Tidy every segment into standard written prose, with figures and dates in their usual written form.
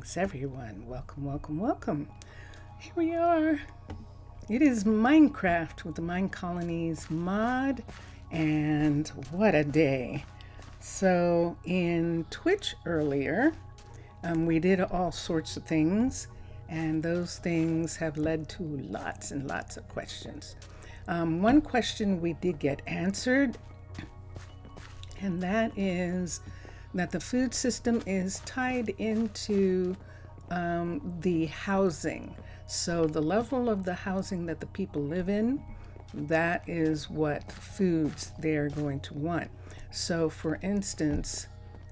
Greetings, everyone. Welcome, welcome, welcome. Here we are. It is Minecraft with the Minecolonies mod, and what a day. So in Twitch earlier, we did all sorts of things, and those things have led to lots and lots of questions. One question we did get answered, and that is that the food system is tied into the housing. So the level of the housing that the people live in, that is what foods they're going to want. So for instance,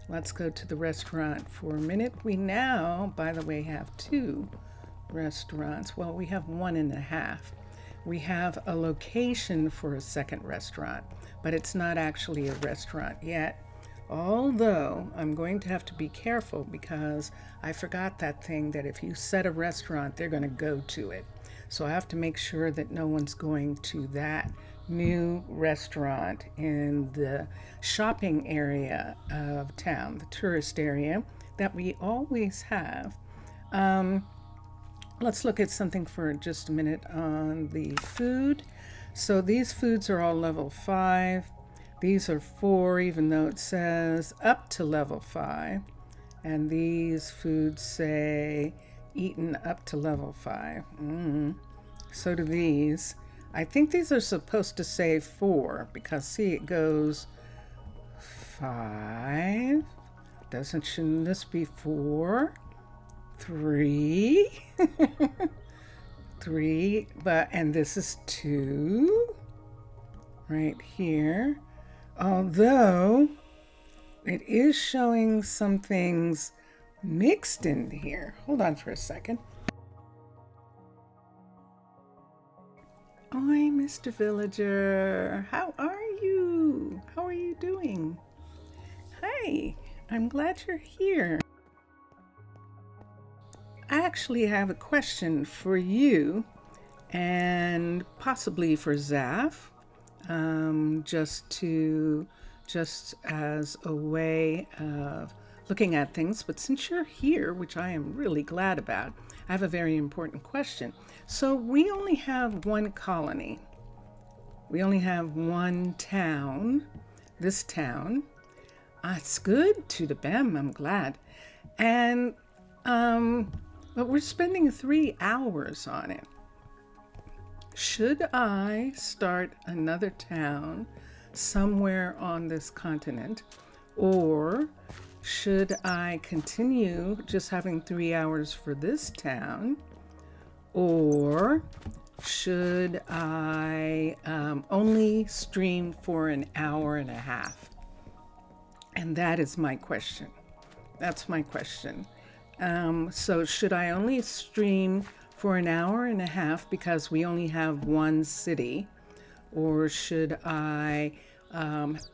let's go to the restaurant for a minute. We now, by the way, have 2 restaurants. Well, we have 1.5. We have a location for a second restaurant, but it's not actually a restaurant yet. Although I'm going to have to be careful because I forgot that thing that if you set a restaurant, they're going to go to it. So I have to make sure that no one's going to that new restaurant in the shopping area of town, the tourist area that we always have. Let's look at something for just a minute on the food. So these foods are all level 5. These are 4, even though it says up to level 5. And these foods say eaten up to level 5. So do these. I think these are supposed to say 4 because see, it goes 5. Shouldn't this be 4? 3. 3, and this is 2 right here. Although it is showing some things mixed in here. Hold on for a second. Oi, Mr. Villager. How are you? How are you doing? Hi, I'm glad you're here. I actually have a question for you and possibly for Zaf. Just as a way of looking at things. But since you're here, which I am really glad about, I have a very important question. So we only have 1 colony. We only have 1 town, this town. It's good, to the bem, I'm glad. And, but we're spending 3 hours on it. Should I start another town somewhere on this continent, or should I continue just having 3 hours for this town, or should I only stream for an hour and a half? And that is my question. That's my question. So should I only stream for an hour and a half because we only have 1 city, or should I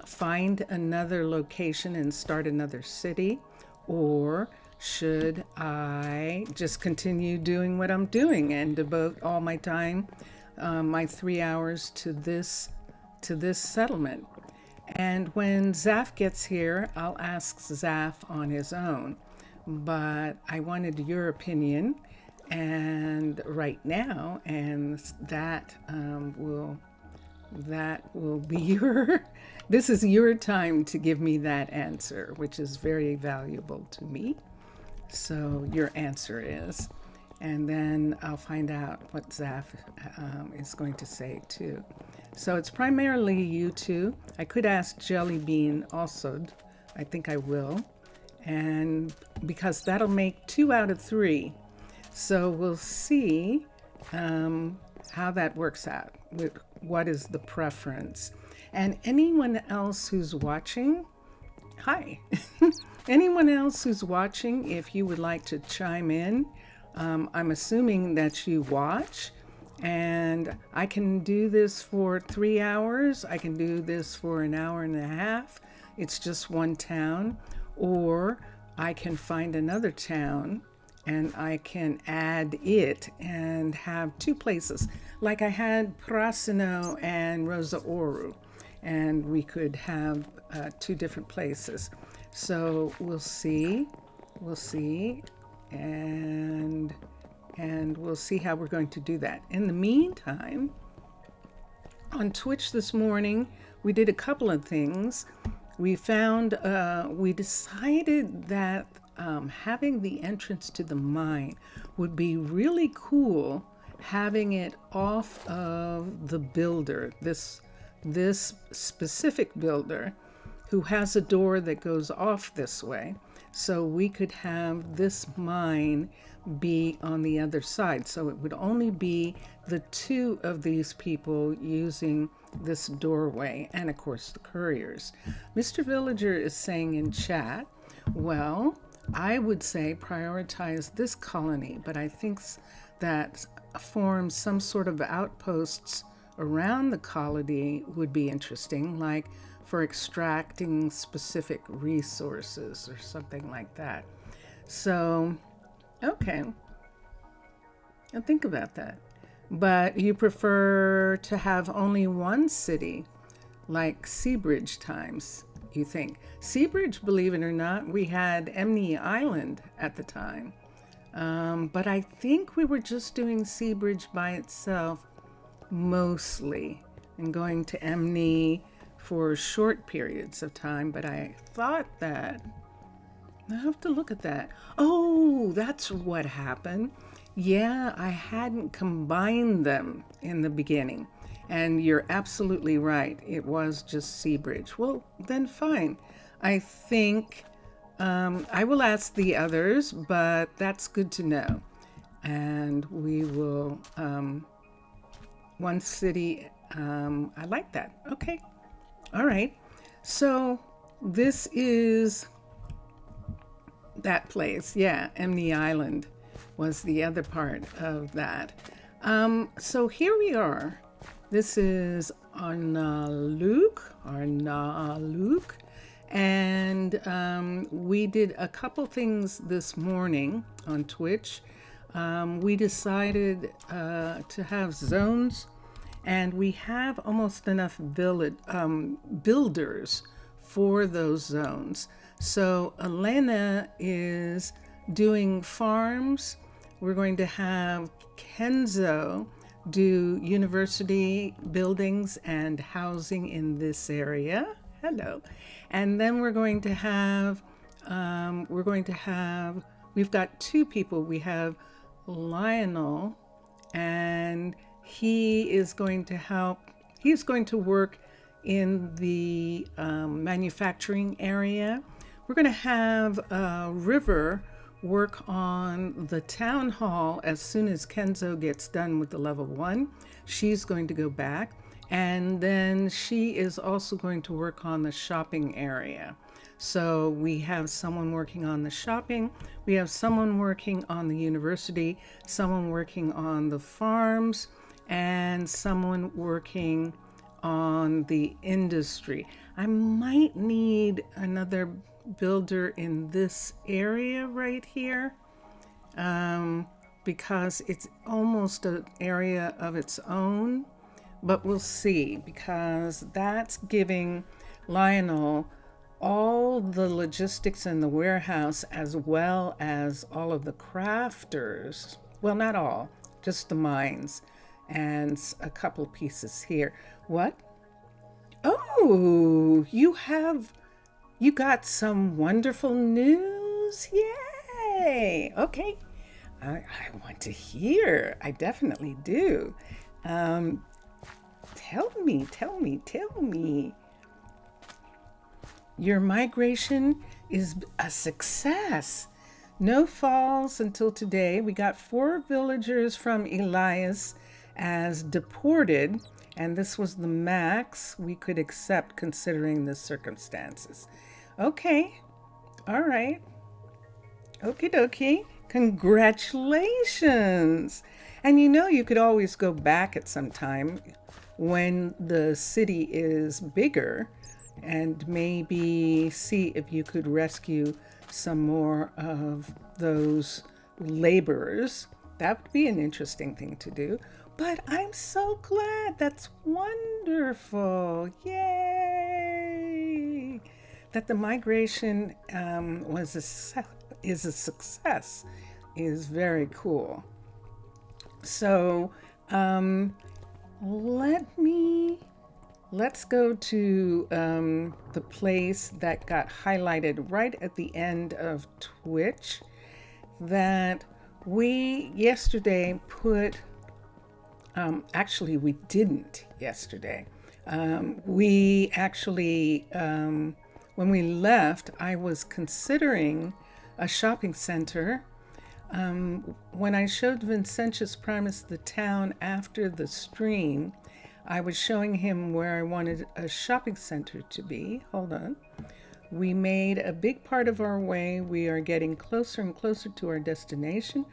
find another location and start another city, or should I just continue doing what I'm doing and devote all my time, my 3 hours to this settlement? And when Zaf gets here, I'll ask Zaf on his own, but I wanted your opinion. And right now, and that will be this is your time to give me that answer, which is very valuable to me. So your answer is, and then I'll find out what Zaf is going to say too. So it's primarily you two. I could ask Jelly Bean also. I think I will, and because that'll make 2 out of 3. So we'll see how that works out, with what is the preference. And anyone else who's watching, hi. Anyone else who's watching, if you would like to chime in, I'm assuming that you watch, and I can do this for 3 hours. I can do this for an hour and a half. It's just 1 town, or I can find another town and I can add it and have 2 places. Like I had Prasino and Rosa Oru, and we could have 2 different places. So we'll see. and we'll see how we're going to do that. In the meantime, on Twitch this morning, we did a couple of things. We decided that having the entrance to the mine would be really cool, having it off of the builder, this specific builder who has a door that goes off this way. So we could have this mine be on the other side. So it would only be the two of these people using this doorway, and of course the couriers. Mr. Villager is saying in chat, well, I would say prioritize this colony, but I think that form some sort of outposts around the colony would be interesting, like for extracting specific resources or something like that. So, okay, I'll think about that. But you prefer to have only one city, like Seabridge times, you think? Seabridge, believe it or not, we had Emney Island at the time. But I think we were just doing Seabridge by itself mostly and going to Emney for short periods of time. But I thought that, I have to look at that. Oh, that's what happened. Yeah, I hadn't combined them in the beginning. And you're absolutely right. It was just Seabridge. Well, then fine. I think I will ask the others, but that's good to know. And we will, one city, I like that. Okay. All right. So this is that place. Yeah, Emney Island was the other part of that. So here we are. This is Arnaaluk, and we did a couple things this morning on Twitch. We decided to have zones, and we have almost enough builders for those zones. So Elena is doing farms. We're going to have Kenzo do university buildings and housing in this area. Hello. And then we're going to have, we've got two people. We have Lionel, and he is going to help, he's going to work in the manufacturing area. We're going to have River work on the town hall as soon as Kenzo gets done with the level 1. She's going to go back, and then she is also going to work on the shopping area. So we have someone working on the shopping, we have someone working on the university, someone working on the farms, and someone working on the industry. I might need another builder in this area right here, because it's almost an area of its own, but we'll see, because that's giving Lionel all the logistics in the warehouse as well as all of the crafters. Well, not all, just the mines and a couple pieces here. What? Oh, you got some wonderful news. Yay. Okay. I want to hear. I definitely do. Tell me. Your migration is a success. No falls until today. We got 4 villagers from Elias as deported, and this was the max we could accept considering the circumstances. Okay. All right. Okie dokie. Congratulations. And you could always go back at some time when the city is bigger and maybe see if you could rescue some more of those laborers. That would be an interesting thing to do. But I'm so glad. That's wonderful. Yay! That the migration is a success. is very cool. So let's go to the place that got highlighted right at the end of Twitch that we yesterday put, actually we didn't yesterday. We actually, when we left, I was considering a shopping center. When I showed Vincentius Primus the town after the stream, I was showing him where I wanted a shopping center to be. Hold on. We made a big part of our way. We are getting closer and closer to our destination.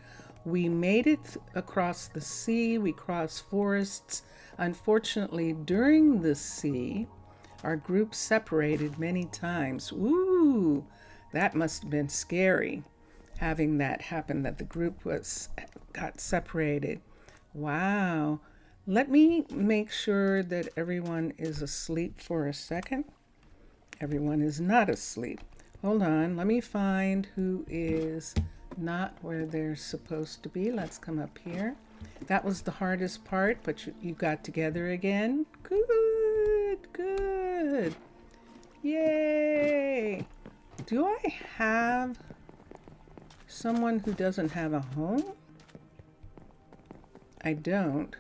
We made it across the sea. We crossed forests. Unfortunately, during the sea, our group separated many times. Ooh, that must have been scary, having that happen, that the group got separated. Wow. Let me make sure that everyone is asleep for a second. Everyone is not asleep. Hold on, let me find who is not where they're supposed to be. Let's come up here. That was the hardest part, but you got together again. Good, good. Yay. Do I have someone who doesn't have a home? I don't.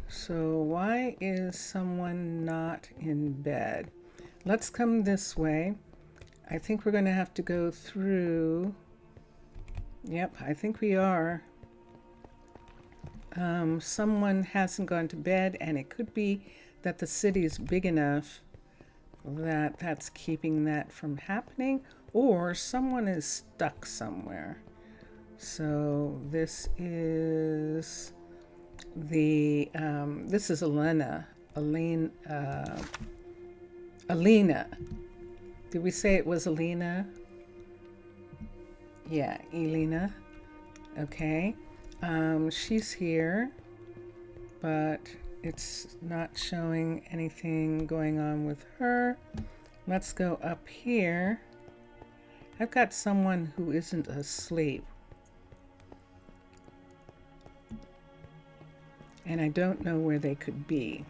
So why is someone not in bed? Let's come this way. I think we're going to have to go through. Yep, I think we are. Someone hasn't gone to bed, and it could be that the city is big enough that that's keeping that from happening, or someone is stuck somewhere. So this is this is Alina. Did we say it was Alina? Yeah, Elena. Okay. She's here, but it's not showing anything going on with her. Let's go up here. I've got someone who isn't asleep. And I don't know where they could be.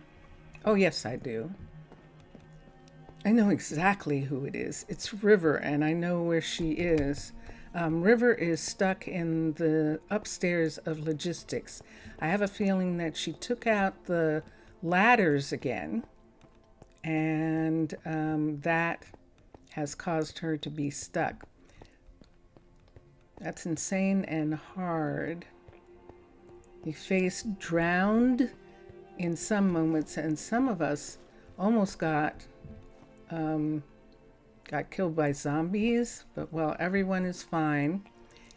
Oh, yes, I do. I know exactly who it is. It's River, and I know where she is. River is stuck in the upstairs of logistics. I have a feeling that she took out the ladders again, and that has caused her to be stuck. That's insane and hard. You face drowned in some moments, and some of us almost got killed by zombies, but well, everyone is fine.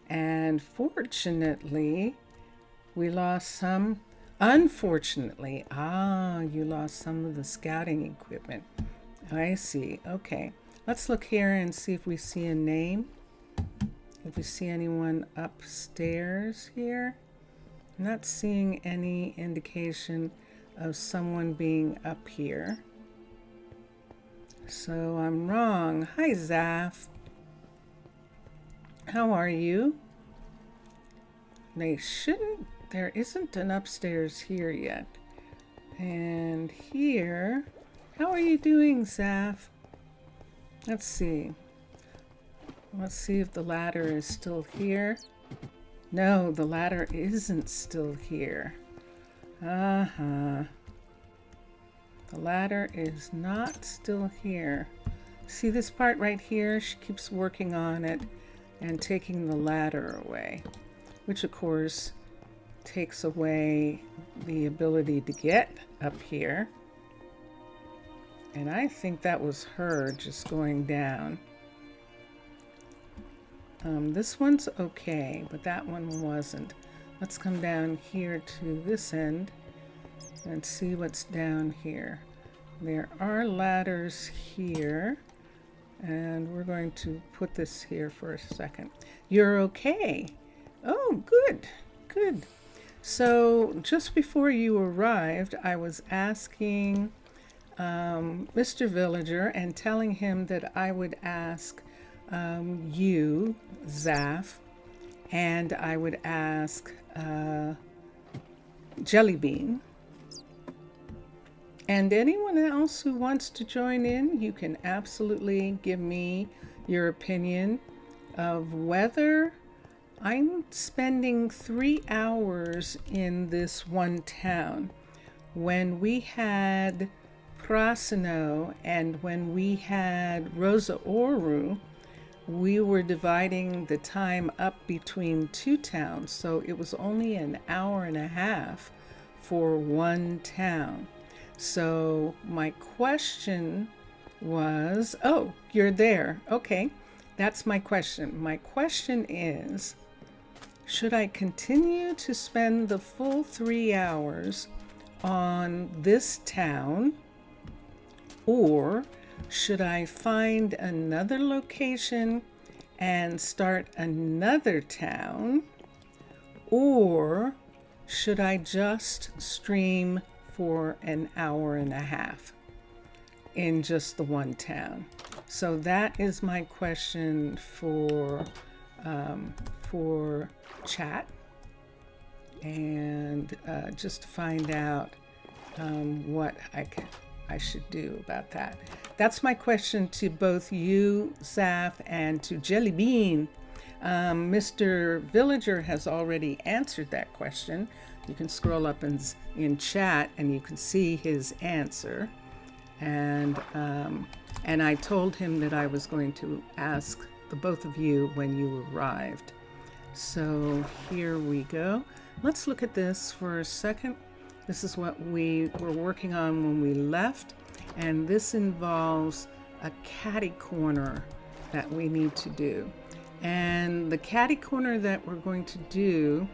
And fortunately, we lost some. Unfortunately, you lost some of the scouting equipment. I see. Okay, let's look here and see if we see a name. If we see anyone upstairs here. I'm not seeing any indication of someone being up here. So I'm wrong. Hi, Zaf. How are you? There isn't an upstairs here yet. And here, how are you doing, Zaf? Let's see. Let's see if the ladder is still here. No, the ladder isn't still here. The ladder is not still here. See this part right here? She keeps working on it and taking the ladder away, which of course takes away the ability to get up here. And I think that was her just going down. This one's okay, but that one wasn't. Let's come down here to this end and see what's down here. There are ladders here, and we're going to put this here for a second. You're okay. Oh, good, good. So just before you arrived, I was asking Mr. Villager and telling him that I would ask you, Zaf, and I would ask Jelly Bean. And anyone else who wants to join in, you can absolutely give me your opinion of whether I'm spending 3 hours in this one town. When we had Prasino and when we had Rosa Oru, we were dividing the time up between 2 towns, so it was only an hour and a half for one town. So my question was, oh, you're there. Okay, that's my question. My question is, should I continue to spend the full 3 hours on this town, or should I find another location and start another town, or should I just stream for an hour and a half in just the one town? So that is my question for chat, and just to find out what I should do about that. That's my question to both you, Zaf, and to Jelly Bean. Mr. Villager has already answered that question. You can scroll up in chat and you can see his answer. And I told him that I was going to ask the both of you when you arrived. So here we go. Let's look at this for a second. This is what we were working on when we left, and this involves a catty corner that we need to do. And the catty corner that we're going to do,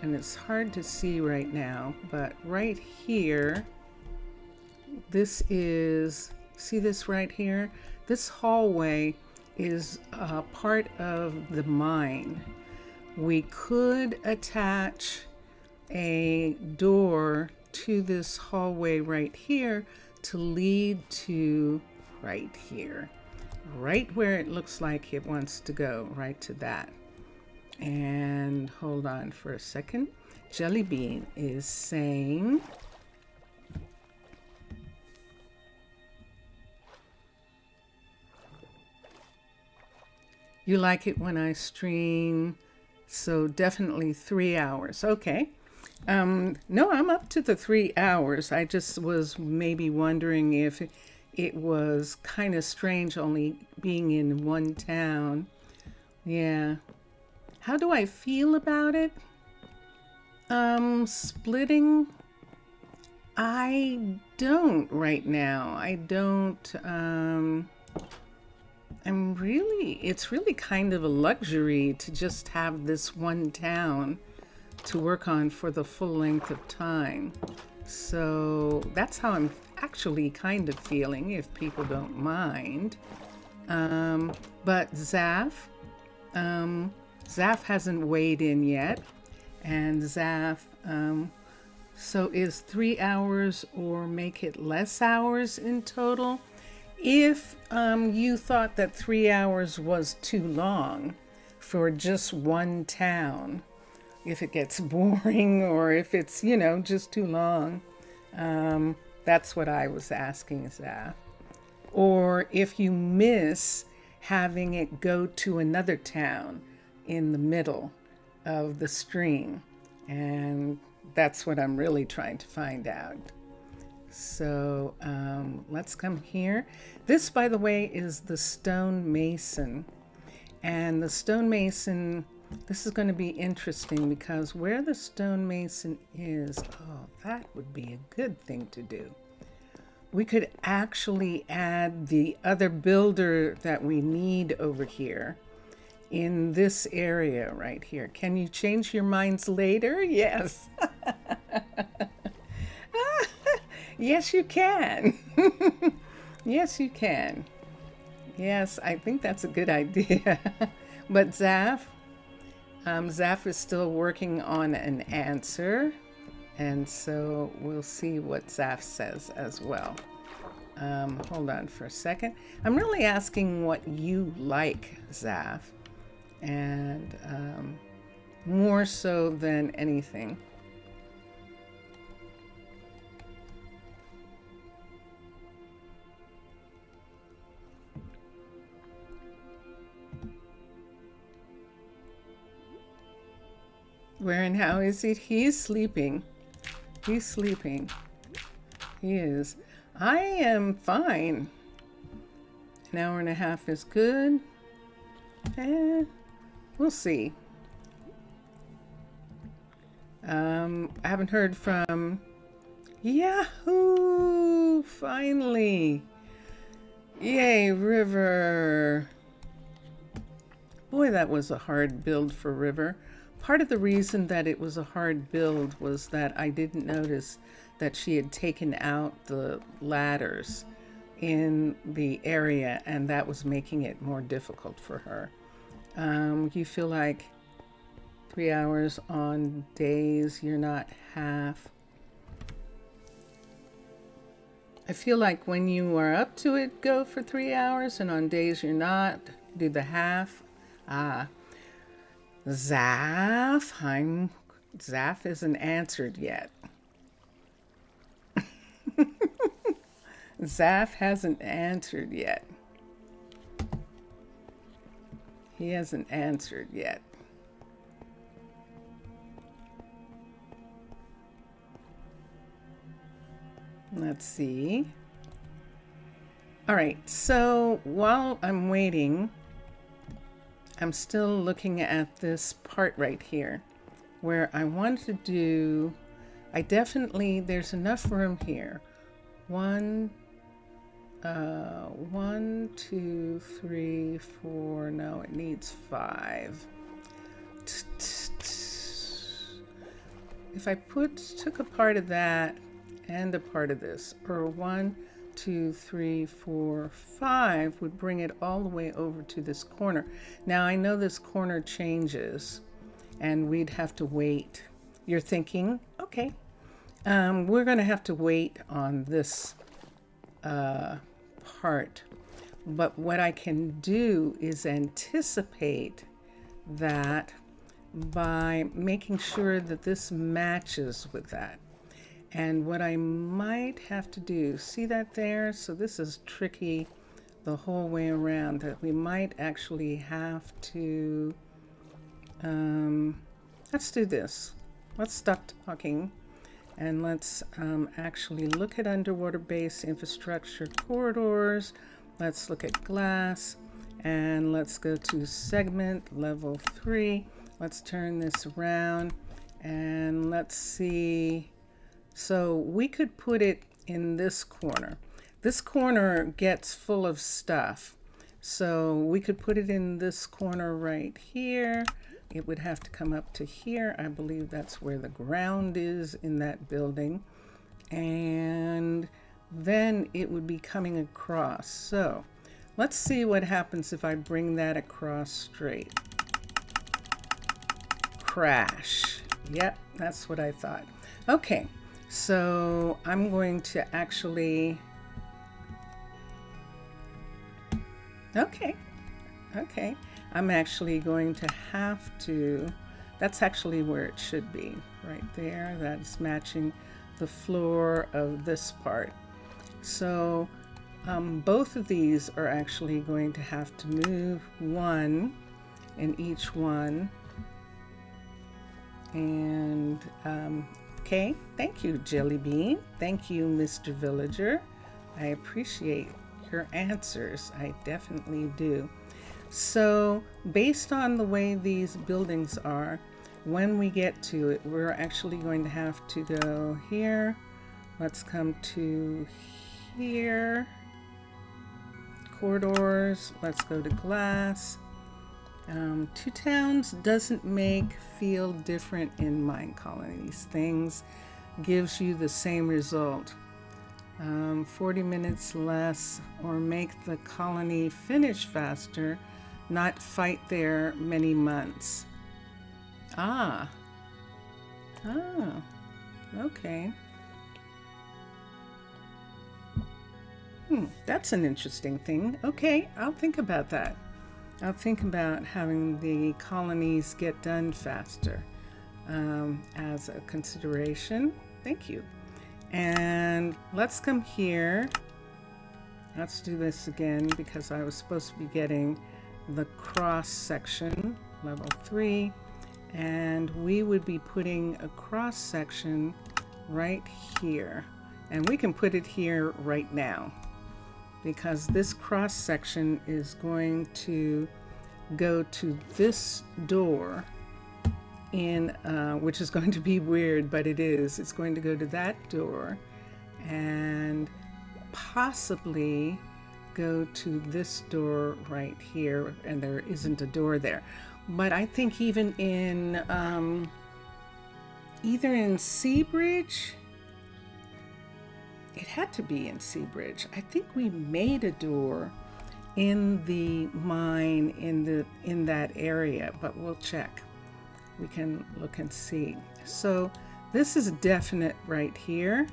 and it's hard to see right now, but right here, this is, see this right here? This hallway is part of the mine. We could attach a door to this hallway right here to lead to right here, right where it looks like it wants to go, right to that. And hold on for a second. Jelly Bean is saying, you like it when I stream, so definitely 3 hours. Okay. No, I'm up to the 3 hours. I just was maybe wondering if it was kind of strange only being in one town. Yeah. How do I feel about it? Splitting? I don't right now. I don't, it's really kind of a luxury to just have this one town to work on for the full length of time. So that's how I'm actually kind of feeling, if people don't mind. But Zaf hasn't weighed in yet. And Zaf, so is 3 hours or make it less hours in total? If you thought that 3 hours was too long for just one town, if it gets boring or if it's, just too long, that's what I was asking, Zaf. Or if you miss having it go to another town in the middle of the stream, and that's what I'm really trying to find out. So let's come here. This, by the way, is the stonemason. And the stonemason, this is going to be interesting because where the stonemason is, oh, that would be a good thing to do. We could actually add the other builder that we need over here in this area right here. Can you change your minds later? Yes. Yes, you can. Yes, you can. Yes, I think that's a good idea. But Zaf is still working on an answer. And so we'll see what Zaf says as well. Hold on for a second. I'm really asking what you like, Zaf. And more so than anything. Where and how is it? He's sleeping. He's sleeping. He is. I am fine. An hour and a half is good. We'll see. I haven't heard from Yahoo! Finally. Yay, River. Boy, that was a hard build for River. Part of the reason that it was a hard build was that I didn't notice that she had taken out the ladders in the area, and that was making it more difficult for her. You feel like 3 hours on days you're not half. I feel like when you are up to it, go for 3 hours, and on days you're not, do the half. Zaf, Zaf isn't answered yet. Zaf hasn't answered yet. He hasn't answered yet. Let's see. All right, so while I'm waiting, I'm still looking at this part right here where I want to do, there's enough room here. 1, 2, 3, 4, no, it needs 5. If I took a part of that and a part of this, or 1, 2, 3, 4, 5 would bring it all the way over to this corner. Now I know this corner changes and we'd have to wait. You're thinking, okay, we're going to have to wait on this part. But what I can do is anticipate that by making sure that this matches with that. And what I might have to do, see that there? So this is tricky the whole way around, that we might actually have to, let's do this. Let's stop talking and let's actually look at underwater base infrastructure corridors. Let's look at glass and let's go to segment level 3. Let's turn this around and let's see. So we could put it in this corner. This corner gets full of stuff. So we could put it in this corner right here. It would have to come up to here. I believe that's where the ground is in that building. And then it would be coming across. So let's see what happens if I bring that across straight. Crash. Yep, that's what I thought. Okay. So I'm going to actually, okay, I'm actually going to have to, that's actually where it should be, right there. That's matching the floor of this part. So both of these are actually going to have to move one in each one. And okay, thank you, Jelly Bean. Thank you, Mr. Villager. I appreciate your answers. I definitely do. So, based on the way these buildings are, when we get to it, we're actually going to have to go here. Let's come to here. Corridors. Let's go to glass. Two towns doesn't feel different in Minecolonies. Things gives you the same result. 40 minutes less, or make the colony finish faster, not fight there many months. Okay. That's an interesting thing. Okay, I'll think about that. I'll think about having the colonies get done faster as a consideration. Thank you. And let's come here. Let's do this again because I was supposed to be getting the cross section, level 3. And we would be putting a cross section right here. And we can put it here right now because this cross section is going to go to this door in, which is going to be weird, but it is. It's going to go to that door and possibly go to this door right here, and there isn't a door there. But I think even in, either in Seabridge, it had to be in Seabridge. I think we made a door in the mine in that area, but we'll check. We can look and see. So this is definite right here,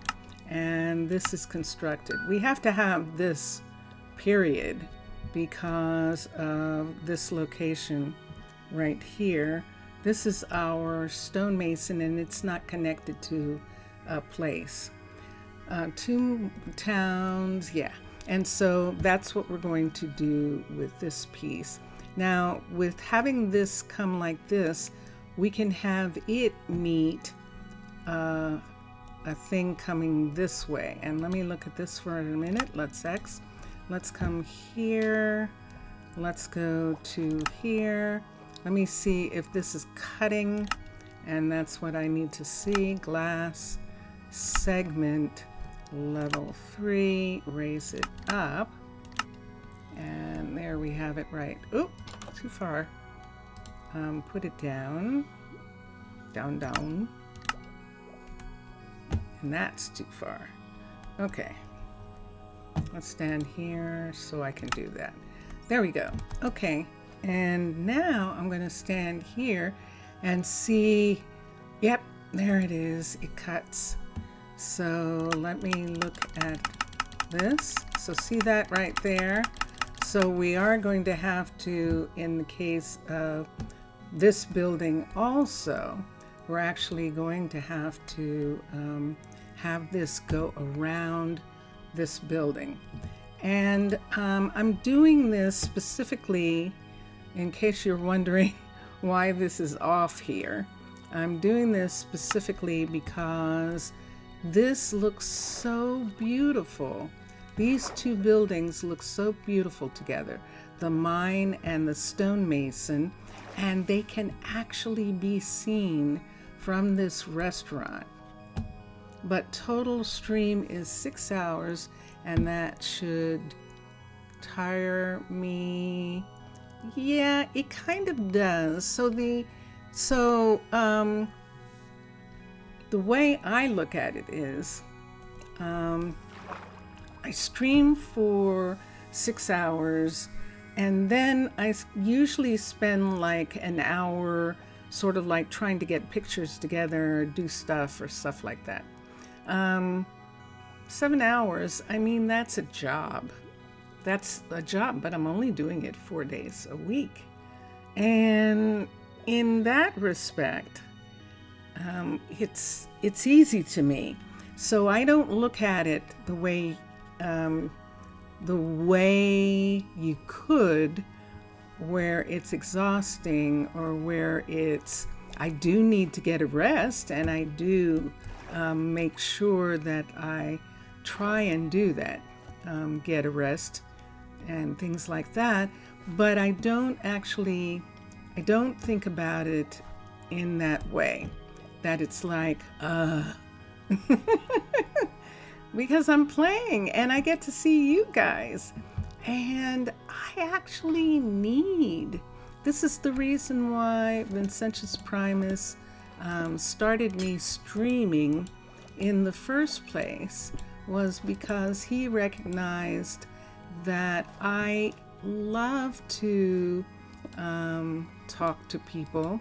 and this is constructed. We have to have this period because of this location right here. This is our stonemason, and it's not connected to a place. 2 towns, yeah. And so that's what we're going to do with this piece. Now, with having this come like this, we can have it meet a thing coming this way. And let me look at this for a minute. Let's X. Let's come here. Let's go to here. Let me see if this is cutting. And that's what I need to see. Glass segment level 3. Raise it up. And there we have it right. Oop, too far. Put it down. Down, down. And that's too far. Okay. Let's stand here so I can do that. There we go. Okay. And now I'm going to stand here and see. Yep, there it is. It cuts. So let me look at this. So see that right there? So we are going to have to, in the case of this building also, we're actually going to have to have this go around this building. And I'm doing this specifically, in case you're wondering why this is off here. I'm doing this specifically because this looks so beautiful. These two buildings look so beautiful together, the mine and the stonemason, and they can actually be seen from this restaurant. But total stream is 6 hours, and that should tire me. Yeah, it kind of does. So the way I look at it is, I stream for 6 hours, and then I usually spend like an hour sort of like trying to get pictures together, do stuff or stuff like that. 7 hours, I mean, that's a job. That's a job, but I'm only doing it 4 days a week. And in that respect, it's easy to me. So I don't look at it the way you could, where it's exhausting or where I do need to get a rest, and I do make sure that I try and do that, get a rest and things like that. But I don't think about it in that way, that it's like, because I'm playing and I get to see you guys. And I actually this is the reason why Vincentius Primus started me streaming in the first place, was because he recognized that I love to talk to people,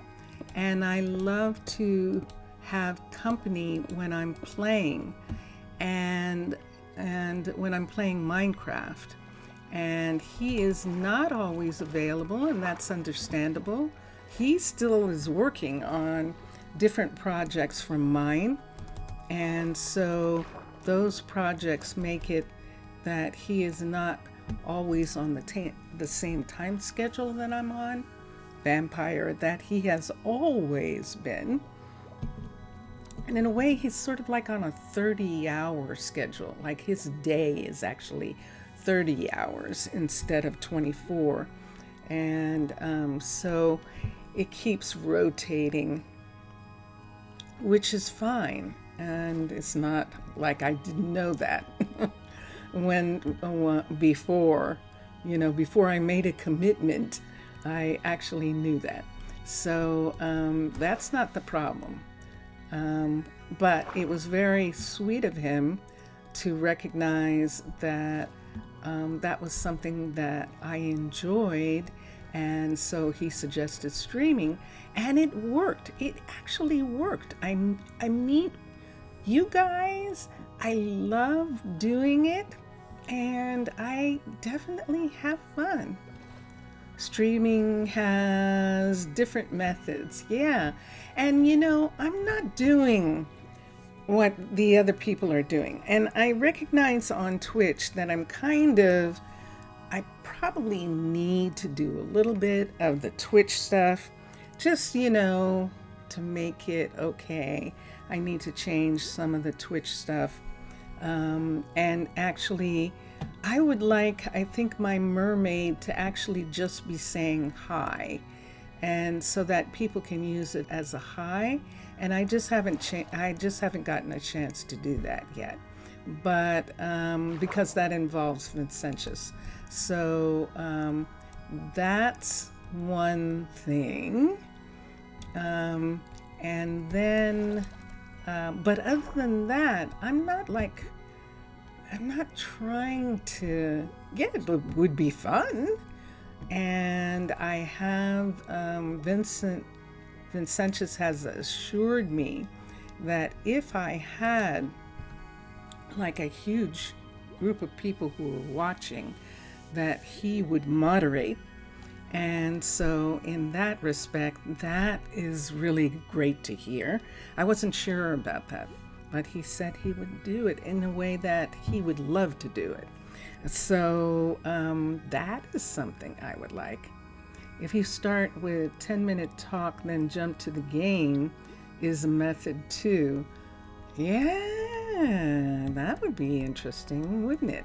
and I love to have company when I'm playing, and when I'm playing Minecraft. and he is not always available, and that's understandable. He still is working on different projects from mine, and so those projects make it that he is not always on the same time schedule that I'm on. Vampire, that he has always been. And in a way, he's sort of like on a 30-hour schedule. Like his day is actually 30 hours instead of 24. And so it keeps rotating, which is fine. And it's not like I didn't know that before I made a commitment, I actually knew that. So that's not the problem. But it was very sweet of him to recognize that that was something that I enjoyed. And so he suggested streaming, and it worked. It actually worked. I meet you guys. I love doing it, and I definitely have fun. Streaming has different methods, yeah. And I'm not doing what the other people are doing. And I recognize on Twitch that I probably need to do a little bit of the Twitch stuff, just, to make it okay. I need to change some of the Twitch stuff. And actually, I think my mermaid to actually just be saying hi, and so that people can use it as a hi. And I just haven't gotten a chance to do that yet, but because that involves Vincentius. So that's one thing. And then, but other than that, I'm not trying to, yeah, it would be fun. And I have, Vincentius has assured me that if I had like a huge group of people who were watching, that he would moderate. And so in that respect, that is really great to hear. I wasn't sure about that, but he said he would do it in a way that he would love to do it. So that is something I would like. If you start with 10-minute talk, then jump to the game is a method too. Yeah, that would be interesting, wouldn't it?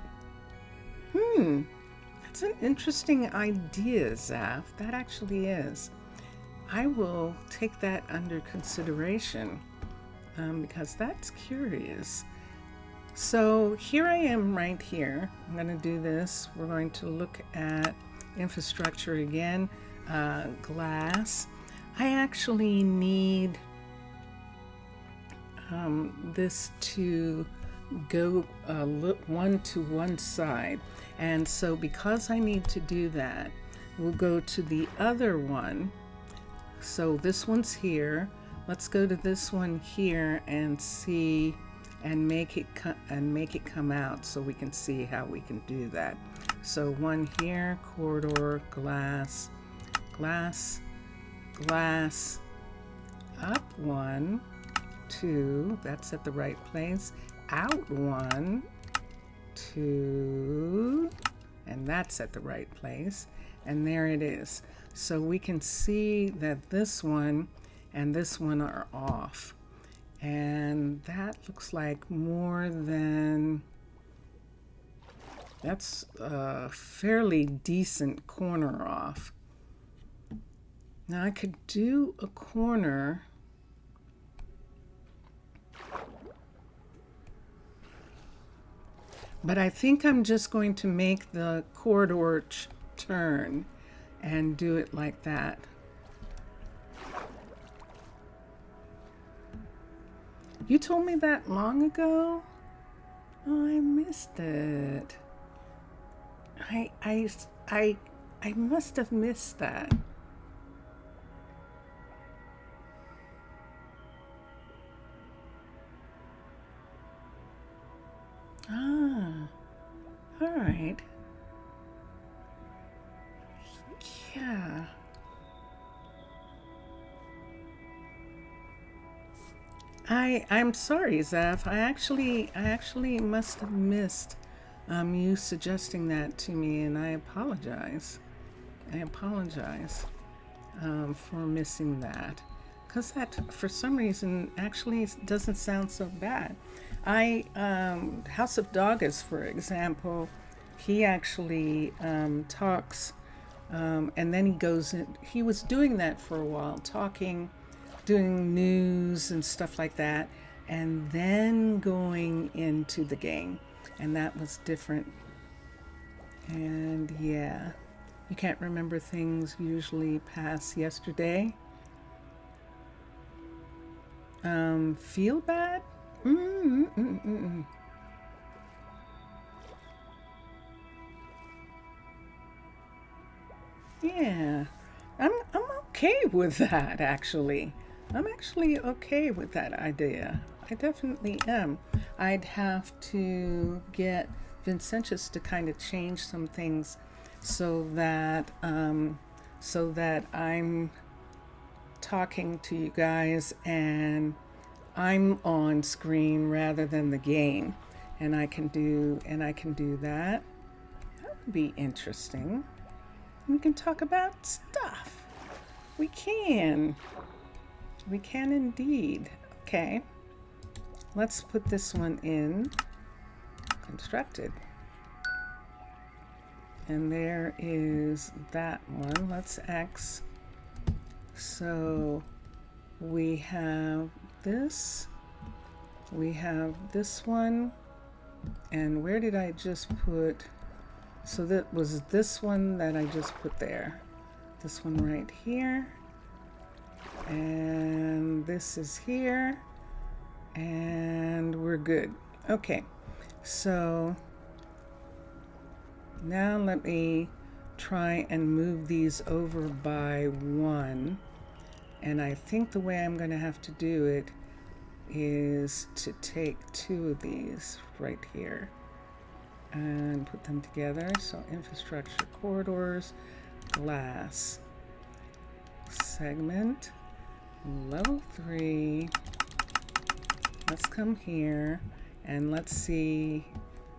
That's an interesting idea, Zaf. That actually is. I will take that under consideration because that's curious. So here I am right here. I'm going to do this. We're going to look at infrastructure again. Glass. I actually need this to go one to one side. And so because I need to do that, we'll go to the other one. So this one's here. Let's go to this one here and see and make it come out so we can see how we can do that. So one here, corridor, glass, glass, glass, up 1, 2, that's at the right place, out 1, 2, and that's at the right place, and there it is. So we can see that this one and this one are off, and that looks like more than, that's a fairly decent corner off. Now I could do a corner but I think I'm just going to make the corridor turn and do it like that. You told me that long ago? Oh, I missed it. I must have missed that. Ah, all right. Yeah. I'm sorry, Zeph. I actually must have missed you suggesting that to me, and I apologize. I apologize for missing that, because that for some reason actually doesn't sound so bad. House of Doggers, for example, he actually talks, and then he goes in. He was doing that for a while, talking, doing news and stuff like that, and then going into the game, and that was different. And yeah, you can't remember things usually past yesterday. Feel bad? Mm-mm-mm-mm. Yeah, I'm okay with that actually. I'm actually okay with that idea. I definitely am. I'd have to get Vincentius to kind of change some things so that I'm talking to you guys and I'm on screen rather than the game, and I can do that. That would be interesting. We can talk about stuff. We can. We can indeed. Okay. Let's put this one in constructed. And there is that one. Let's X. So we have this. We have this one. And where did I just put? So that was this one that I just put there. This one right here. And this is here. And we're good. Okay. So now let me try and move these over by one. And I think the way I'm going to have to do it is to take two of these right here and put them together. So infrastructure corridors, glass, segment, level 3. Let's come here and let's see,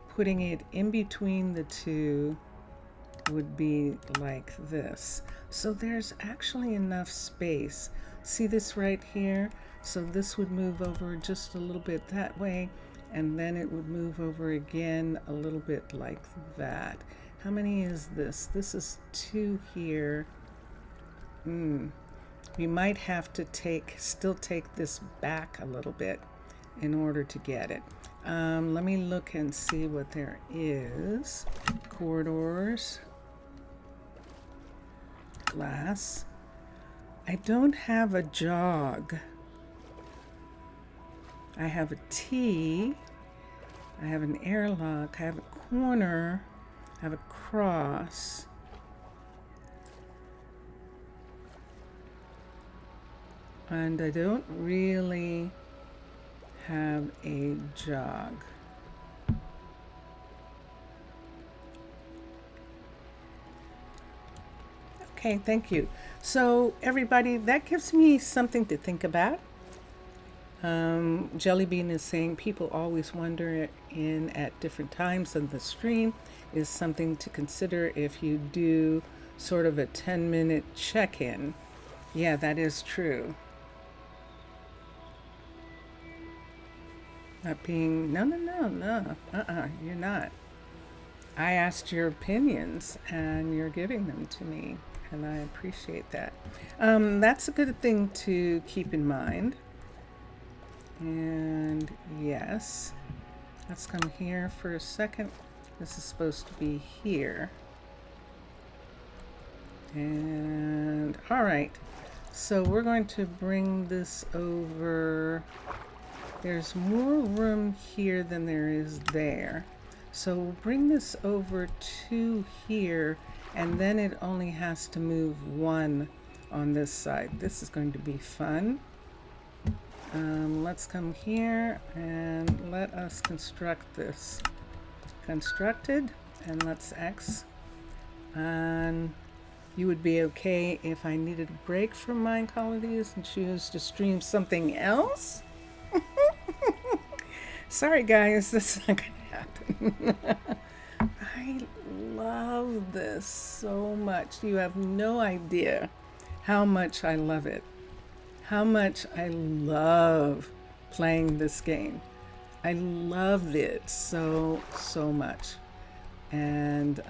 putting it in between the two would be like this. So there's actually enough space. See this right here? So this would move over just a little bit that way, and then it would move over again a little bit like that. How many is this? This is 2 here. We might have to still take this back a little bit in order to get it. Let me look and see what there is. Corridors, glass. I don't have a jog. I have a T. I have an airlock. I have a corner. I have a cross. And I don't really have a jog. Okay, thank you. So everybody, that gives me something to think about. Jellybean is saying people always wonder in at different times on the stream is something to consider if you do sort of a 10-minute check-in. Yeah, that is true. Not being, no, you're not. I asked your opinions and you're giving them to me, and I appreciate that. That's a good thing to keep in mind. And yes, let's come here for a second. This is supposed to be here. And all right, so we're going to bring this over. There's more room here than there is there. So we'll bring this over to here, and then it only has to move 1 on this side. This is going to be fun. Let's come here and let us construct this. Constructed, and let's X. And you would be okay if I needed a break from Minecolonies and choose to stream something else? Sorry, guys, that's not going to happen. I love this so much. You have no idea how much I love it. How much I love playing this game. I love it so, so much. And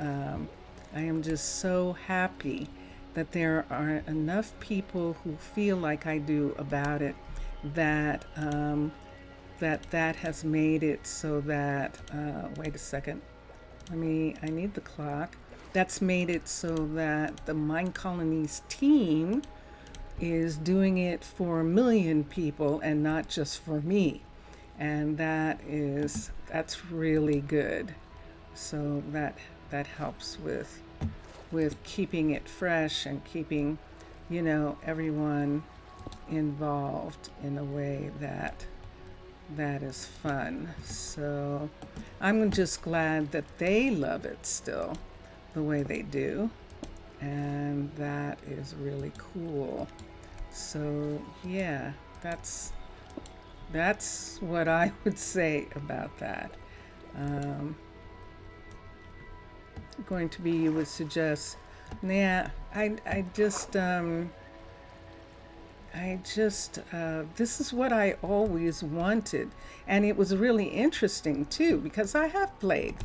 I am just so happy that there are enough people who feel like I do about it, that that has made it so that, wait a second, I need the clock. That's made it so that the Minecolonies team is doing it for 1,000,000 people and not just for me. And that's really good. So that helps with keeping it fresh and keeping, everyone involved in a way that is fun. So I'm just glad that they love it still the way they do, and that is really cool. So yeah, that's what I would say about that. Going to be, you would suggest, yeah, I just this is what I always wanted. And it was really interesting too, because I played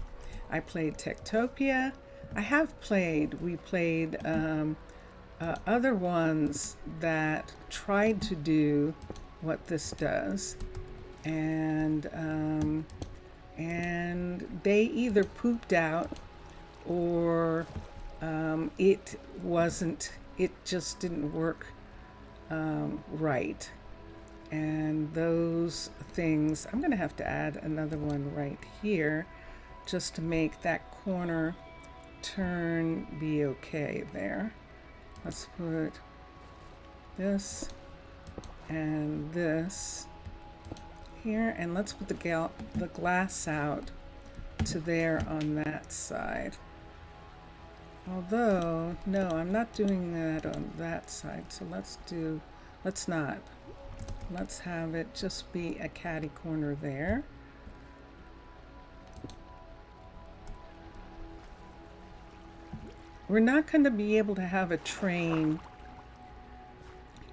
Techtopia. We played other ones that tried to do what this does. And they either pooped out or it just didn't work right. And those things, I'm going to have to add another one right here just to make that corner turn be okay there. Let's put this and this here, and let's put the glass out to there on that side. Although, no, I'm not doing that on that side, so let's have it just be a catty corner there. We're not going to be able to have a train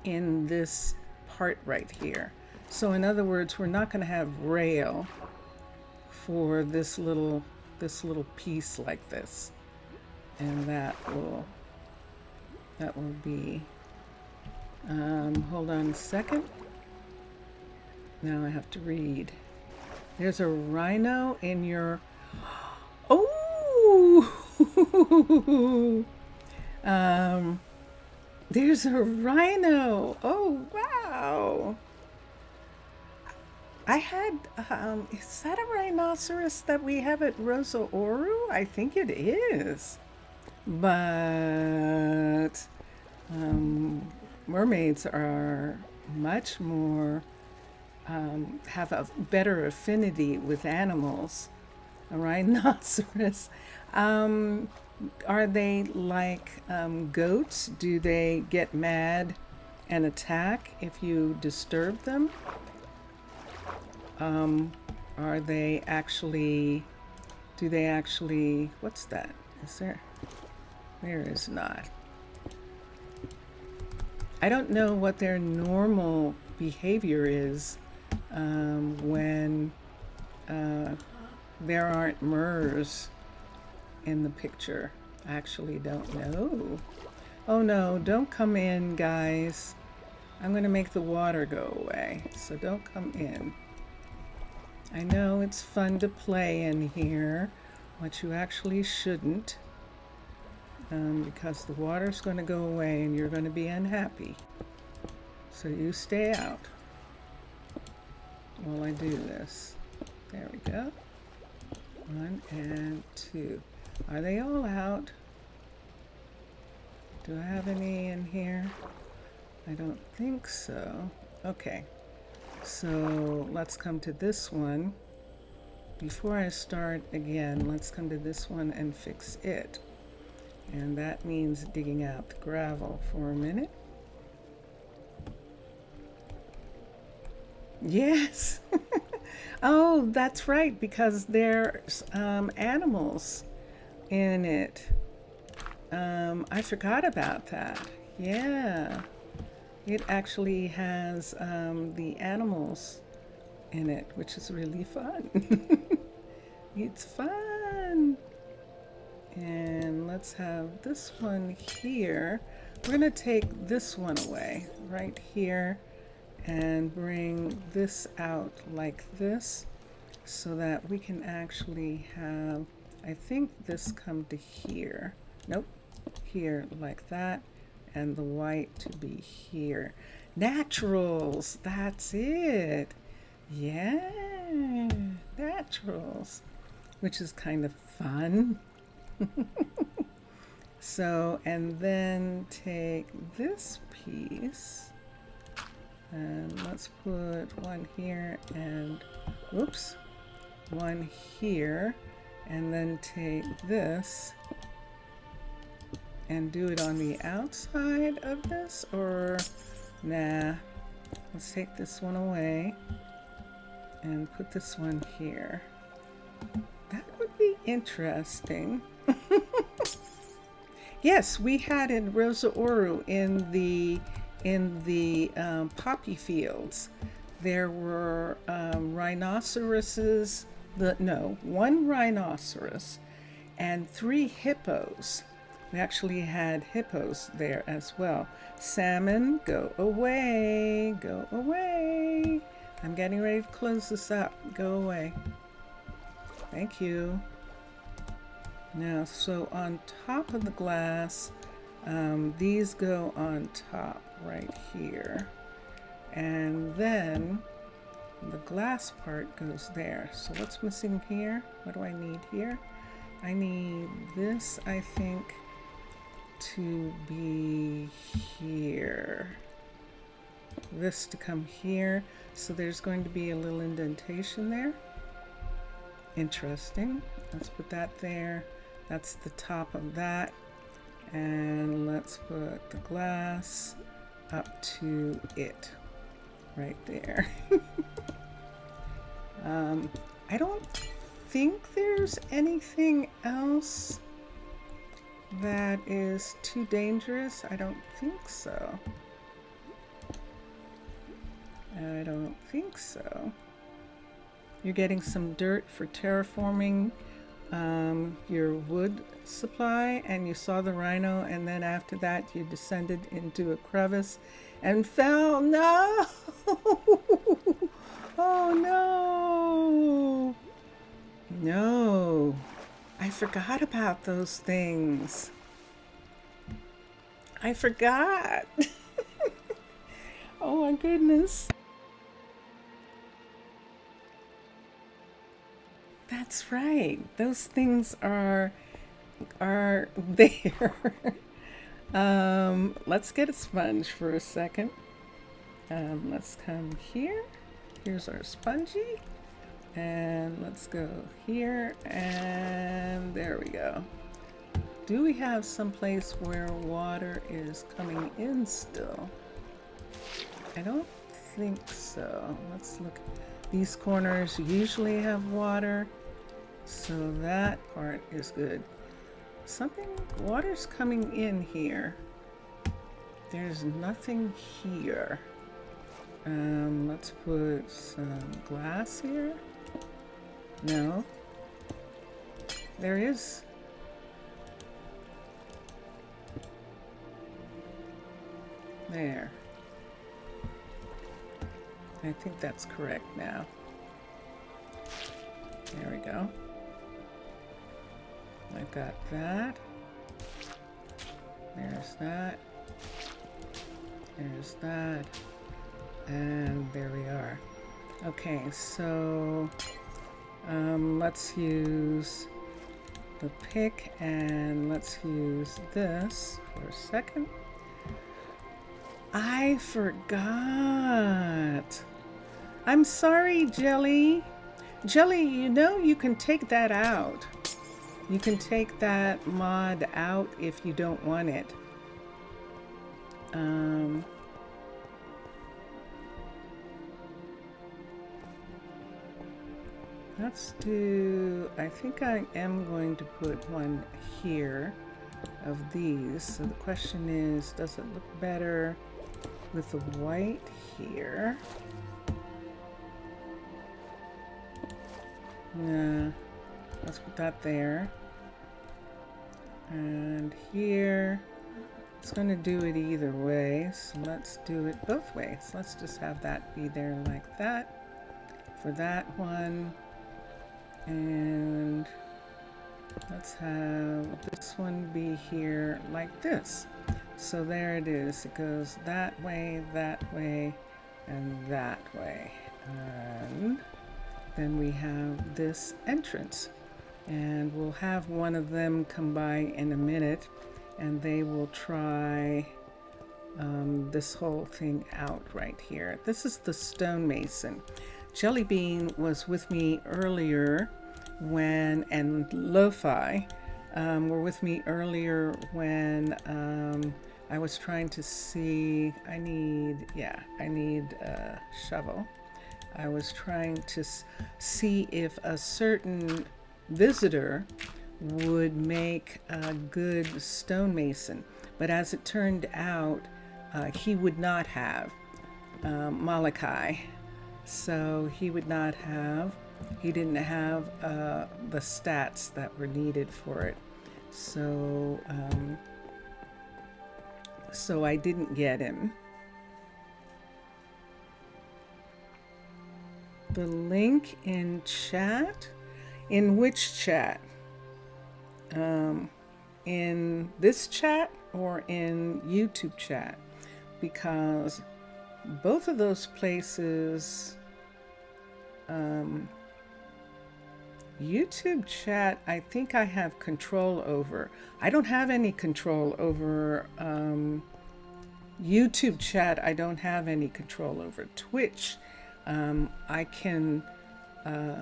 in this part right here. So in other words, we're not going to have rail for this little piece like this. And that will be, hold on a second. Now I have to read. There's a rhino in your, oh, there's a rhino. Oh, wow. I had, is that a rhinoceros that we have at Rosa Oru? I think it is. But mermaids are much more, have a better affinity with animals. A rhinoceros. Are they like goats? Do they get mad and attack if you disturb them? Do they actually, what's that? Is there? There is not. I don't know what their normal behavior is when there aren't MERS in the picture. I actually don't know. Oh no, don't come in, guys. I'm going to make the water go away, so don't come in. I know it's fun to play in here, but you actually shouldn't. Because the water's going to go away and you're going to be unhappy. So you stay out while I do this. There we go. 1 and 2. Are they all out? Do I have any in here? I don't think so. Okay. So let's come to this one. Before I start again, let's come to this one and fix it. And that means digging out the gravel for a minute. Yes. Oh, that's right, because there's animals in it. I forgot about that. Yeah. It actually has the animals in it, which is really fun. It's fun. And let's have this one here. We're going to take this one away right here and bring this out like this so that we can actually have, I think, this come to here. Nope, here like that, and the white to be here. Naturals, that's it. Yeah, naturals, which is kind of fun. So, and then take this piece and let's put one here and, oops, one here, and then take this and do it on the outside of this, or nah, let's take this one away and put this one here. That would be interesting. Yes, we had in Rosa Oru in the poppy fields. There were rhinoceroses. One rhinoceros and 3 hippos. We actually had hippos there as well. Salmon, go away, go away. I'm getting ready to close this up. Go away. Thank you. Now, so on top of the glass, these go on top right here. And then the glass part goes there. So what's missing here? What do I need here? I need this, I think, to be here. This to come here. So there's going to be a little indentation there. Interesting. Let's put that there. That's the top of that. And let's put the glass up to it right there. I don't think there's anything else that is too dangerous. I don't think so. I don't think so. You're getting some dirt for terraforming your wood supply, and you saw the rhino, and then after that you descended into a crevice and fell. No! Oh no! No! I forgot about those things. I forgot. Oh my goodness. That's right. Those things are there. Let's get a sponge for a second. Let's come here. Here's our spongy. And let's go here, and there we go. Do we have some place where water is coming in still? I don't think so. Let's look. These corners usually have water, so that part is good. Water's coming in here. There's nothing here. Let's put some glass here. No. There is. There. I think that's correct now. There we go. I've got that. There's that. There's that. And there we are. Okay, so let's use the pick and let's use this for a second. I forgot. I'm sorry, Jelly. Jelly, you know you can take that out. You can take that mod out if you don't want it. Let's do, I think I am going to put one here of these. So the question is, does it look better with the white here? Yeah, let's put that there. And here, it's going to do it either way. So let's do it both ways. Let's just have that be there like that for that one. And let's have this one be here like this. So there it is. It goes that way, and that way. And then we have this entrance. And we'll have one of them come by in a minute, and they will try this whole thing out right here. This is the stonemason. Jelly Bean was with me earlier when, and Lo-Fi were with me earlier when I was trying to see, I need a shovel. I was trying to see if a certain visitor would make a good stonemason, but as it turned out, he would not have Malachi. So he would not have, he didn't have the stats that were needed for it. So, so I didn't get him. The link in chat? In which chat? In this chat or in YouTube chat? Because both of those places, YouTube chat, I think I have control over. I don't have any control over YouTube chat. I don't have any control over Twitch. I can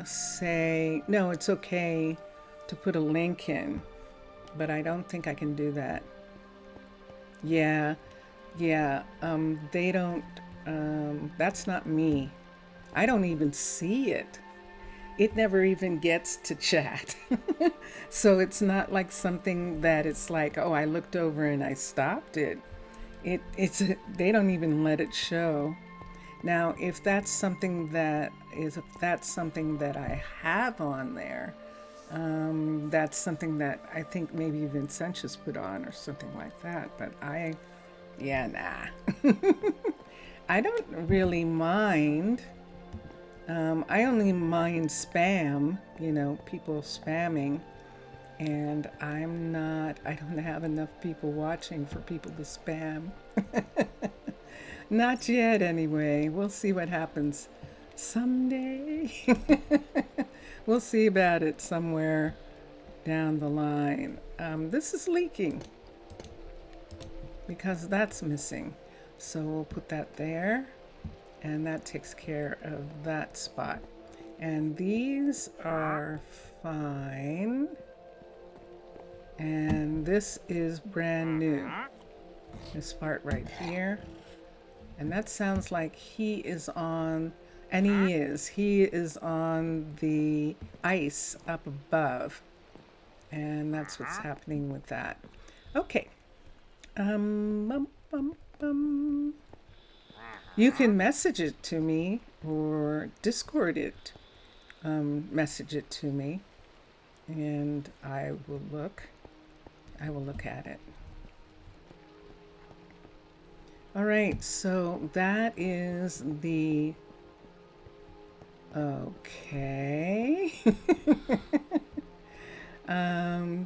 say, no, it's okay to put a link in, but I don't think I can do that. Yeah, they don't, that's not me. I don't even see it. It never even gets to chat. So it's not like something that it's like, oh, I looked over and I stopped it. They don't even let it show. Now, if that's something that I have on there, that's something that I think maybe Vincentius put on or something like that. But nah. I don't really mind. I only mind spam, people spamming. And I don't have enough people watching for people to spam. Not yet, anyway. We'll see what happens someday. We'll see about it somewhere down the line. This is leaking because that's missing. So we'll put that there, and that takes care of that spot. And these are fine. And this is brand new. This part right here. And that sounds like he is on, and he is on the ice up above. And that's what's happening with that. Okay. You can message it to me or Discord it, message it to me, and I will look at it. All right, so that is the, okay.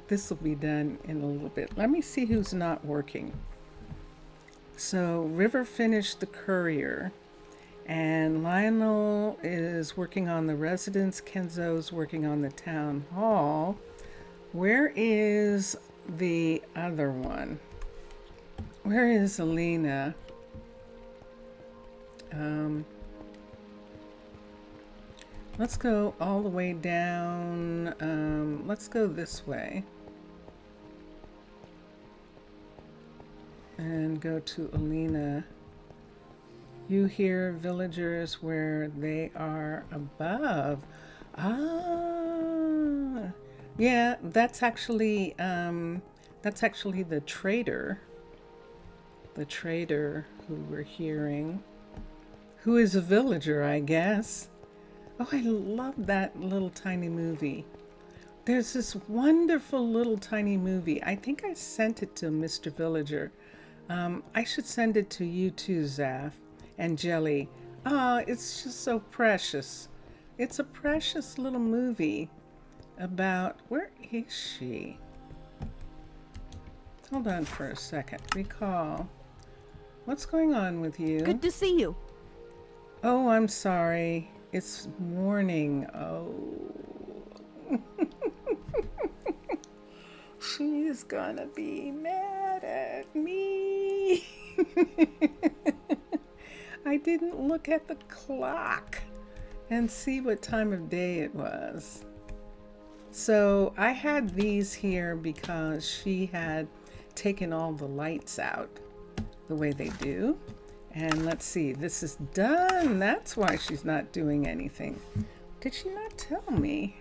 This will be done in a little bit. Let me see who's not working. So River finished the courier, and Lionel is working on the residence. Kenzo's working on the town hall. Where is the other one? Where is Alina? Let's go all the way down. Let's go this way. And go to Alina. You hear villagers where they are above. Ah, yeah, that's actually the trader. The trader who we're hearing, who is a villager, I guess. Oh, I love that little tiny movie. There's this wonderful little tiny movie. I think I sent it to Mr. Villager. I should send it to you too, Zaf and Jelly. Oh, it's just so precious. It's a precious little movie about, where is she? Hold on for a second. Recall. What's going on with you? Good to see you. Oh, I'm sorry. It's morning. Oh. She's gonna be mad at me. I didn't look at the clock and see what time of day it was. So I had these here because she had taken all the lights out the way they do. And let's see, this is done. That's why she's not doing anything. Did she not tell me?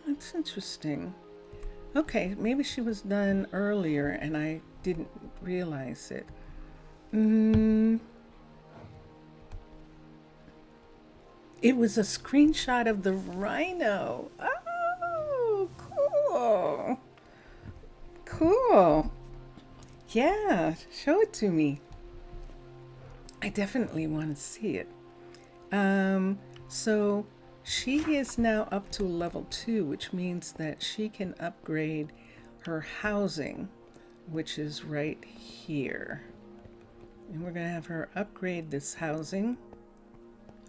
That's interesting. Okay, maybe she was done earlier and I didn't realize it. It was a screenshot of the rhino. Oh, cool. Cool. Yeah, show it to me. I definitely want to see it. So she is now up to level 2, which means that she can upgrade her housing, which is right here. And we're going to have her upgrade this housing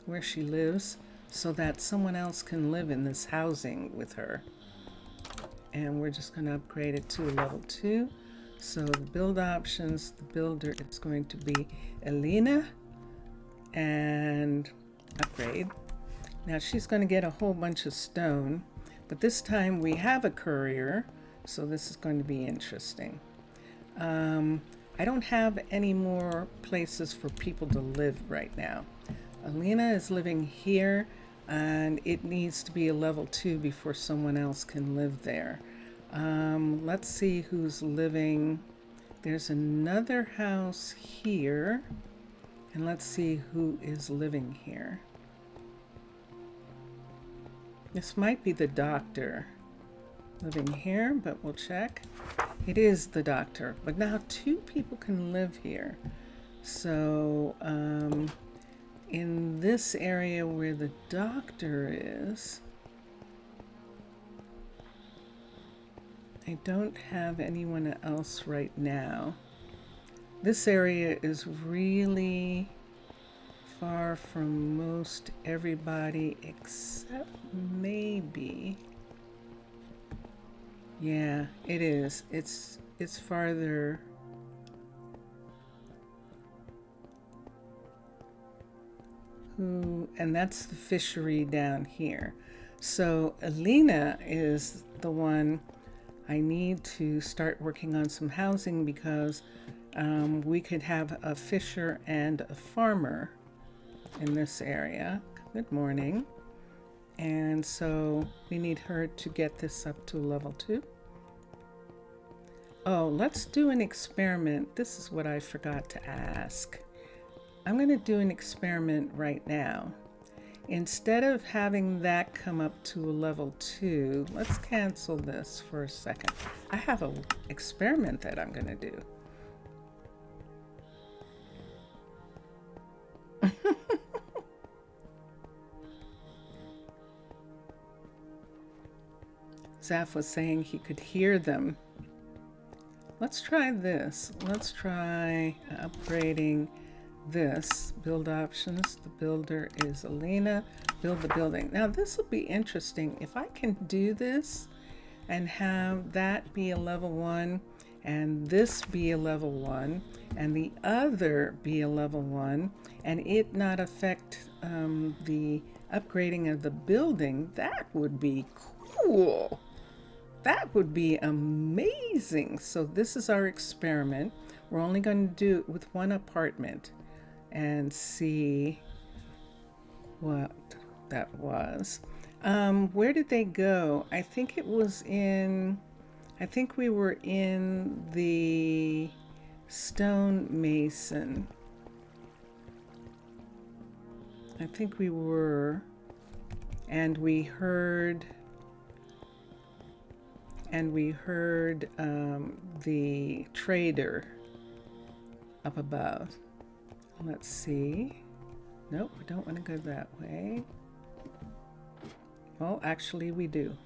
where she lives so that someone else can live in this housing with her. And we're just going to upgrade it to level 2. So the build options, the builder is going to be Alina and upgrade. Now she's going to get a whole bunch of stone, but this time we have a courier, so this is going to be interesting. I don't have any more places for people to live right now. Alina is living here, and it needs to be a level 2 before someone else can live there. Let's see who's living. There's another house here, and let's see who is living here. This might be the doctor living here, but we'll check. It is the doctor, but now 2 people can live here. So in this area where the doctor is, I don't have anyone else right now. This area is really far from most everybody except maybe. Yeah, it is. It's farther. And that's the fishery down here. So Alina is the one I need to start working on some housing because we could have a fisher and a farmer in this area. Good morning. And so we need her to get this up to level 2. Oh, let's do an experiment. This is what I forgot to ask. I'm going to do an experiment right now. Instead of having that come up to a level 2, let's cancel this for a second. I have an experiment that I'm going to do. Zaf was saying he could hear them. Let's try this. Let's try upgrading this. Build options. The builder is Alina. Build the building. Now this will be interesting. If I can do this and have that be a level 1 and this be a level 1 and the other be a level 1 and it not affect the upgrading of the building, that would be cool. That would be amazing. So this is our experiment. We're only going to do it with one apartment and see what that was. Where did they go? I think it was in, I think we were in the stonemason. I think we were, and we heard the trader up above. Let's see. Nope, we don't want to go that way. Well, actually we do.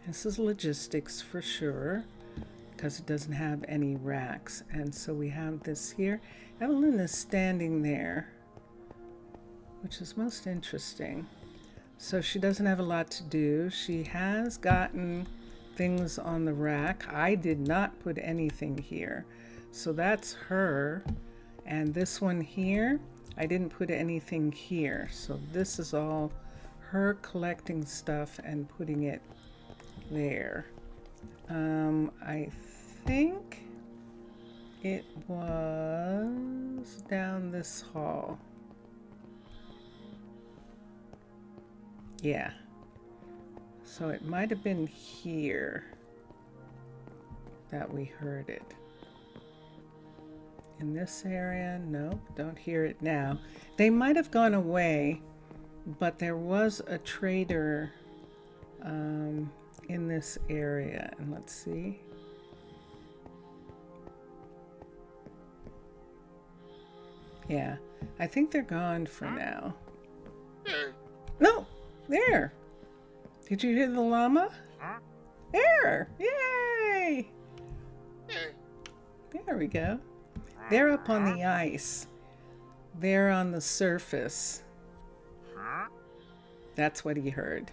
This is logistics for sure, because it doesn't have any racks. And so we have this here. Evelyn is standing there, which is most interesting. So she doesn't have a lot to do. She has gotten things on the rack. I did not put anything here. So that's her. And this one here, I didn't put anything here. So this is all her collecting stuff and putting it there. I think it was down this hall. Yeah. So it might have been here that we heard it. In this area, nope, don't hear it now. They might have gone away, but there was a trader in this area. And let's see. Yeah, I think they're gone for now. No, there. Did you hear the llama? There, yay! There we go. They're up on the ice. They're on the surface. That's what he heard.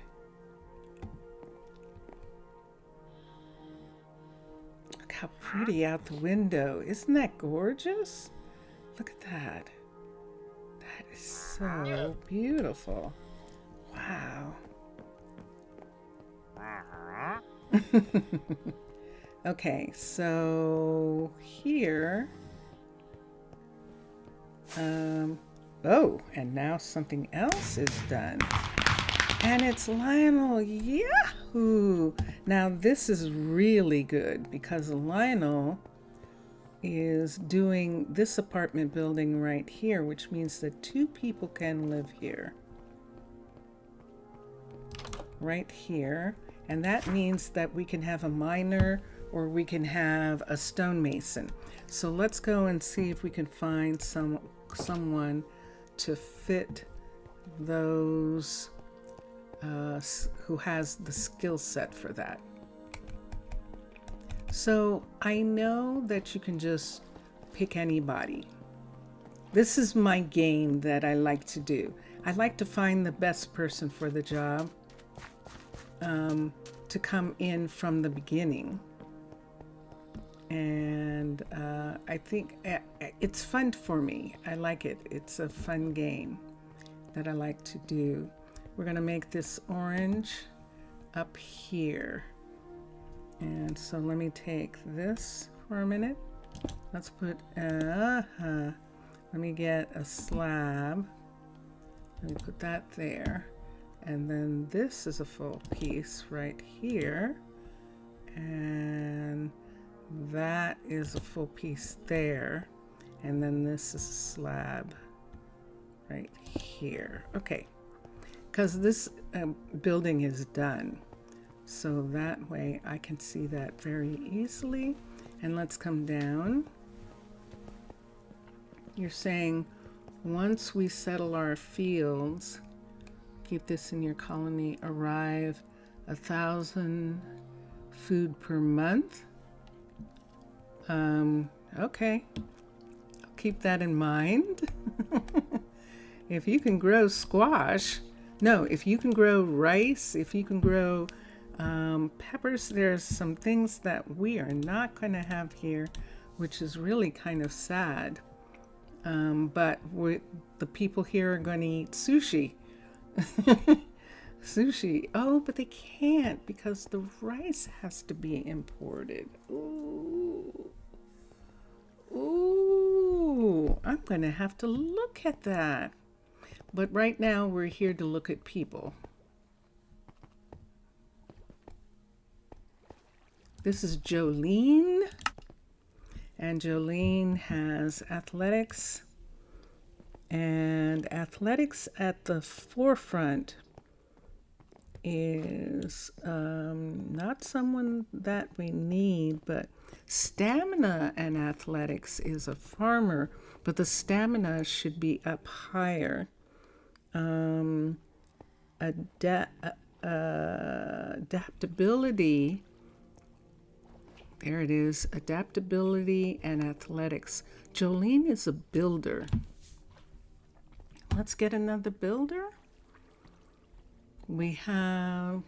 Look how pretty out the window. Isn't that gorgeous? Look at that. That is so beautiful. Wow. Okay, so here, oh, and now something else is done. And it's Lionel, yahoo! Now this is really good because Lionel is doing this apartment building right here, which means that 2 people can live here. Right here. And that means that we can have a miner or we can have a stonemason. So let's go and see if we can find someone to fit those who has the skill set for that. So I know that you can just pick anybody. This is my game that I like to do. I like to find the best person for the job. To come in from the beginning, and I think it's fun for me. I like it. It's a fun game that I like to do. We're gonna make this orange up here, and so let me take this for a minute. Let's put let me get a slab. Let me put that there. And then this is a full piece right here. And that is a full piece there. And then this is a slab right here. Okay, because this building is done. So that way I can see that very easily. And let's come down. You're saying once we settle our fields, keep this in your colony, arrive 1,000 food per month. Okay, I'll keep that in mind. If you can grow squash, no, if you can grow rice, if you can grow Peppers, there's some things that we are not going to have here, which is really kind of sad. But the people here are going to eat sushi. Sushi. Oh, but they can't because the rice has to be imported. Ooh. Ooh. I'm going to have to look at that. But right now we're here to look at people. This is Jolene. And Jolene has athletics. And athletics at the forefront is not someone that we need, but stamina and athletics is a farmer, but the stamina should be up higher. Adaptability, there it is, adaptability and athletics. Jolene is a builder. Let's get another builder. We have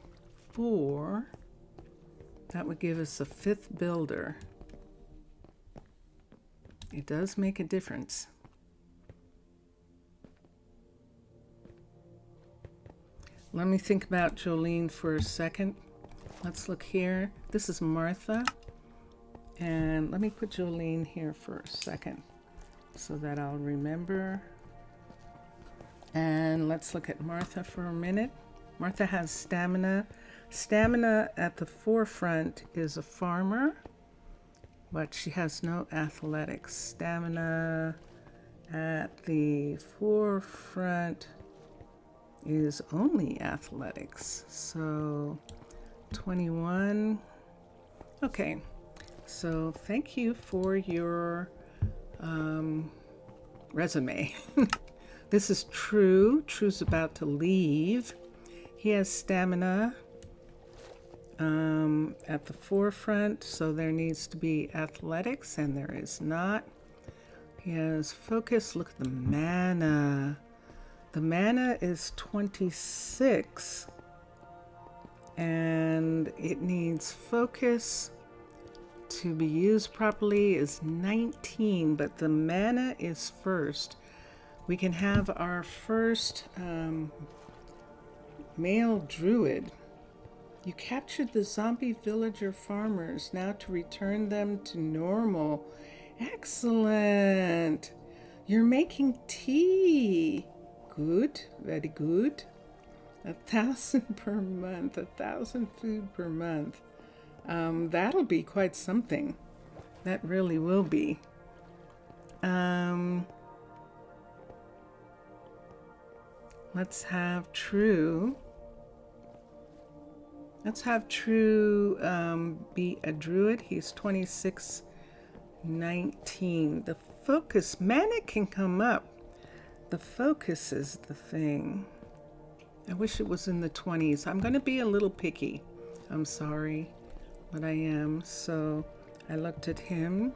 4. That would give us a 5th builder. It does make a difference. Let me think about Jolene for a second. Let's look here. This is Martha. And let me put Jolene here for a second so that I'll remember. And let's look at Martha for a minute. Martha has stamina. Stamina at the forefront is a farmer, but she has no athletics. Stamina at the forefront is only athletics. So 21. Okay, so thank you for your resume. This is True. True's about to leave. He has stamina at the forefront, so there needs to be athletics, and there is not. He has focus. Look at the mana. The mana is 26, and it needs focus to be used properly is 19, but the mana is first. We can have our first male druid. You captured the zombie villager farmers, now to return them to normal. Excellent. You're making tea. Good, very good. 1,000 per month, 1,000 food per month. That'll be quite something. That really will be. Let's have True. Let's have True be a druid. He's 2619. The focus, mana can come up. The focus is the thing. I wish it was in the 20s. I'm going to be a little picky. I'm sorry, but I am. So I looked at him.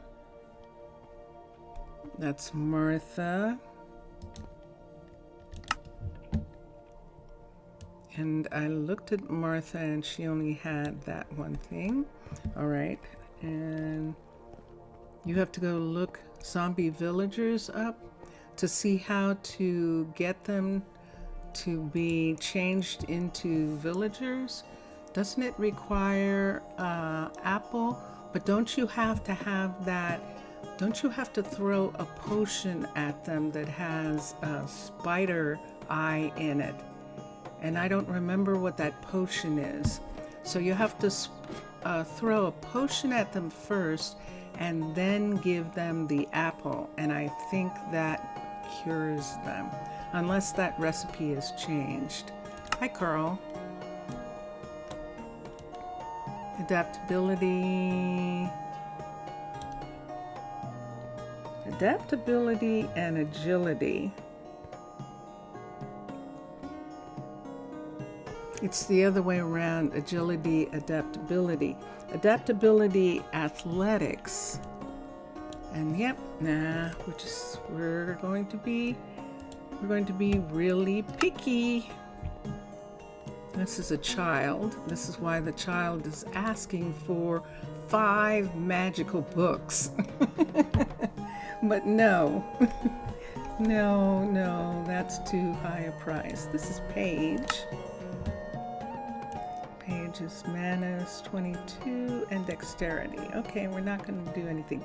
That's Martha. And I looked at Martha and she only had that one thing. All right. And you have to go look zombie villagers up to see how to get them to be changed into villagers. Doesn't it require apple? But don't you have to have that? Don't you have to throw a potion at them that has a spider eye in it? And I don't remember what that potion is. So you have to throw a potion at them first and then give them the apple. And I think that cures them, unless that recipe is changed. Hi, Carl. Adaptability. Adaptability and agility. It's the other way around, agility, adaptability. Adaptability, athletics. And yep, we're going to be really picky. This is a child. This is why the child is asking for 5 magical books. But no, no, that's too high a price. This is Paige. Paige is manners 22 and dexterity. Okay, we're not going to do anything.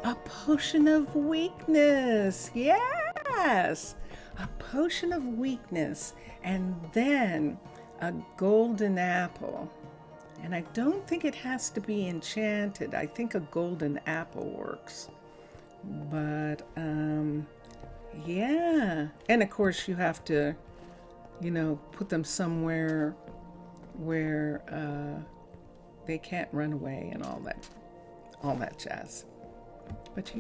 A potion of weakness. Yes, a potion of weakness. And then a golden apple. And I don't think it has to be enchanted. I think a golden apple works. But yeah. And of course you have to, put them somewhere where they can't run away and all that jazz. But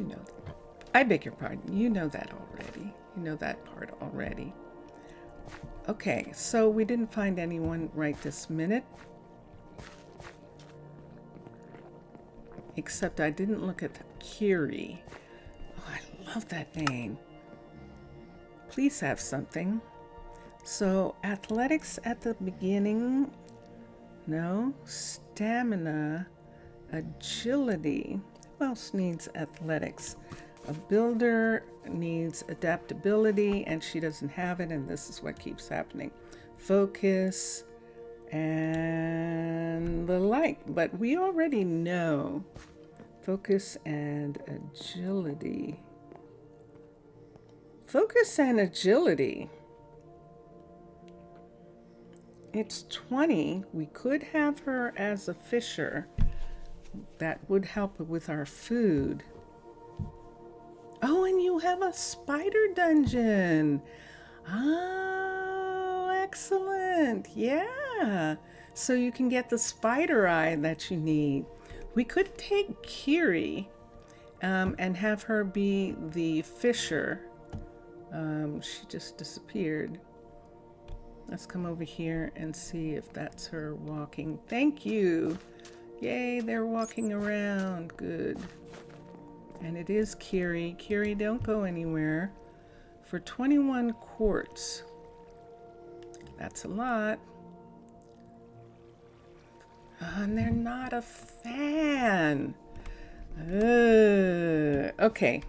I beg your pardon, you know that already. You know that part already. Okay, so we didn't find anyone right this minute. Except I didn't look at Curie. Oh, I love that name. Please have something. So athletics at the beginning. No. Stamina. Agility. Who else needs athletics? A builder needs adaptability, and she doesn't have it, and this is what keeps happening. Focus and the like, but we already know focus and agility. Focus and agility. It's 20. We could have her as a fisher. That would help with our food. Oh, and you have a spider dungeon. Oh, excellent. Yeah. So you can get the spider eye that you need. We could take Kiri and have her be the fisher. She just disappeared. Let's come over here and see if that's her walking. Thank you. Yay, they're walking around. Good. And it is Kiri. Kiri, don't go anywhere. For 21 quartz. That's a lot. And they're not a fan. Okay.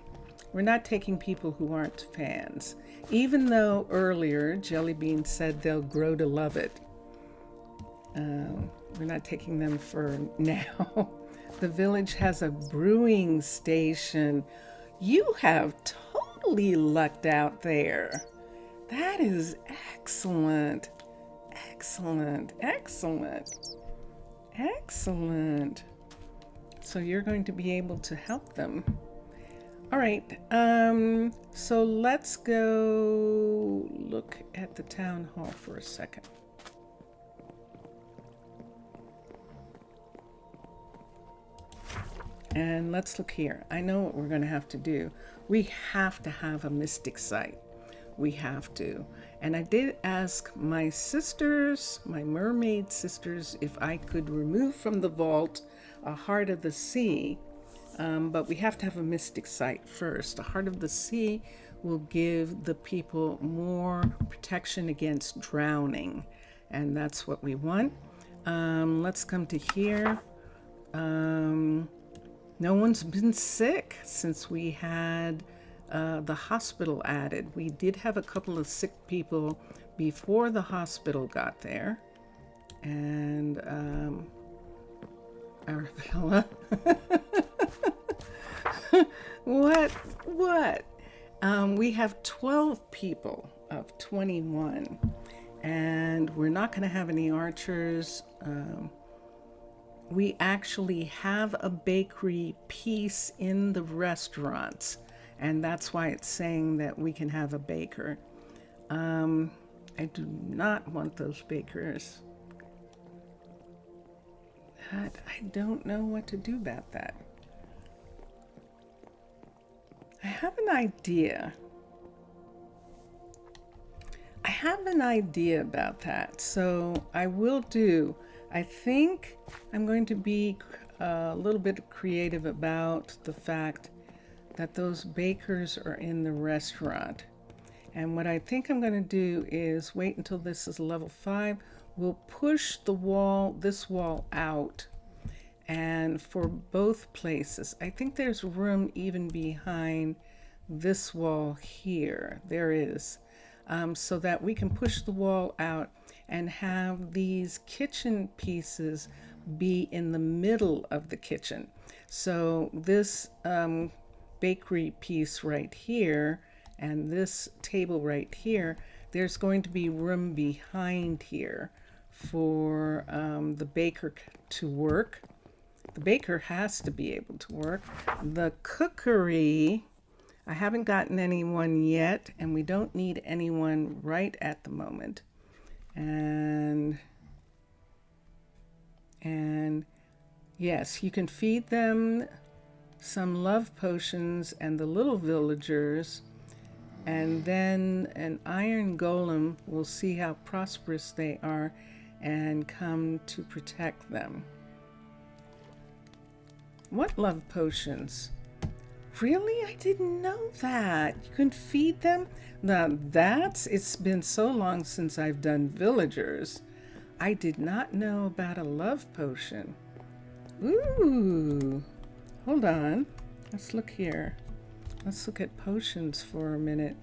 We're not taking people who aren't fans. Even though earlier Jellybean said they'll grow to love it. We're not taking them for now. The village has a brewing station. You have totally lucked out there. That is excellent. Excellent. Excellent. Excellent. So you're going to be able to help them. All right. So let's go look at the town hall for a second. And let's look here. I know what we're going to have to do. We have to have a mystic site. We have to. And I did ask my sisters, my mermaid sisters, if I could remove from the vault a Heart of the Sea. But we have to have a mystic site first. A Heart of the Sea will give the people more protection against drowning. And that's what we want. Let's come to here. No one's been sick since we had the hospital added. We did have a couple of sick people before the hospital got there. And Arabella. What? We have 12 people of 21. And we're not going to have any archers. We actually have a bakery piece in the restaurants, and that's why it's saying that we can have a baker. I do not want those bakers. I don't know what to do about that. I have an idea. About that, so I will do. I think I'm going to be a little bit creative about the fact that those bakers are in the restaurant. And what I think I'm going to do is wait until this is level 5. we'll push the wall, this wall out. And for both places, I think there's room even behind this wall here. There is. So that we can push the wall out and have these kitchen pieces be in the middle of the kitchen. So this bakery piece right here and this table right here, there's going to be room behind here for the baker to work. The baker has to be able to work. The cookery, I haven't gotten anyone yet, and we don't need anyone right at the moment. And yes, you can feed them some love potions and the little villagers, and then an iron golem will see how prosperous they are and come to protect them. What love potions? Really? I didn't know that. You can feed them? Now it's been so long since I've done villagers. I did not know about a love potion. Ooh, hold on. Let's look here. Let's look at potions for a minute.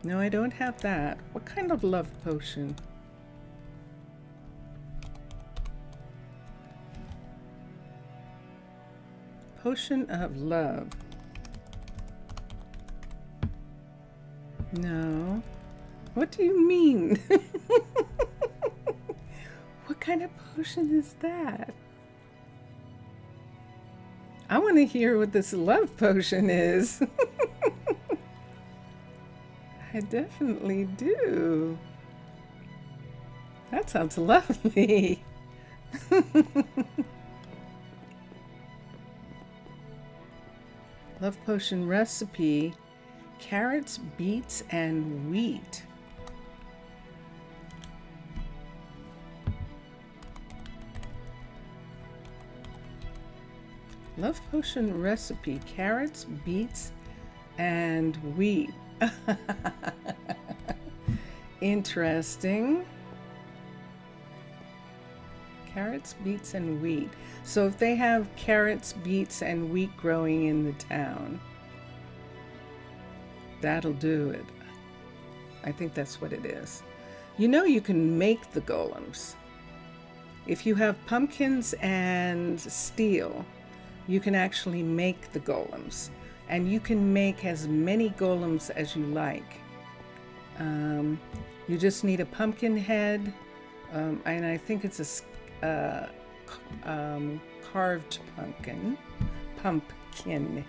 No, I don't have that. What kind of love potion? Potion of love. No. What do you mean? What kind of potion is that? I want to hear what this love potion is. I definitely do. That sounds lovely. Love potion recipe: carrots, beets, and wheat. Love potion recipe: carrots, beets, and wheat. Interesting. Carrots, beets, and wheat. So if they have carrots, beets, and wheat growing in the town, that'll do it. I think that's what it is. You know, you can make the golems. If you have pumpkins and steel, you can actually make the golems. And you can make as many golems as you like. You just need a pumpkin head, and I think it's a carved pumpkin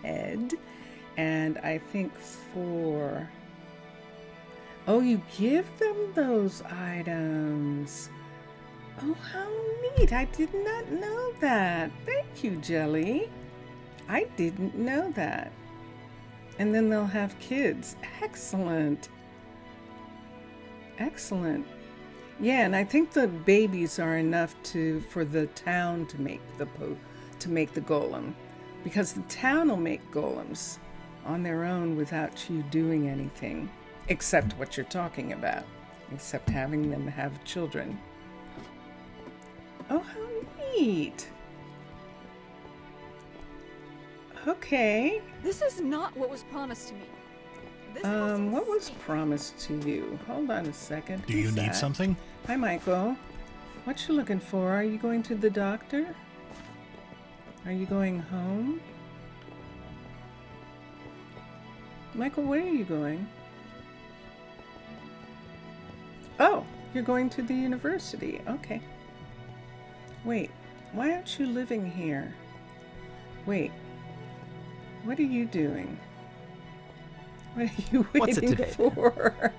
head. And I think oh, you give them those items. Oh, how neat. I did not know that. Thank you, Jelly. I didn't know that. And then they'll have kids. Excellent. Excellent. Yeah, and I think the babies are enough for the town to make the golem, because the town will make golems on their own without you doing anything, except what you're talking about, except having them have children. Oh, how neat. Okay. This is not what was promised to me. What was promised to you? Hold on a second. Do you need something? Hi, Michael. What you looking for? Are you going to the doctor? Are you going home? Michael, where are you going? Oh, you're going to the university. Okay. Wait, why aren't you living here? Wait, what are you doing? What are you waiting for?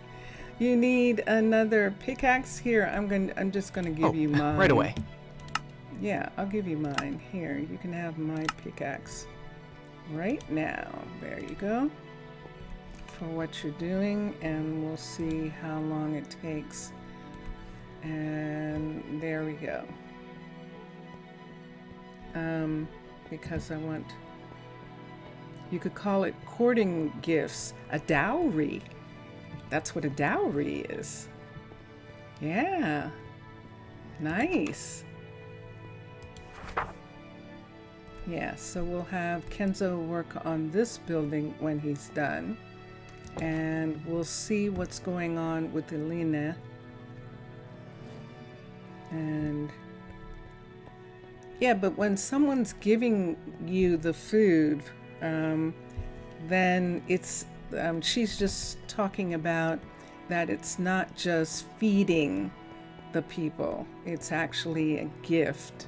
You need another pickaxe? Here, I'm just gonna give you mine. Right away. Yeah, I'll give you mine. Here, you can have my pickaxe right now. There you go. For what you're doing, and we'll see how long it takes. And there we go. Because I want, you could call it courting gifts, a dowry. That's what a dowry is. Yeah. Nice. Yeah, so we'll have Kenzo work on this building when he's done. And we'll see what's going on with Elena. And yeah, but when someone's giving you the food, then it's she's just talking about that it's not just feeding the people, it's actually a gift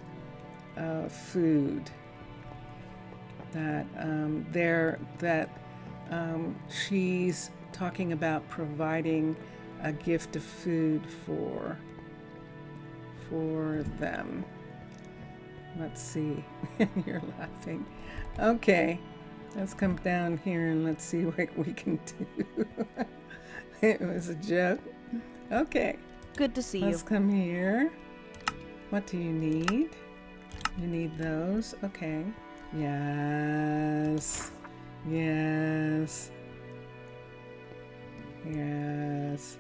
of food that she's talking about providing a gift of food for them. Let's see. You're laughing. Okay, let's come down here and let's see what we can do. It was a joke. Okay. Good to see you. Let's come here. What do you need? You need those? Okay. Yes. Yes. Yes.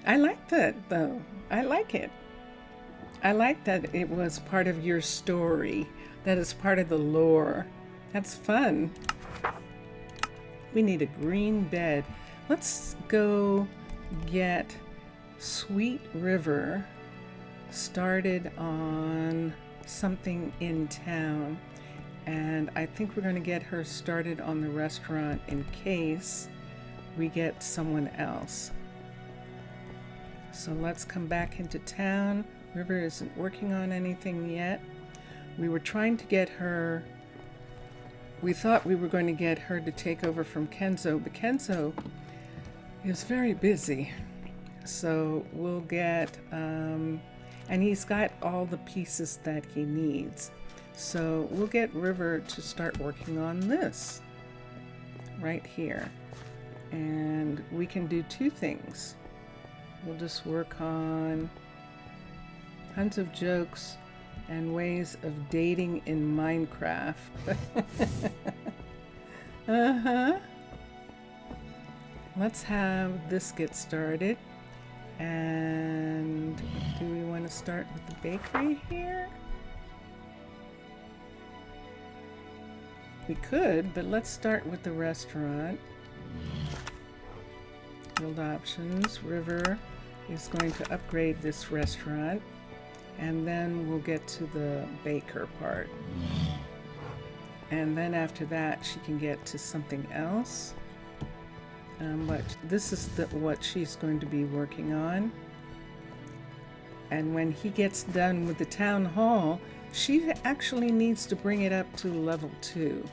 I like that though. I like it. I like that it was part of your story. That is part of the lore. That's fun. We need a green bed. Let's go get Sweet River started on something in town. And I think we're going to get her started on the restaurant in case we get someone else. So let's come back into town. River isn't working on anything yet. We were trying to get her, we thought we were going to get her to take over from Kenzo, but Kenzo is very busy. So we'll get, and he's got all the pieces that he needs. So we'll get River to start working on this right here. And we can do two things. We'll just work on tons of jokes and ways of dating in Minecraft. Let's have this get started. And do we want to start with the bakery here? We could, but let's start with the restaurant. Build options. River is going to upgrade this restaurant, and then we'll get to the baker part. And then after that, she can get to something else. But this is what she's going to be working on. And when he gets done with the town hall, she actually needs to bring it up to level 2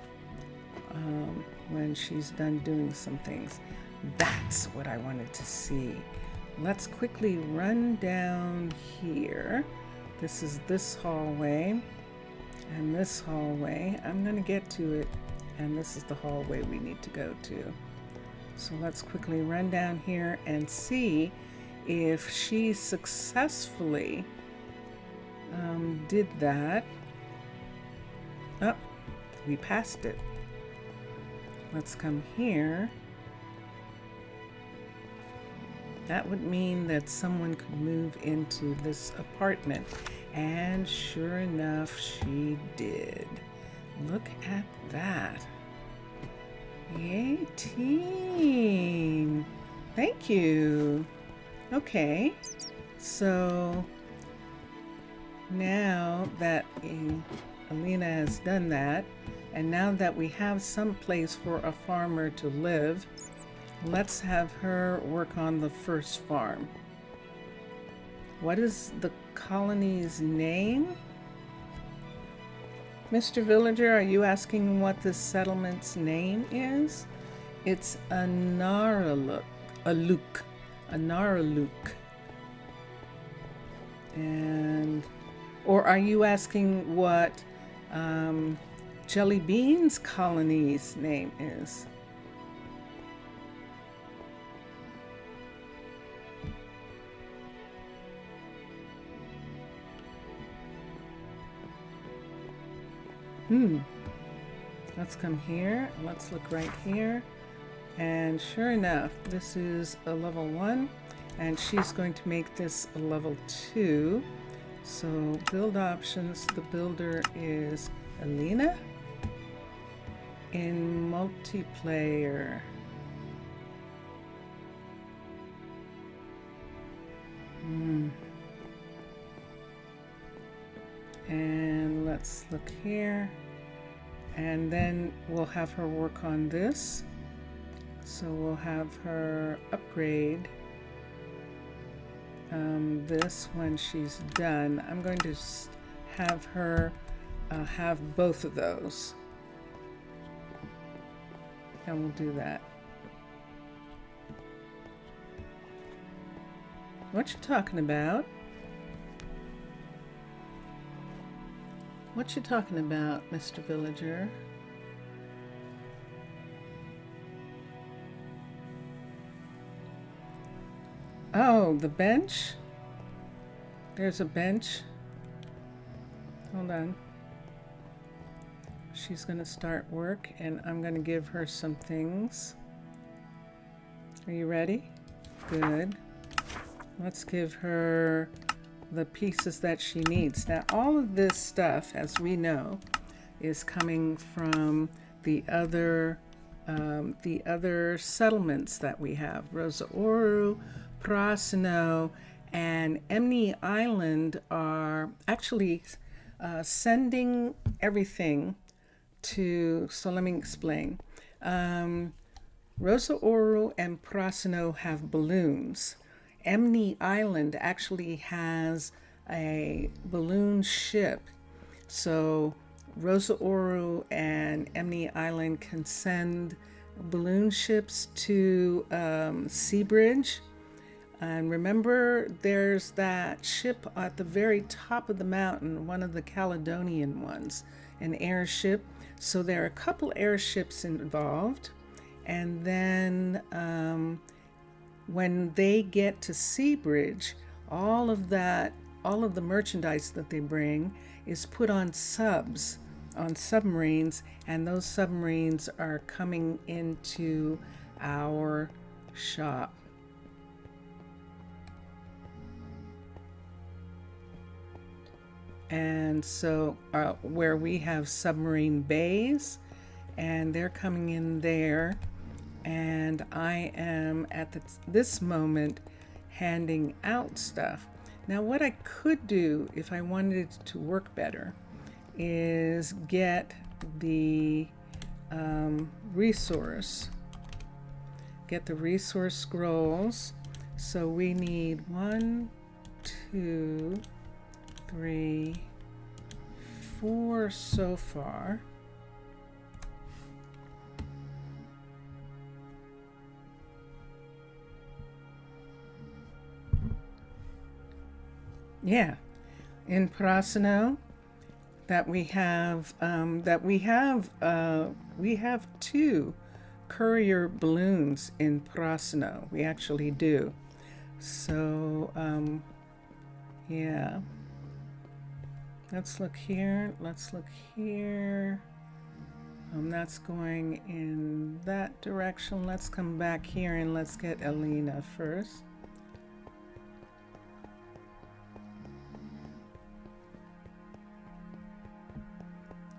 when she's done doing some things. That's what I wanted to see. Let's quickly run down here. This is this hallway and this hallway. I'm going to get to it, and this is the hallway we need to go to. So let's quickly run down here and see if she successfully did that. Oh, we passed it. Let's come here. That would mean that someone could move into this apartment. And sure enough, she did. Look at that. Yay, team. Thank you. Okay, so now that Alina has done that, and now that we have some place for a farmer to live, let's have her work on the first farm. What is the colony's name? Mr. Villager, are you asking what the settlement's name is? It's Arnaaluk. And, or are you asking what Jelly Bean's colony's name is? Let's come here. Let's look right here. And sure enough, this is a level 1, and she's going to make this a level 2. So build options, the builder is Alina. In multiplayer, and let's look here, and then we'll have her work on this. So we'll have her upgrade this when she's done. I'm going to have her have both of those, and we'll do that. What you talking about? What you talking about, Mr. Villager? Oh, the bench? There's a bench. Hold on. She's gonna start work, and I'm gonna give her some things. Are you ready? Good. Let's give her the pieces that she needs. Now, all of this stuff, as we know, is coming from the other settlements that we have. Rosa Oru, Prasino, and Emni Island are actually sending everything to, so let me explain. Rosa Oru and Prasino have balloons. Emni Island actually has a balloon ship. So Rosa Oru and Emni Island can send balloon ships to Seabridge. And remember, there's that ship at the very top of the mountain, one of the Caledonian ones, an airship. So there are a couple airships involved. And then when they get to Seabridge, all of the merchandise that they bring is put on submarines, and those submarines are coming into our shop. And so where we have submarine bays, and they're coming in there, and I am at this moment handing out stuff. Now, what I could do if I wanted it to work better is get the resource scrolls. So we need 1, 2, 3, 4 so far. Yeah, in Prasino, we have 2 courier balloons in Prasino. We actually do. So yeah. Let's look here. That's going in that direction. Let's come back here and let's get Alina first.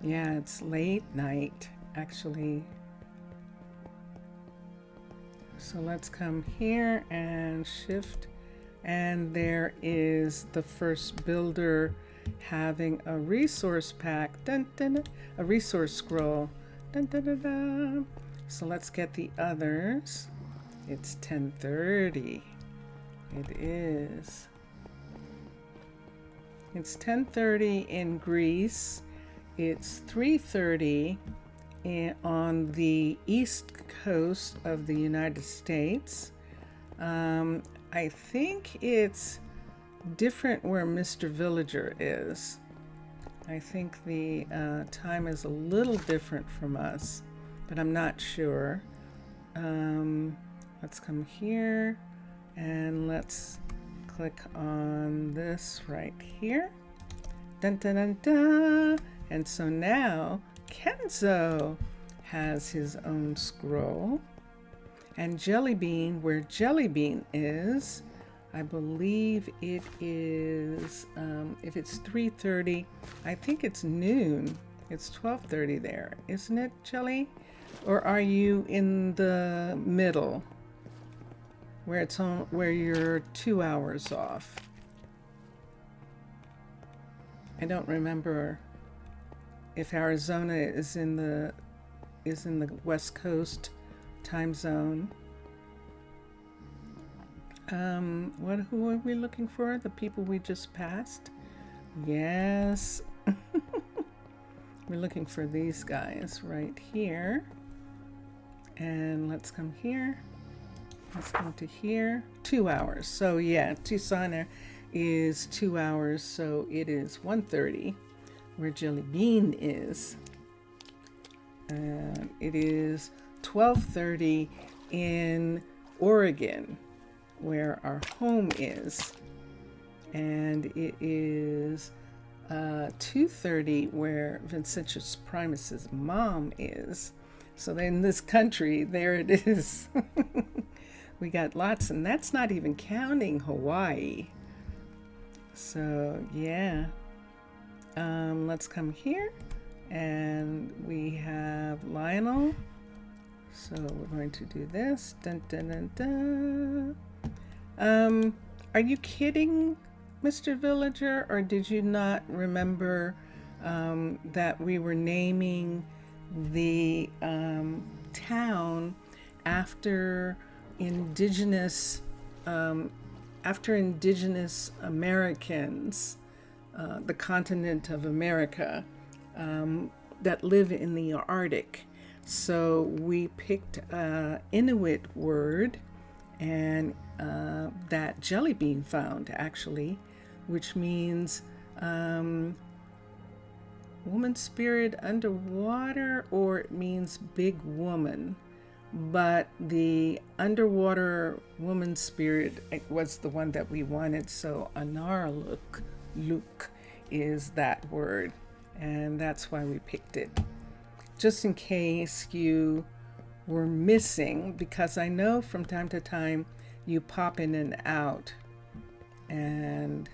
Yeah, it's late night, actually. So let's come here and shift. And there is the first builder having a resource pack, a resource scroll. So let's get the others. It's 10:30. It is. It's 10:30 in Greece. It's 3:30 on the east coast of the United States. I think it's different where Mr. Villager is. I think the time is a little different from us, but I'm not sure. Let's come here and let's click on this right here. Dun, dun, dun, dun. And so now Kenzo has his own scroll. And Jellybean, where Jellybean is, I believe it is, if it's 3:30, I think it's noon. It's 12:30 there, isn't it, Jelly? Or are you in the middle, where it's on, where you're 2 hours off? I don't remember if Arizona is in the West Coast time zone. Who are we looking for? The people we just passed? Yes. We're looking for these guys right here. And let's come here. Let's come to here. 2 hours. So yeah, Tucson is 2 hours. So it is 1:30 where Jellybean is. It is 12:30 in Oregon, where our home is, and it is 2:30 where Vincentius Primus's mom is. So in this country, there it is. We got lots, and that's not even counting Hawaii. So yeah, let's come here, and we have Lionel. So we're going to do this. Dun, dun, dun, dun. Are you kidding, Mr. Villager, or did you not remember that we were naming the town after indigenous Americans, the continent of America, that live in the Arctic? So we picked an Inuit word, and that Jellybean found, actually, which means woman spirit underwater, or it means big woman. But the underwater woman spirit was the one that we wanted, so Arnaaluk is that word, and that's why we picked it. Just in case you were missing, because I know from time to time you pop in and out. And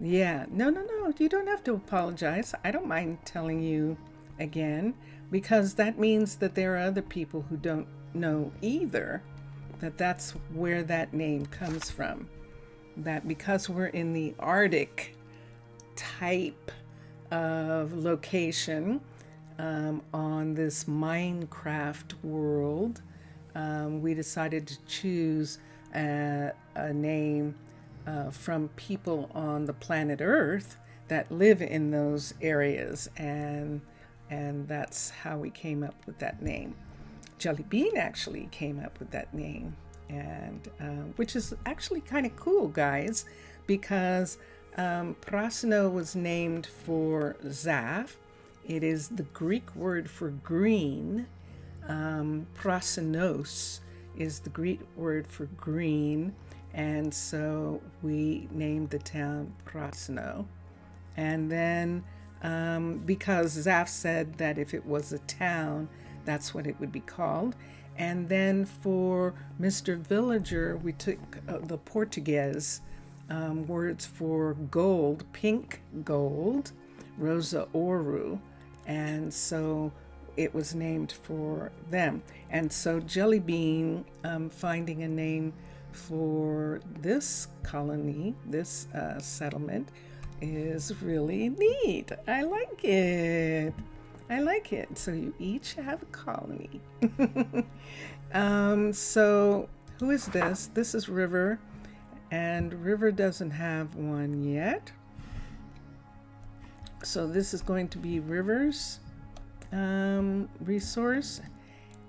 yeah, no, you don't have to apologize. I don't mind telling you again, because that means that there are other people who don't know either that that's where that name comes from. That because we're in the Arctic type of location, on this Minecraft world, we decided to choose a name from people on the planet Earth that live in those areas, and that's how we came up with that name. Jellybean actually came up with that name, and which is actually kind of cool, guys, because Prasino was named for Zaf. It is the Greek word for green. Prasinos is the Greek word for green. And so we named the town Prasino. And then because Zaf said that if it was a town, that's what it would be called. And then for Mr. Villager, we took the Portuguese words for gold, pink gold, Rosa Ouro. And so it was named for them. And so Jellybean finding a name for this colony, this settlement, is really neat. I like it. So you each have a colony. So who is this? This is River, and River doesn't have one yet. So this is going to be River's resource,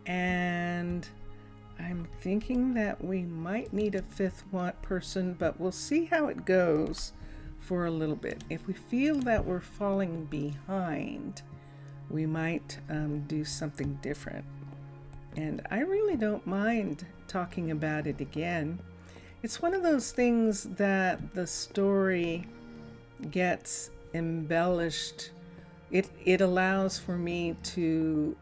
and I'm thinking that we might need a fifth person, but we'll see how it goes for a little bit. If we feel that we're falling behind, we might do something different. And I really don't mind talking about it again. It's one of those things that the story gets embellished it allows for me to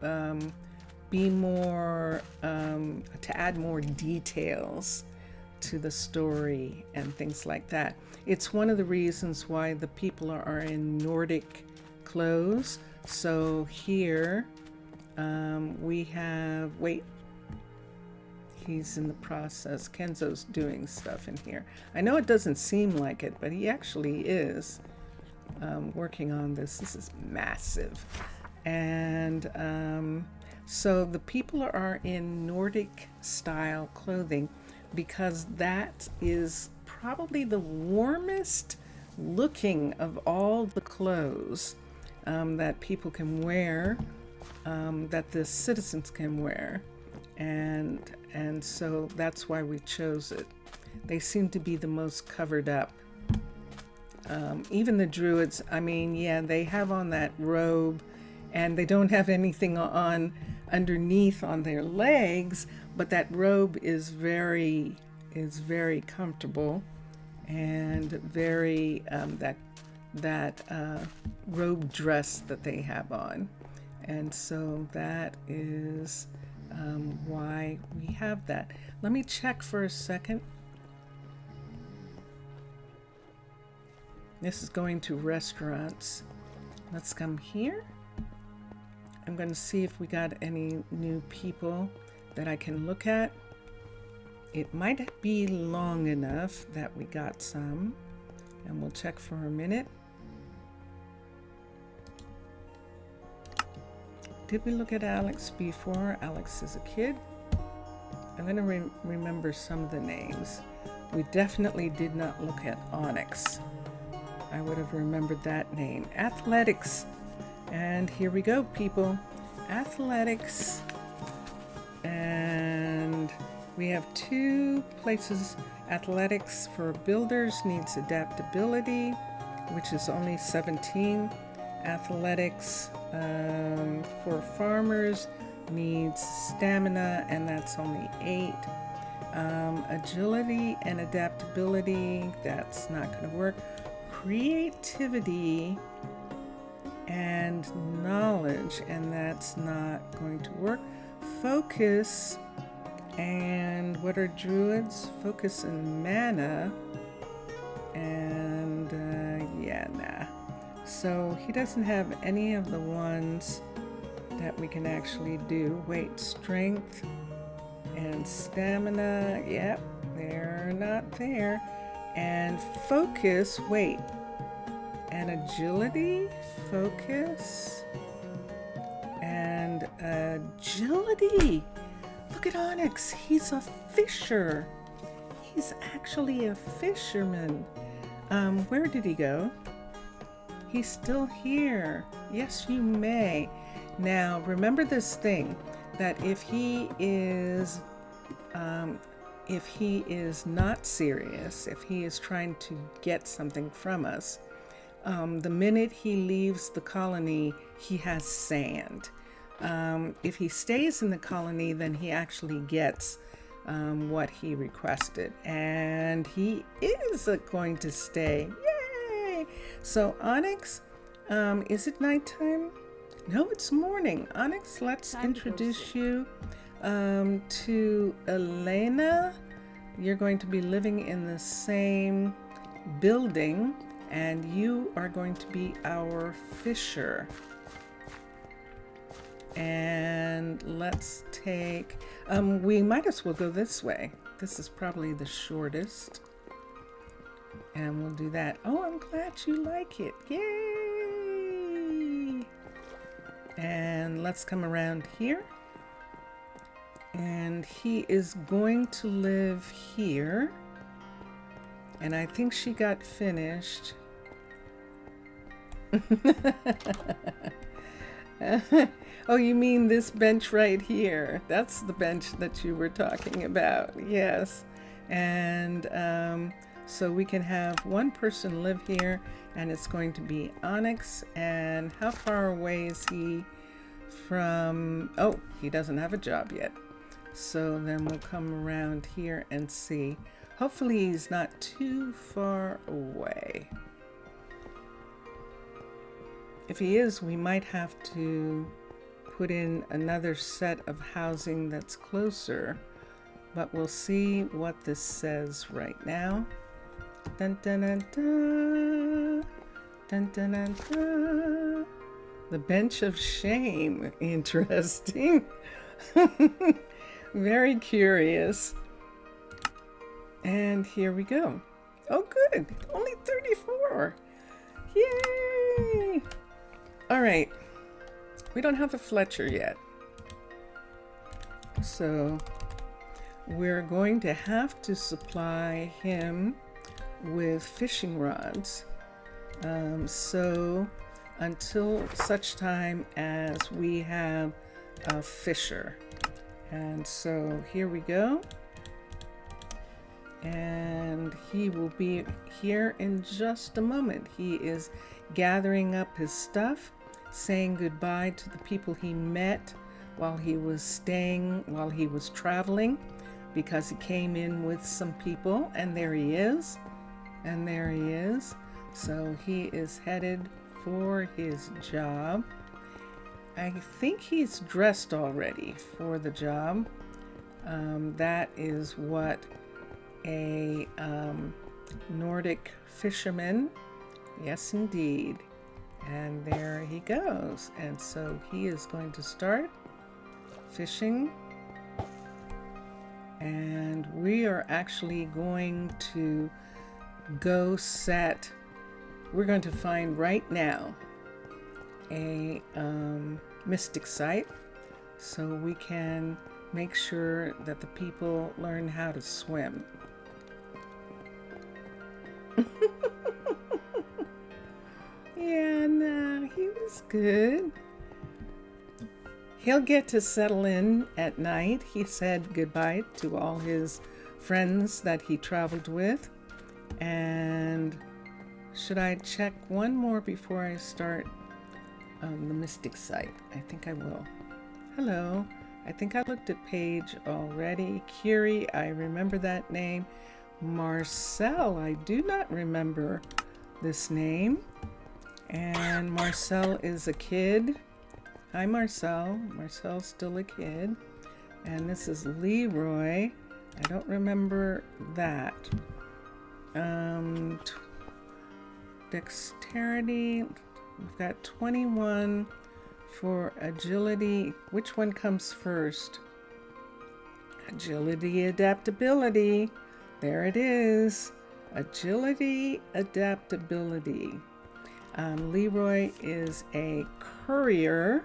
be more, to add more details to the story and things like that. It's one of the reasons why the people are in Nordic clothes. So here we have, wait, he's in the process. Kenzo's doing stuff in here. I know it doesn't seem like it, but he actually is working on this. This is massive. And so the people are in Nordic style clothing because that is probably the warmest looking of all the clothes that people can wear, that the citizens can wear. And so that's why we chose it. They seem to be the most covered up. Even the druids, I mean, yeah, they have on that robe and they don't have anything on underneath on their legs, but that robe is very comfortable and very, that robe dress that they have on. And so that is why we have that. Let me check for a second. This is going to restaurants. Let's come here. I'm going to see if we got any new people that I can look at. It might be long enough that we got some, and we'll check for a minute. Did we look at Alex before? Alex is a kid. I'm going to remember some of the names. We definitely did not look at Onyx. I would have remembered that name. Athletics. And here we go, people. Athletics. And we have 2 places. Athletics for builders needs adaptability, which is only 17. Athletics for farmers needs stamina, and that's only 8. Agility and adaptability, that's not going to work. Creativity and knowledge, and that's not going to work. Focus, and what are druids? Focus and mana, and yeah, nah. So he doesn't have any of the ones that we can actually do. Wait, strength and stamina, yep, they're not there. And focus, wait, and agility, focus, and agility. Look at Onyx, he's a fisher. He's actually a fisherman. Where did he go? He's still here. Yes, you may. Now, remember this thing, that if he is not serious, if he is trying to get something from us, the minute he leaves the colony, he has sand. If he stays in the colony, then he actually gets what he requested, and he is going to stay. Yay! So Onyx, is it nighttime? No, it's morning. Onyx, let's introduce you to Elena. You're going to be living in the same building, and you are going to be our fisher. And let's take, we might as well go this way. This is probably the shortest. And we'll do that. Oh, I'm glad you like it. Yay! And let's come around here. And he is going to live here. And I think she got finished. Oh, you mean this bench right here? That's the bench that you were talking about. Yes. And so we can have one person live here, and it's going to be Onyx. And how far away is he from? Oh, he doesn't have a job yet. So then we'll come around here and see. Hopefully he's not too far away. If he is, we might have to put in another set of housing that's closer, but we'll see what this says right now. Dun, dun, dun, dun. Dun, dun, dun, dun. The bench of shame. Interesting. Very curious. And here we go. Oh, good. Only 34. Yay. All right. We don't have a Fletcher yet. So we're going to have to supply him with fishing rods. So until such time as we have a fisher. And so here we go. And he will be here in just a moment. He is gathering up his stuff, saying goodbye to the people he met while he was traveling, because he came in with some people, and there he is. And there he is. So he is headed for his job. I think he's dressed already for the job. That is what a Nordic fisherman, yes indeed. And there he goes. And so he is going to start fishing. And we are actually going to go set, we're going to find right now a mystic site so we can make sure that the people learn how to swim. Yeah, no, he was good. He'll get to settle in at night. He said goodbye to all his friends that he traveled with. And should I check one more before I start the mystic site? I think I will. Hello. I think I looked at Paige already. Curie, I remember that name. Marcel, I do not remember this name. And Marcel is a kid. Hi, Marcel. Marcel's still a kid. And this is Leroy. I don't remember that. Dexterity. We've got 21 for agility. Which one comes first? Agility, adaptability. There it is. Agility, adaptability. Leroy is a courier,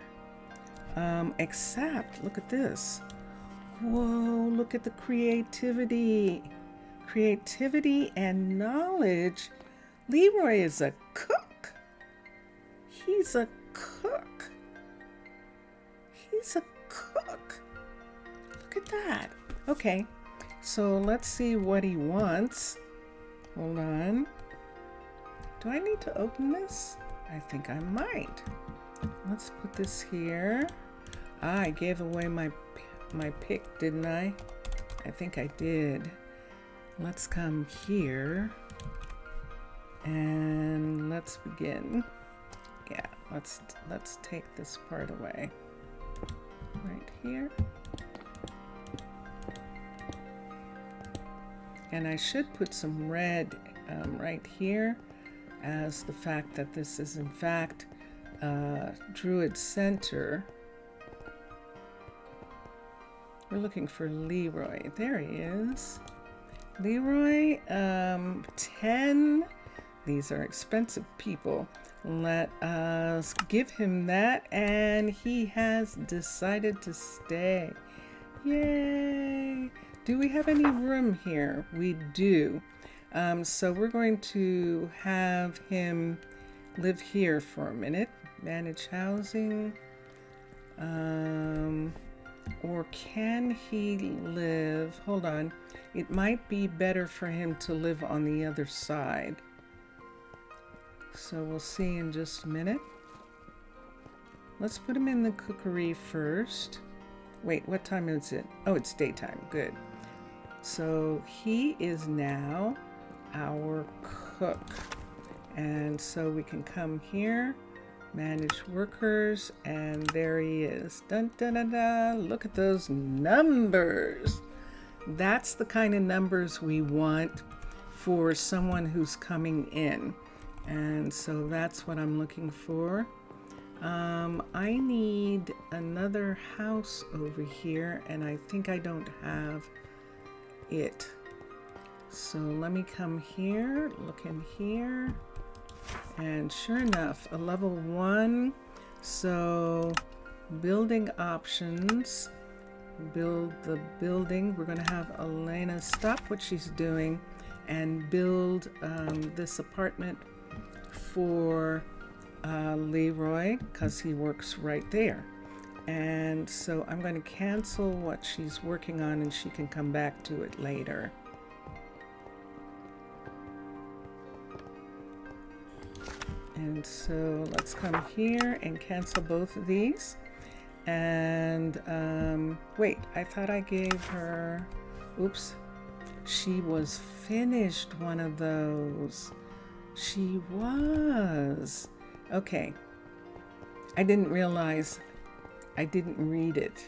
except, look at this. Whoa, look at the creativity. Creativity and knowledge. Leroy is a cook. He's a cook. He's a cook. Look at that. Okay, so let's see what he wants. Hold on. Do I need to open this? I think I might. Let's put this here. I gave away my pick, didn't I? I think I did. Let's come here and let's begin. Yeah, let's take this part away. Right here. And I should put some red right here, as the fact that this is in fact Druid Center. We're looking for Leroy. There he is. Leroy, 10. These are expensive people. Let us give him that, and he has decided to stay. Yay! Do we have any room here? We do. So we're going to have him live here for a minute. Manage housing. Or can he live? Hold on. It might be better for him to live on the other side. So we'll see in just a minute. Let's put him in the cookery first. Wait, what time is it? Oh, it's daytime. Good. So he is now our cook. And so we can come here Manage workers, and there he is. Dun, dun, dun, dun. Look at those numbers. That's the kind of numbers we want for someone who's coming in. And so that's what I'm looking for. I need another house over here, and I think I don't have it. So let me come here, look in here, and sure enough, a level 1. So building options, build the building. We're going to have Elena stop what she's doing and build this apartment for Leroy, because he works right there. And so I'm going to cancel what she's working on, and she can come back to it later. And so let's come here and cancel both of these. And wait, I thought I gave her, oops, she was finished one of those. She was. Okay, I didn't realize, I didn't read it.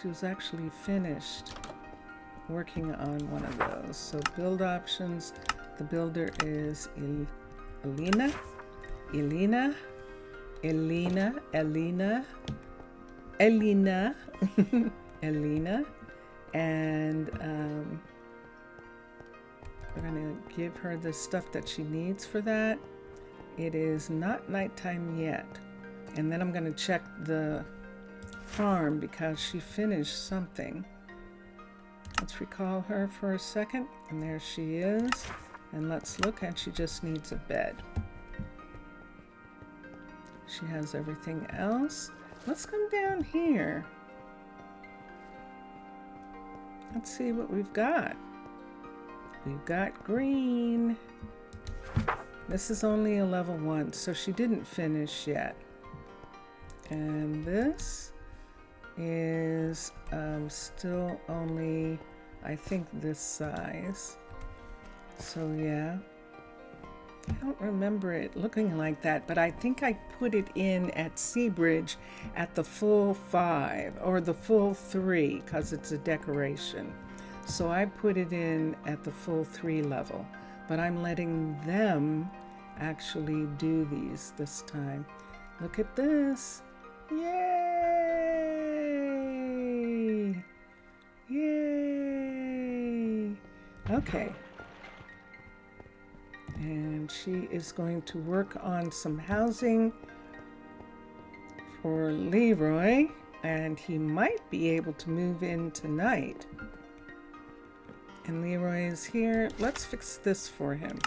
She was actually finished working on one of those. So build options, the builder is Elena, and we're going to give her the stuff that she needs for that. It is not nighttime yet. And then I'm going to check the farm because she finished something. Let's recall her for a second. And there she is. And let's look, and she just needs a bed. She has everything else. Let's come down here. Let's see what we've got. We've got green. This is only a level 1, so she didn't finish yet. And this is still only, I think, this size. So yeah, I don't remember it looking like that, but I think I put it in at Seabridge at the full 5 or the full 3 because it's a decoration. So I put it in at the full 3 level, but I'm letting them actually do these this time. Look at this. Yay! Yay! Okay. And she is going to work on some housing for Leroy, and he might be able to move in tonight. And Leroy is here. Let's fix this for him.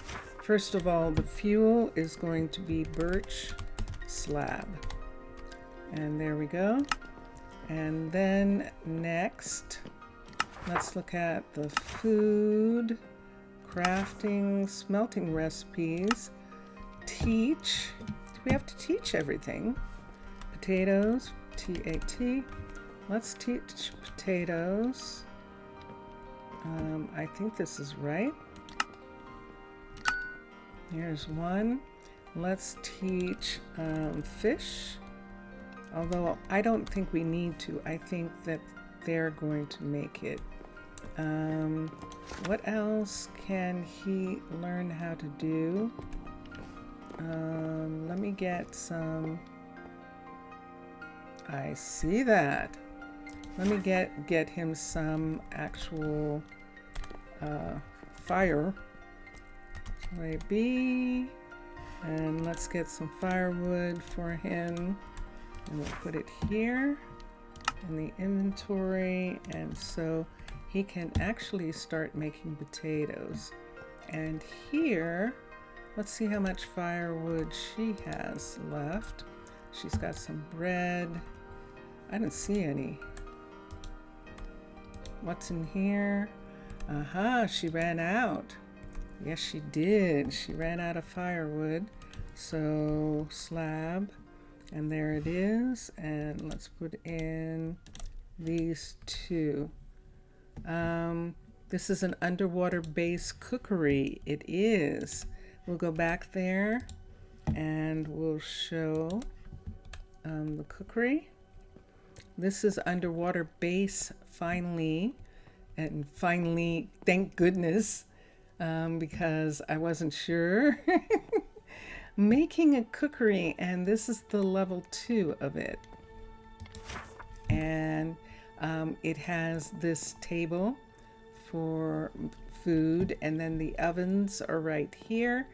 First of all, the fuel is going to be birch slab. And there we go. And then next, let's look at the food, crafting, smelting recipes, teach. Do we have to teach everything? Potatoes, T-A-T. Let's teach potatoes. I think this is right. Here's one. Let's teach fish. Although I don't think we need to. I think that they're going to make it. What else can he learn how to do? Let me get some. I see that. Let me get him some actual fire. Maybe. And let's get some firewood for him. And we'll put it here in the inventory. And so he can actually start making potatoes. And here, let's see how much firewood she has left. She's got some bread. I didn't see any. What's in here? Aha, she ran out. Yes, she did. She ran out of firewood. So slab, and there it is. And let's put in these two. This is an underwater base cookery. It is. we'll go back there and we'll show the cookery. This is underwater base finally, and finally, thank goodness, because I wasn't sure. Making a cookery, and this is the level 2 of it. And it has this table for food, and then the ovens are right here.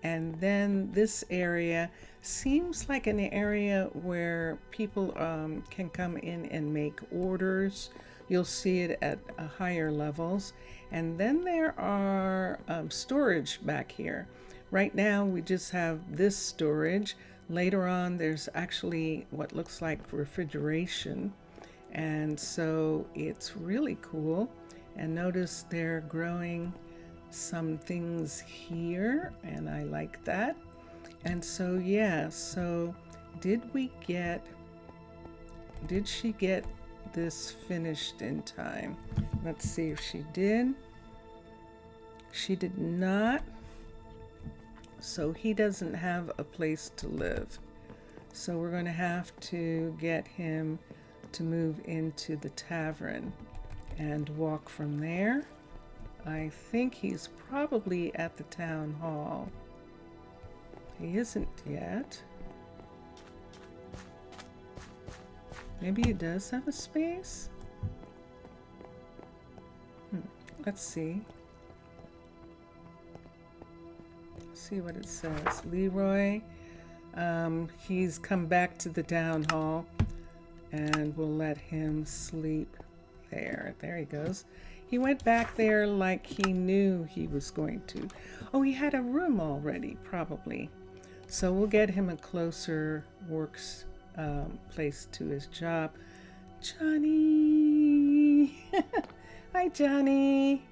And then this area seems like an area where people can come in and make orders. You'll see it at higher levels. And then there are storage back here. Right now we just have this storage. Later on there's actually what looks like refrigeration. And so it's really cool. And notice they're growing some things here, and I like that. And so yeah, so did she get this finished in time? Let's see if she did. She did not. So he doesn't have a place to live. So we're going to have to get him to move into the tavern and walk from there. I think he's probably at the town hall. He isn't yet. Maybe he does have a space? Let's see. Let's see what it says. Leroy, he's come back to the town hall, and we'll let him sleep there. There he goes. He went back there like he knew he was going to. Oh, he had a room already, probably. So we'll get him a closer works place to his job. Johnny! Hi, Johnny.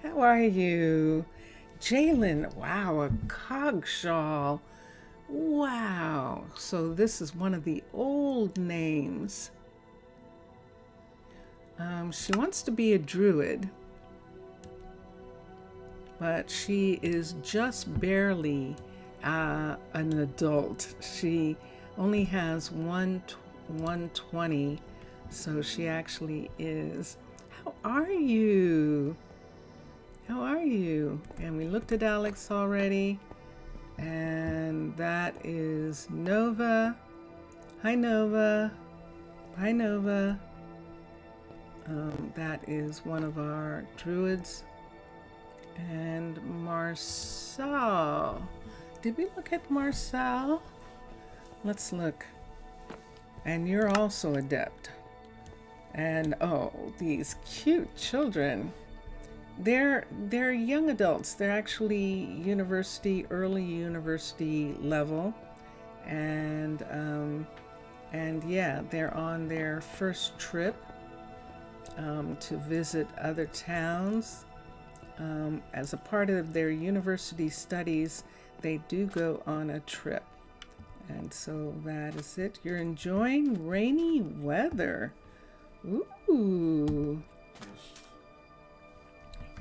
How are you? Jalen, wow, a cog shawl. Wow. So this is one of the old names. She wants to be a druid, but she is just barely an adult. She only has 120, so she actually is. How are you? How are you? And we looked at Alex already, and that is Nova. Hi, Nova. Hi, Nova. That is one of our druids. And Marcel. Did we look at Marcel? Let's look. And you're also adept. And oh, these cute children. They're young adults. They're actually early university level. And yeah, they're on their first trip to visit other towns. As a part of their university studies, they do go on a trip. And so that is it. You're enjoying rainy weather. Ooh.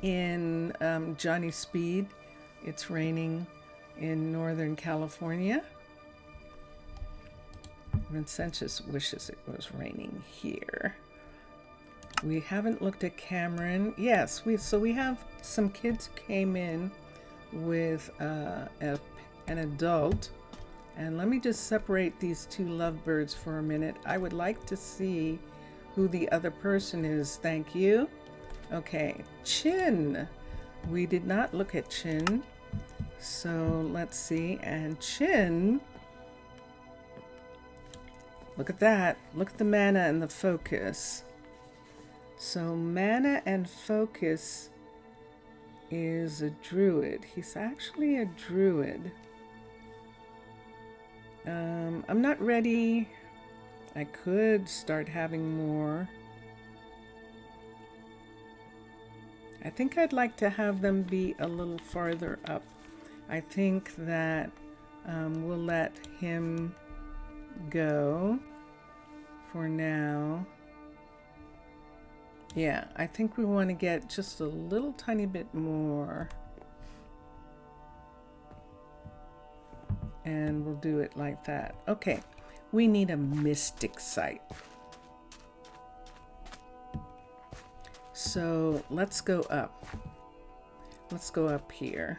In Johnny Speed, it's raining in Northern California. Vincentius wishes it was raining here. We haven't looked at Cameron. Yes, we have some kids who came in with an adult. And let me just separate these two lovebirds for a minute. I would like to see who the other person is. Thank you. Okay, Chin. We did not look at Chin. So let's see. And Chin, look at that. Look at the mana and the focus. So mana and focus is a druid. He's actually a druid. I'm not ready. I could start having more. I think I'd like to have them be a little farther up. I think that we'll let him go for now. Yeah, I think we want to get just a little tiny bit more. And we'll do it like that. Okay, we need a mystic site. So let's go up. Let's go up here.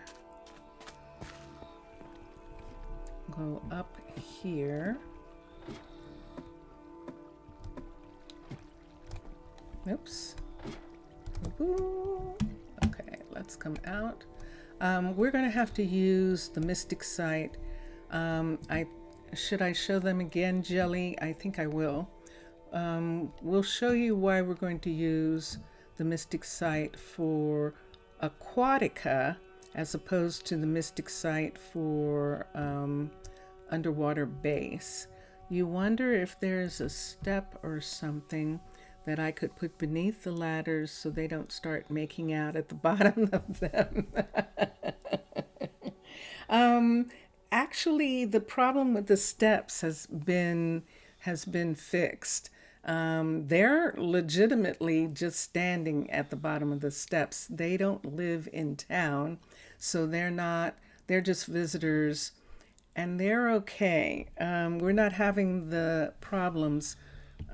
Go up here. Oops. Ooh. Okay, let's come out. We're going to have to use the mystic site. Should I show them again, Jelly? I think I will. We'll show you why we're going to use the mystic site for Aquatica as opposed to the mystic site for underwater base. You wonder if there's a step or something that I could put beneath the ladders so they don't start making out at the bottom of them. Actually, the problem with the steps has been fixed. They're legitimately just standing at the bottom of the steps. They don't live in town, so they're just visitors, and they're okay. We're not having the problems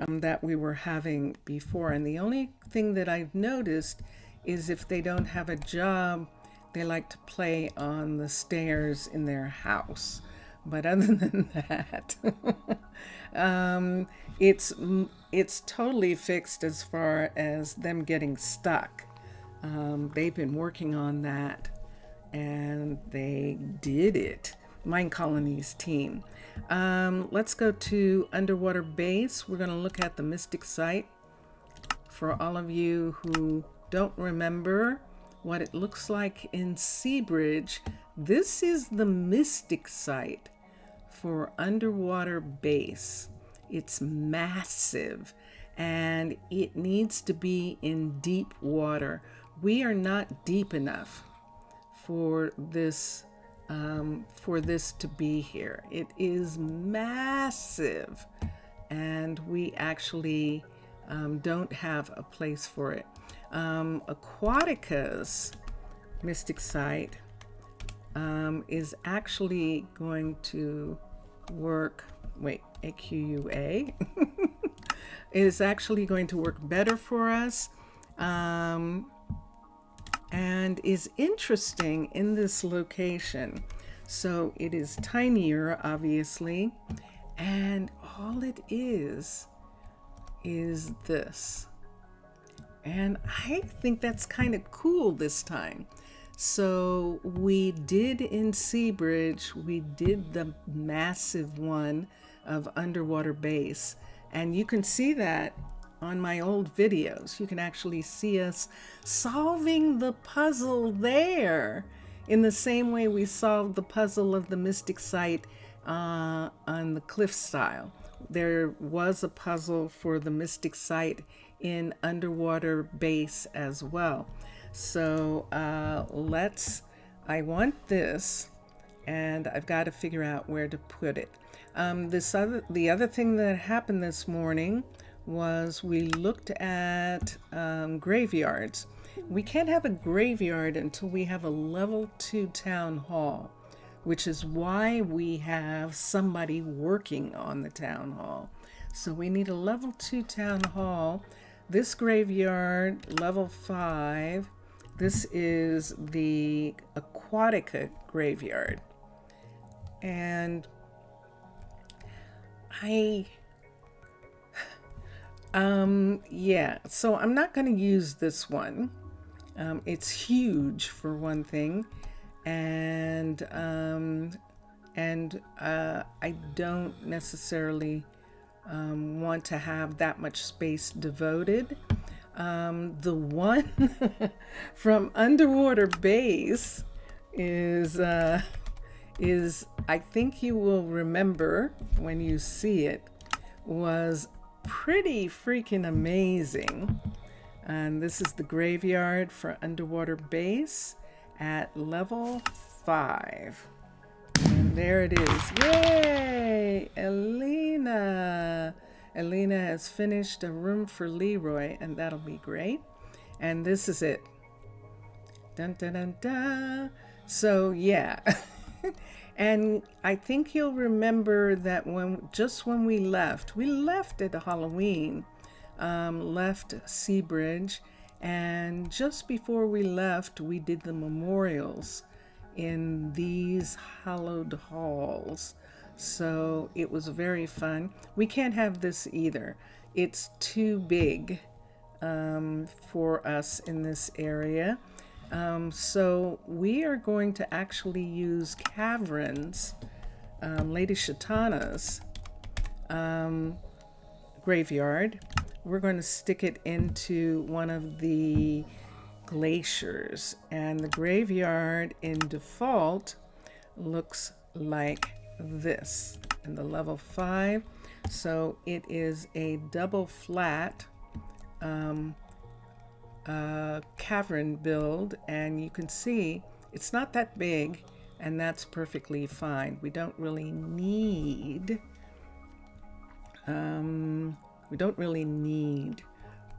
that we were having before. And the only thing that I've noticed is if they don't have a job, they like to play on the stairs in their house. But other than that, it's totally fixed as far as them getting stuck. They've been working on that, and they did it. Minecolonies team. Let's go to underwater base. We're going to look at the mystic site. For all of you who don't remember what it looks like in Seabridge, this is the mystic site for underwater base. It's massive and it needs to be in deep water. We are not deep enough for this to be here. It is massive, and we actually don't have a place for it. Aquatica's mystic site is actually going to work, AQUA is actually going to work better for us, and is interesting in this location. So it is tinier, obviously, and all it is this. And I think that's kind of cool this time. So we did in Seabridge, we did the massive one of underwater base, and you can see that on my old videos. You can actually see us solving the puzzle there in the same way we solved the puzzle of the mystic site on the cliff style. There was a puzzle for the mystic site in underwater base as well. So I want this, and I've got to figure out where to put it. The other thing that happened this morning was we looked at graveyards. We can't have a graveyard until we have a level 2 town hall, which is why we have somebody working on the town hall. So we need a level 2 town hall. This graveyard, level 5, this is the Aquatica graveyard. And so I'm not going to use this one. It's huge for one thing, and I don't necessarily want to have that much space devoted. The one from underwater base is I think you will remember when you see it, was pretty freaking amazing. And this is the graveyard for underwater base at level 5. And there it is. Yay! Elena has finished a room for Leroy, and that'll be great. And this is it. Dun dun dun dun. So yeah. And I think you'll remember that when we left at Halloween, left Seabridge, and just before we left, we did the memorials in these hallowed halls. So it was very fun. We can't have this either. It's too big for us in this area. So we are going to actually use Cavern's, Lady Shatana's graveyard. We're going to stick it into one of the glaciers, and the graveyard in default looks like this in the level 5. So it is a double flat cavern build, and you can see it's not that big, and that's perfectly fine. We don't really need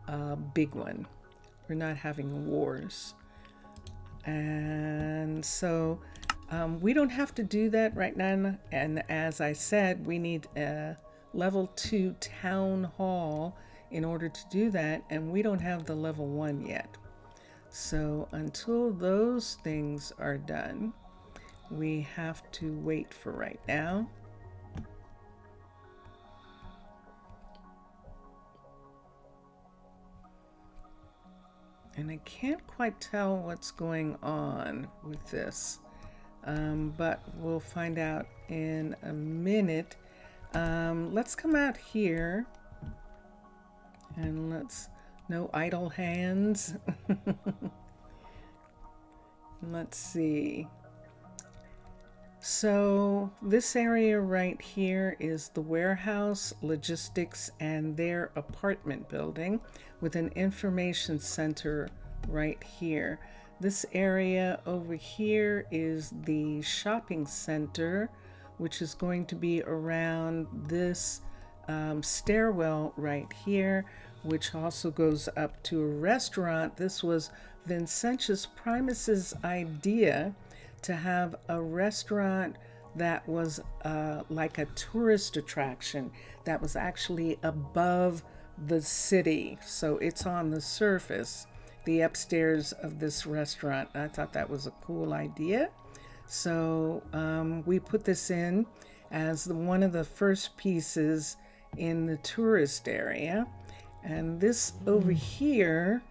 a big one. We're not having wars, and so we don't have to do that right now. And as I said, we need a level 2 town hall in order to do that, and we don't have the level 1 yet. So until those things are done, we have to wait for right now. And I can't quite tell what's going on with this, but we'll find out in a minute. Let's come out here, and no idle hands. Let's see. So this area right here is the warehouse, logistics, and their apartment building with an information center right here. This area over here is the shopping center, which is going to be around this stairwell right here, which also goes up to a restaurant. This was Vincentius Primus's idea, to have a restaurant that was like a tourist attraction that was actually above the city. So it's on the surface, the upstairs of this restaurant. I thought that was a cool idea. So we put this in as one of the first pieces in the tourist area. And this over here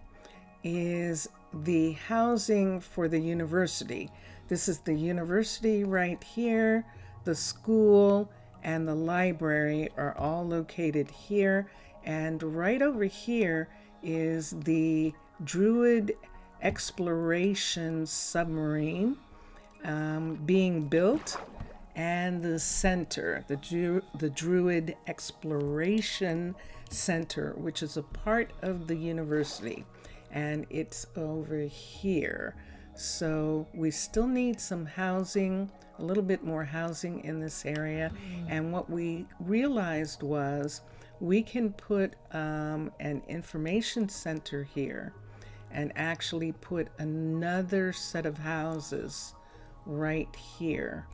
is the housing for the university. This is the university right here. The school and the library are all located here. And right over here is the Druid exploration submarine being built, and the center, the Druid Exploration Center, which is a part of the university, and it's over here. So we still need some housing, a little bit more housing in this area. And what we realized was we can put an information center here and actually put another set of houses right here.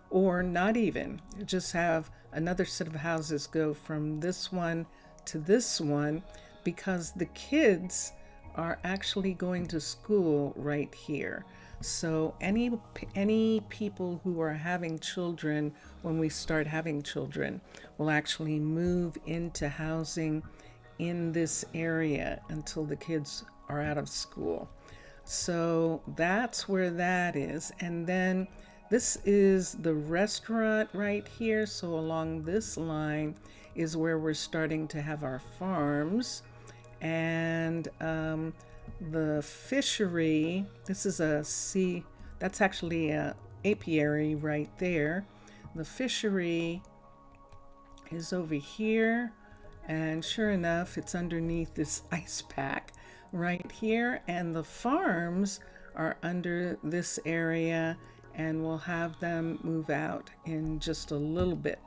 Or not even, just have another set of houses go from this one to this one, because the kids are actually going to school right here. So any people who are having children, when we start having children, will actually move into housing in this area until the kids are out of school. So that's where that is. And then this is the restaurant right here. So along this line is where we're starting to have our farms. And the fishery, this is a sea, that's actually a apiary right there. The fishery is over here, and sure enough, it's underneath this ice pack right here. And the farms are under this area, and we'll have them move out in just a little bit.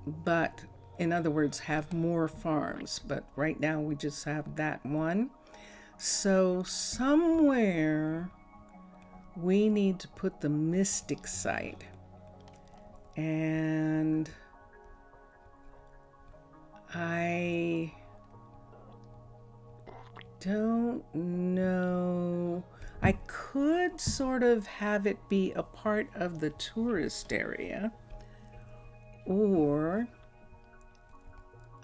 But in other words, have more farms, but right now we just have that one. So somewhere we need to put the mystic site. And I don't know. I could sort of have it be a part of the tourist area. Or,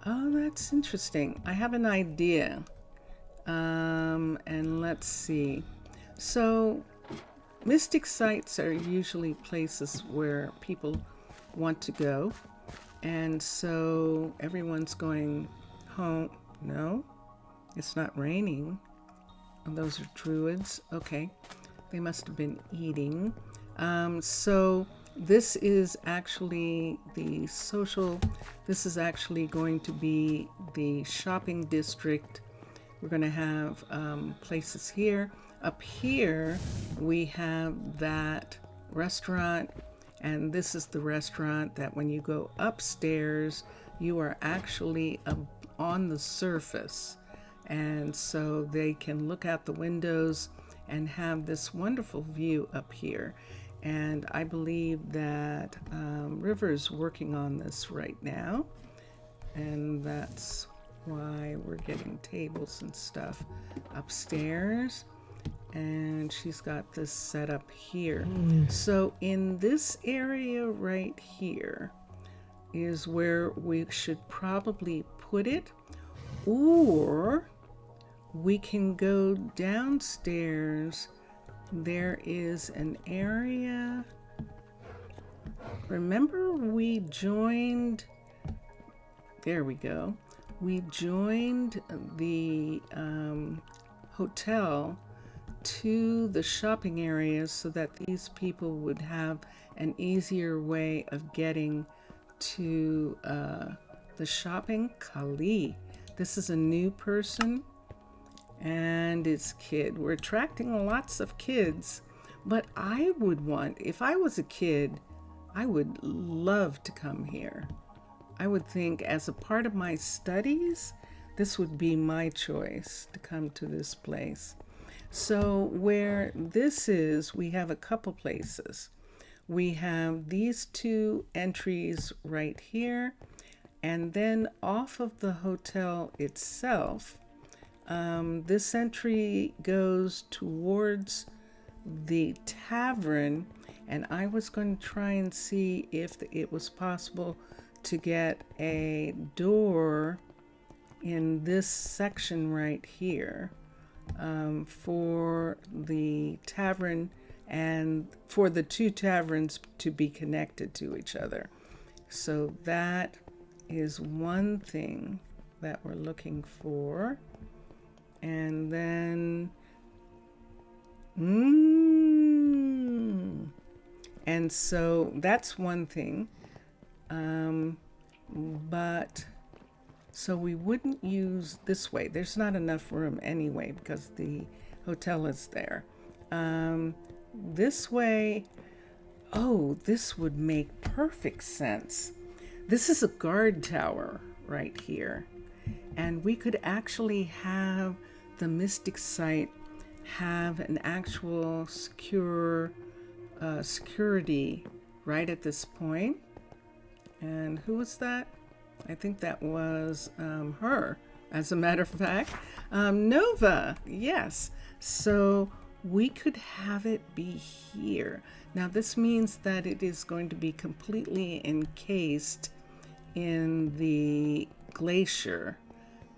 oh, that's interesting. I have an idea. And let's see. So, mystic sites are usually places where people want to go. And so everyone's going home. No, it's not raining. Oh, those are druids. Okay, they must have been eating. So this is actually the social, this is actually going to be the shopping district. We're going to have places here. Up here, we have that restaurant, and this is the restaurant that when you go upstairs, you are actually on the surface. And so they can look out the windows and have this wonderful view up here. And I believe that River is working on this right now. And that's why we're getting tables and stuff upstairs. And she's got this set up here. So in this area right here is where we should probably put it. Or we can go downstairs. There is an area. Remember we joined, there we go. We joined the hotel to the shopping areas so that these people would have an easier way of getting to the shopping. Kali. This is a new person, and it's kid. We're attracting lots of kids, but I would want, if I was a kid, I would love to come here. I would think as a part of my studies, this would be my choice to come to this place. So where this is, we have a couple places. We have these two entries right here. And then off of the hotel itself, this entry goes towards the tavern. And I was going to try and see if it was possible to get a door in this section right here for the tavern and for the two taverns to be connected to each other. So that is one thing that we're looking for. And then and so that's one thing. But so we wouldn't use this way. There's not enough room anyway because the hotel is there. This way, oh, this would make perfect sense. This is a guard tower right here. And we could actually have the mystic site have an actual secure security right at this point. And who was that? I think that was her, as a matter of fact. Nova, yes. So we could have it be here. Now this means that it is going to be completely encased in the glacier,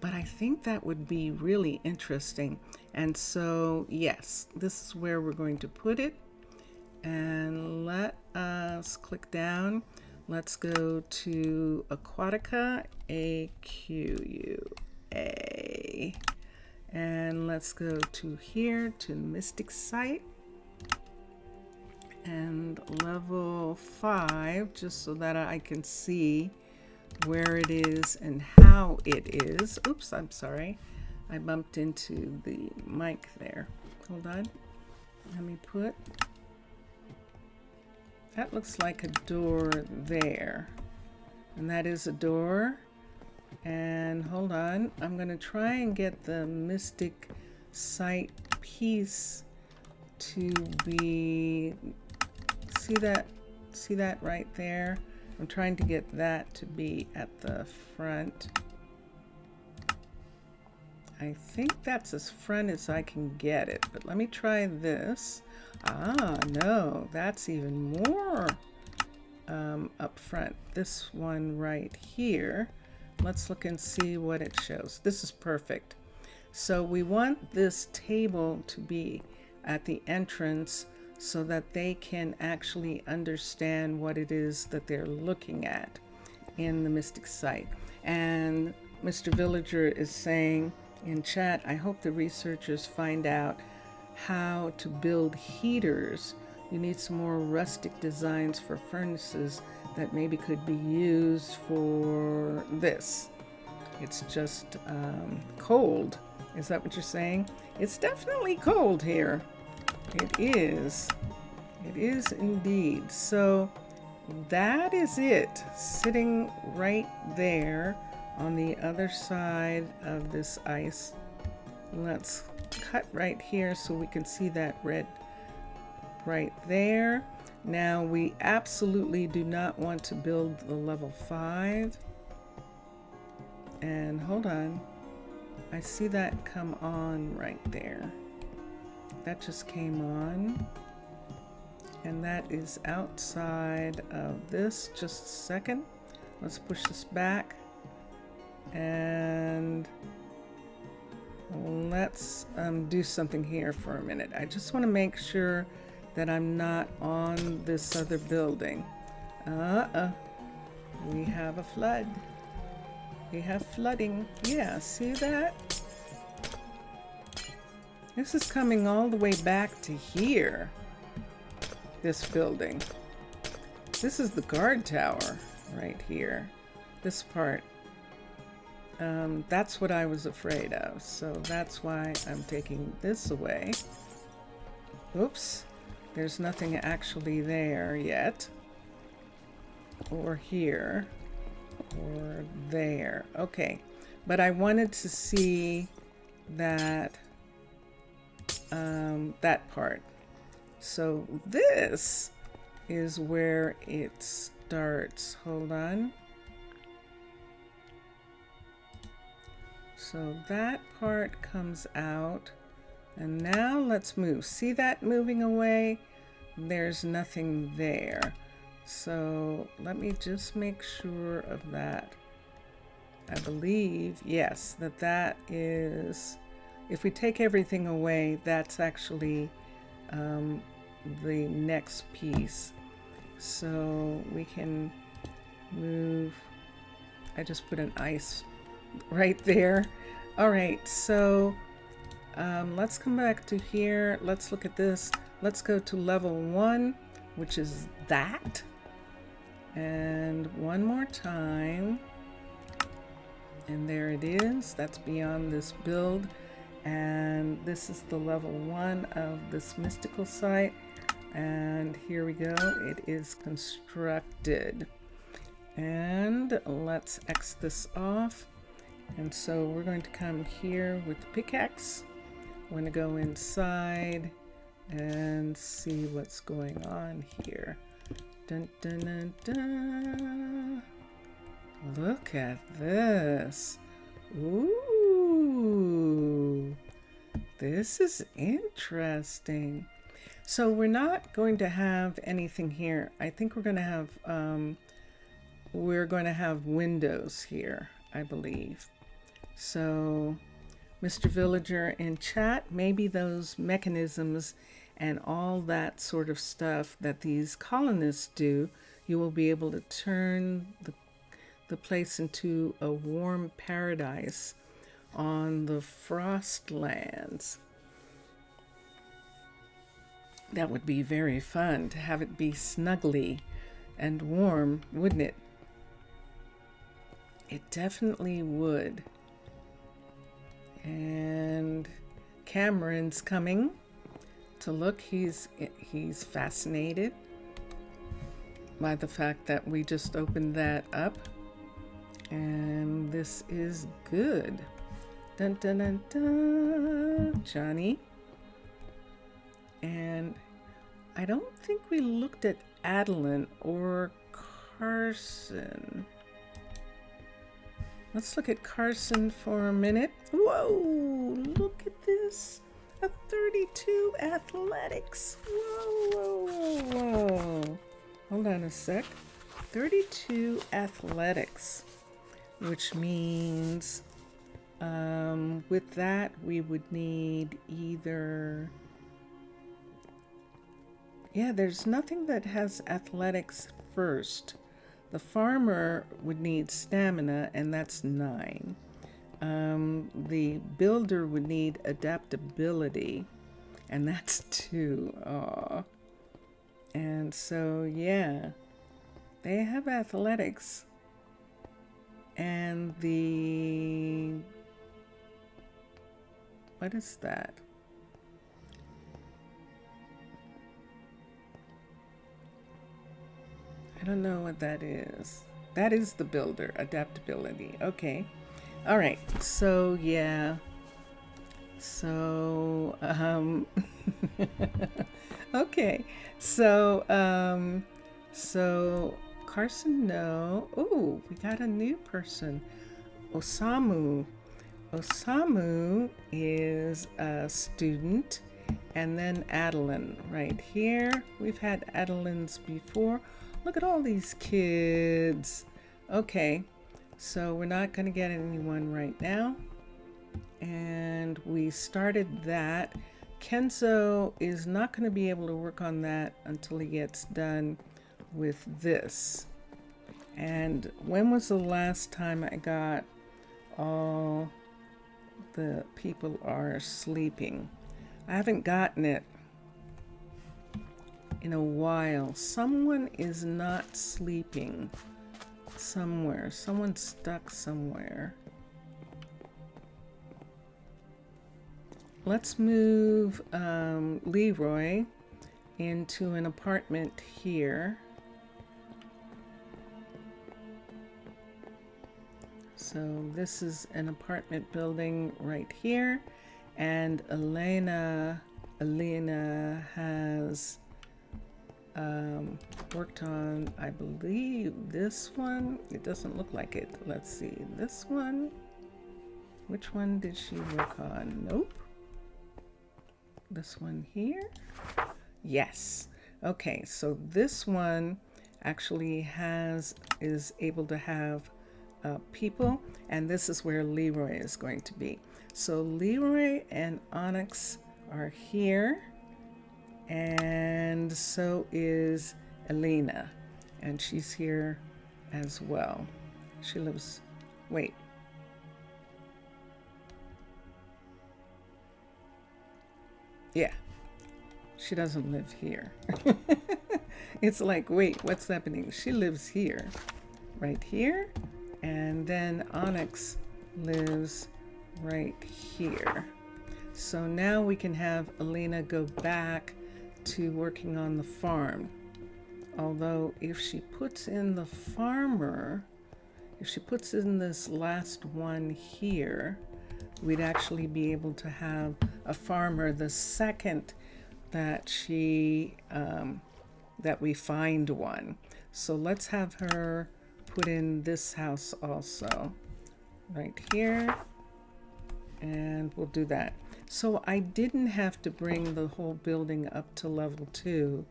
but I think that would be really interesting. And so yes, this is where we're going to put it. And let us click down. Let's go to Aquatica, AQUA. And let's go to here, to Mystic Site. And level 5, just so that I can see where it is and how it is. Oops, I'm sorry. I bumped into the mic there. Hold on. Let me put... That looks like a door there. And that is a door. And hold on. I'm going to try and get the Mystic Site piece to be, see that right there? I'm trying to get that to be at the front. I think that's as front as I can get it, but let me try this. Ah, no, that's even more up front. This one right here. Let's look and see what it shows. This is perfect. So we want this table to be at the entrance so that they can actually understand what it is that they're looking at in the mystic site. And Mr. Villager is saying in chat, I hope the researchers find out how to build heaters. You need some more rustic designs for furnaces that maybe could be used for this. It's just cold. Is that what you're saying? It's definitely cold here. It is. It is indeed. So that is it, sitting right there on the other side of this ice. Let's cut right here so we can see that red right there. Now we absolutely do not want to build the level 5. And hold on, I see that come on right there. That just came on. And that is outside of this. Just a second. Let's push this back. And let's do something here for a minute. I just want to make sure that I'm not on this other building. We have a flood. We have flooding. Yeah, see that? This is coming all the way back to here. This building. This is the guard tower right here. This part. That's what I was afraid of. So that's why I'm taking this away. Oops. There's nothing actually there yet. Or here. Or there. Okay. But I wanted to see that that part. So this is where it starts. Hold on. So that part comes out. And now let's move. See that moving away? There's nothing there. So let me just make sure of that. I believe, yes, that is, if we take everything away, that's actually the next piece. So we can move. I just put an ice right there. All right, so let's come back to here. Let's look at this. Let's go to level 1, which is that. And one more time. And there it is. That's beyond this build. And this is the level 1 of this mystical site. And here we go. It is constructed. And let's X this off. And so we're going to come here with the pickaxe. We're going to go inside and see what's going on here. Dun, dun, dun, dun. Look at this. Ooh, this is interesting. So we're not going to have anything here. I think we're going to have windows here, I believe. So Mr. Villager in chat, maybe those mechanisms and all that sort of stuff that these colonists do, you will be able to turn the place into a warm paradise on the Frostlands. That would be very fun to have it be snuggly and warm, wouldn't it? It definitely would. And Cameron's coming to look. He's fascinated by the fact that we just opened that up. And this is good. Dun, dun, dun, dun. Johnny. And I don't think we looked at Adeline or Carson. Let's look at Carson for a minute. Whoa, look at this. A 32 athletics. Whoa, whoa, whoa, whoa. Hold on a sec. 32 athletics, which means with that we would need either... Yeah, there's nothing that has athletics first. The farmer would need stamina, and that's 9. The builder would need adaptability, and that's 2. Aw. And so, yeah, they have athletics. And the... What is that? I don't know what that is. That is the builder, adaptability. Okay. All right. So, yeah. So, okay. So, so Carson, no. Oh, we got a new person. Osamu. Osamu is a student. And then Adeline right here. We've had Adelines before. Look at all these kids. Okay, so we're not going to get anyone right now. And we started that. Kenzo is not going to be able to work on that until he gets done with this. And when was the last time I got all the people are sleeping? I haven't gotten it in a while. Someone is not sleeping somewhere. Someone's stuck somewhere. Let's move Leroy into an apartment here. So this is an apartment building right here, and Elena has worked on, I believe, this one. It doesn't look like it. Let's see, this one. Which one did she work on? Nope. This one here. Yes. Okay, so this one actually is able to have people, and this is where Leroy is going to be. So Leroy and Onyx are here, and so is Elena, and she's here as well. She lives, wait. Yeah, she doesn't live here. It's like, wait, what's happening? She lives here, right here, and then Onyx lives right here. So now we can have Elena go back to working on the farm. Although if she puts in the farmer, if she puts in this last one here, we'd actually be able to have a farmer the second that she that we find one. So let's have her put in this house also right here, and we'll do that. So I didn't have to bring the whole building up to level 2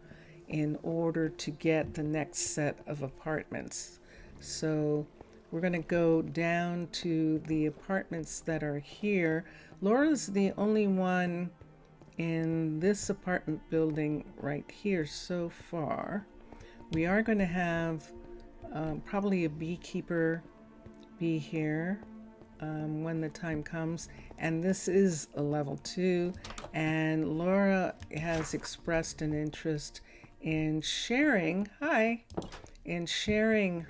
in order to get the next set of apartments. So we're going to go down to the apartments that are here. Laura's the only one in this apartment building right here so far. We are going to have probably a beekeeper be here when the time comes, and this is a level 2, and Laura has expressed an interest in sharing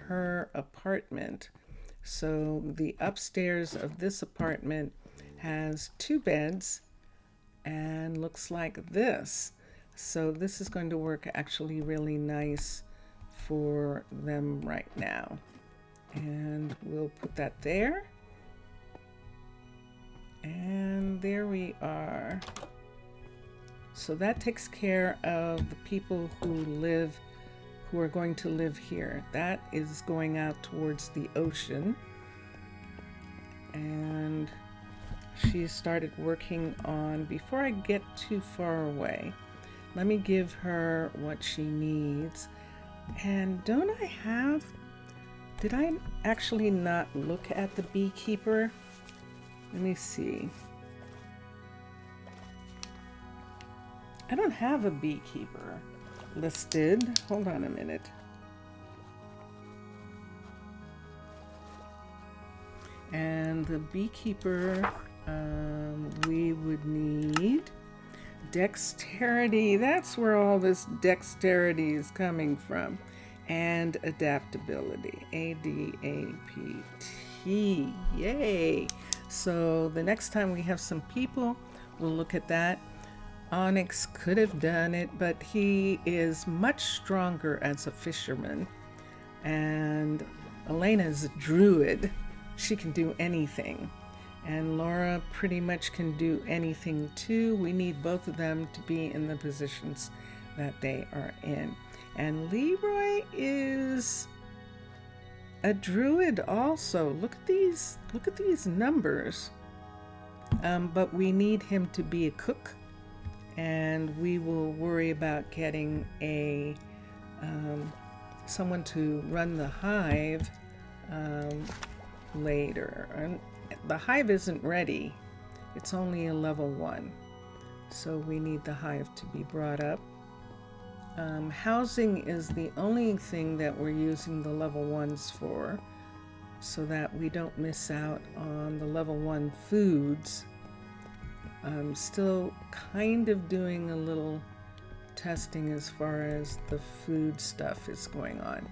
her apartment. So the upstairs of this apartment has 2 beds and looks like this. So this is going to work actually really nice for them right now. And we'll put that there. And there we are. So that takes care of the people who are going to live here. That is going out towards the ocean. And she started working on, before I get too far away, let me give her what she needs. And don't I have, did I actually not look at the beekeeper? Let me see. I don't have a beekeeper listed. Hold on a minute. And the beekeeper, we would need dexterity. That's where all this dexterity is coming from. And adaptability. ADAPT. Yay! So the next time we have some people, we'll look at that. Onyx could have done it, but he is much stronger as a fisherman. And Elena is a druid. She can do anything. And Laura pretty much can do anything too. We need both of them to be in the positions that they are in. And Leroy is a druid also. Look at these numbers. But we need him to be a cook. And we will worry about getting a someone to run the hive later. And the hive isn't ready. It's only a level 1. So we need the hive to be brought up. Housing is the only thing that we're using the level 1s for, so that we don't miss out on the level 1 foods. I'm still kind of doing a little testing as far as the food stuff is going on.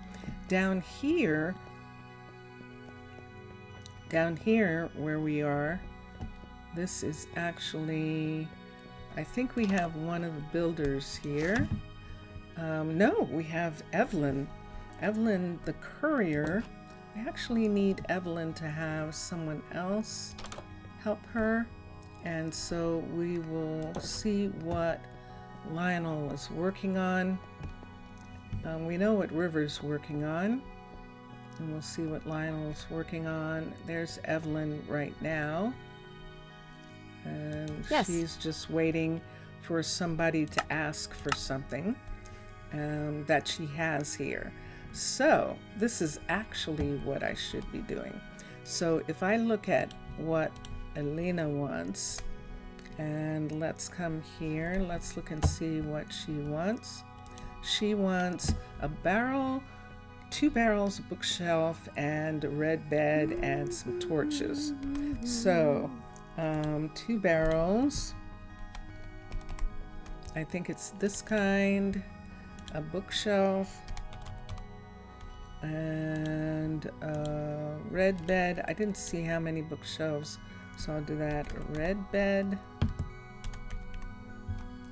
Down here where we are, this is actually, I think we have one of the builders here. No, we have Evelyn. Evelyn, the courier. I actually need Evelyn to have someone else help her. And so we will see what Lionel is working on. We know what River's working on. And we'll see what Lionel's working on. There's Evelyn right now. And Yes. She's just waiting for somebody to ask for something that she has here. So this is actually what I should be doing. So if I look at what Elena wants, and let's come here, let's look and see what she wants. She wants a barrel, 2 barrels, a bookshelf, and a red bed, and some torches. So 2 barrels, I think it's this kind, a bookshelf, and a red bed. I didn't see how many bookshelves, so I'll do that. A red bed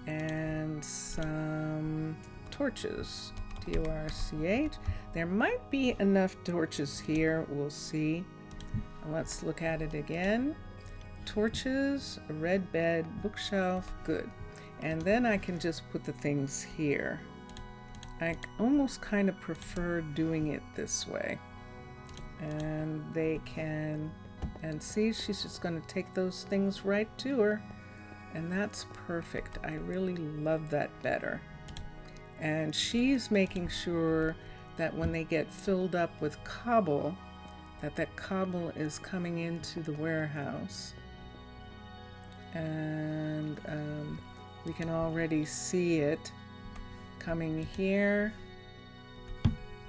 and some torches. TORCH. There might be enough torches here. We'll see. Let's look at it again. Torches, a red bed, bookshelf. Good. And then I can just put the things here. I almost kind of prefer doing it this way. And they can, and see, she's just going to take those things right to her. And that's perfect. I really love that better. And she's making sure that when they get filled up with cobble, that cobble is coming into the warehouse. And we can already see it coming here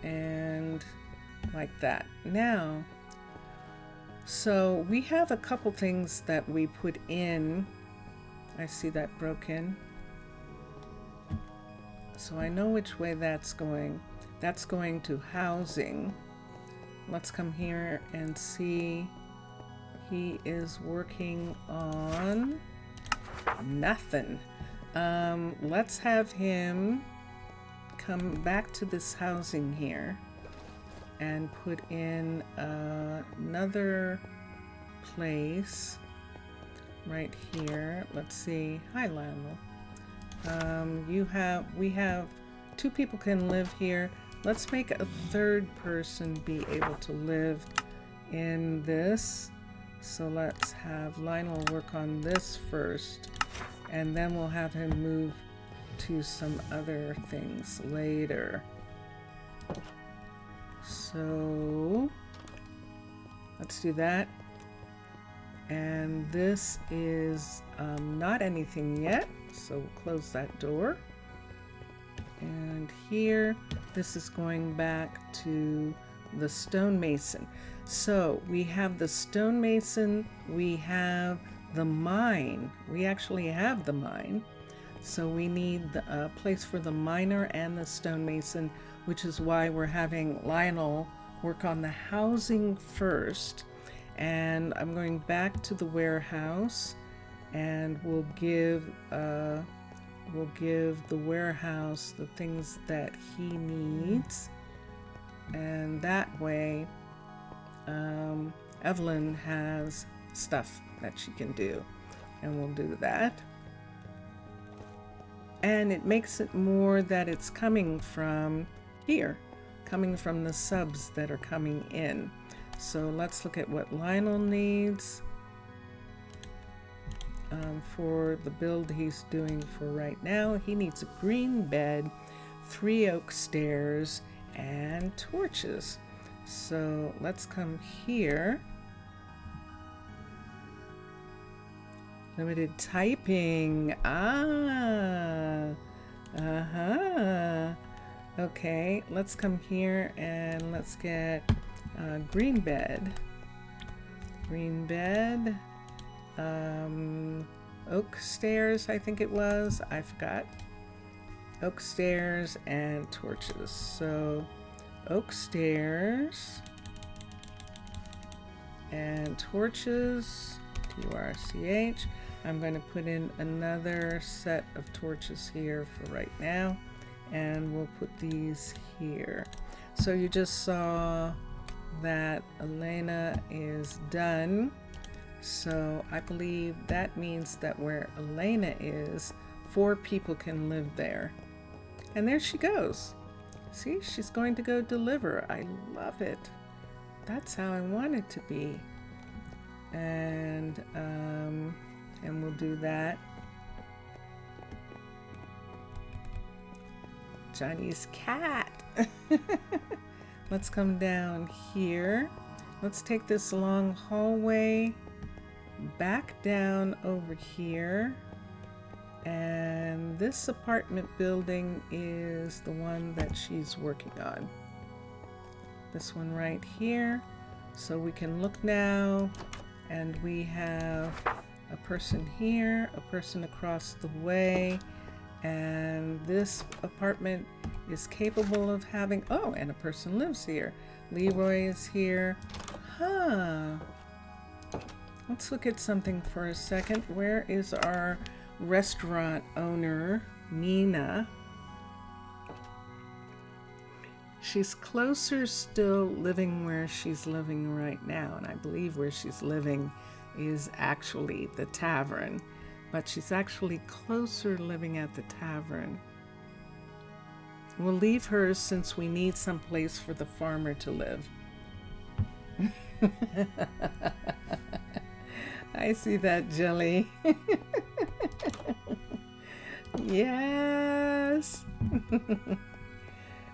and like that. Now, so we have a couple things that we put in. I see that broken. So I know which way that's going. That's going to housing. Let's come here and see. He is working on nothing. Let's have him come back to this housing here and put in another place right here. Let's see. Hi, Lionel. We have 2 people can live here. Let's make a 3rd person be able to live in this. So let's have Lionel work on this first, and then we'll have him move to some other things later. So let's do that. And this is not anything yet, so we'll close that door. And here, this is going back to the stonemason. So we have the stonemason, we have the mine. We actually have the mine. So we need a place for the miner and the stonemason, which is why we're having Lionel work on the housing first. And I'm going back to the warehouse, and we'll give the warehouse the things that he needs, and that way Evelyn has stuff that she can do, and we'll do that. And it makes it more that it's coming from here, coming from the subs that are coming in. So let's look at what Lionel needs for the build he's doing for right now. He needs a green bed, 3 oak stairs, and torches. So let's come here. Limited typing. Okay, let's come here and let's get green bed. Green bed. Oak stairs, I think it was. I forgot. Oak stairs and torches. So oak stairs and torches. TURCH. I'm going to put in another set of torches here for right now, and we'll put these here. So you just saw that Elena is done. So I believe that means that where Elena is, 4 people can live there. And there she goes. See, she's going to go deliver. I love it. That's how I want it to be. And we'll do that. Johnny's cat. Let's come down here. Let's take this long hallway back down over here. And this apartment building is the one that she's working on. This one right here. So we can look now, and we have a person here, a person across the way, and this apartment is capable of having, oh, and a person lives here. Leroy is here. Let's look at something for a second. Where is our restaurant owner, Nina? She's closer still living where she's living right now, and I believe where she's living is actually the tavern, but she's actually closer living at the tavern. We'll leave her since we need some place for the farmer to live. I see that, Jelly. Yes.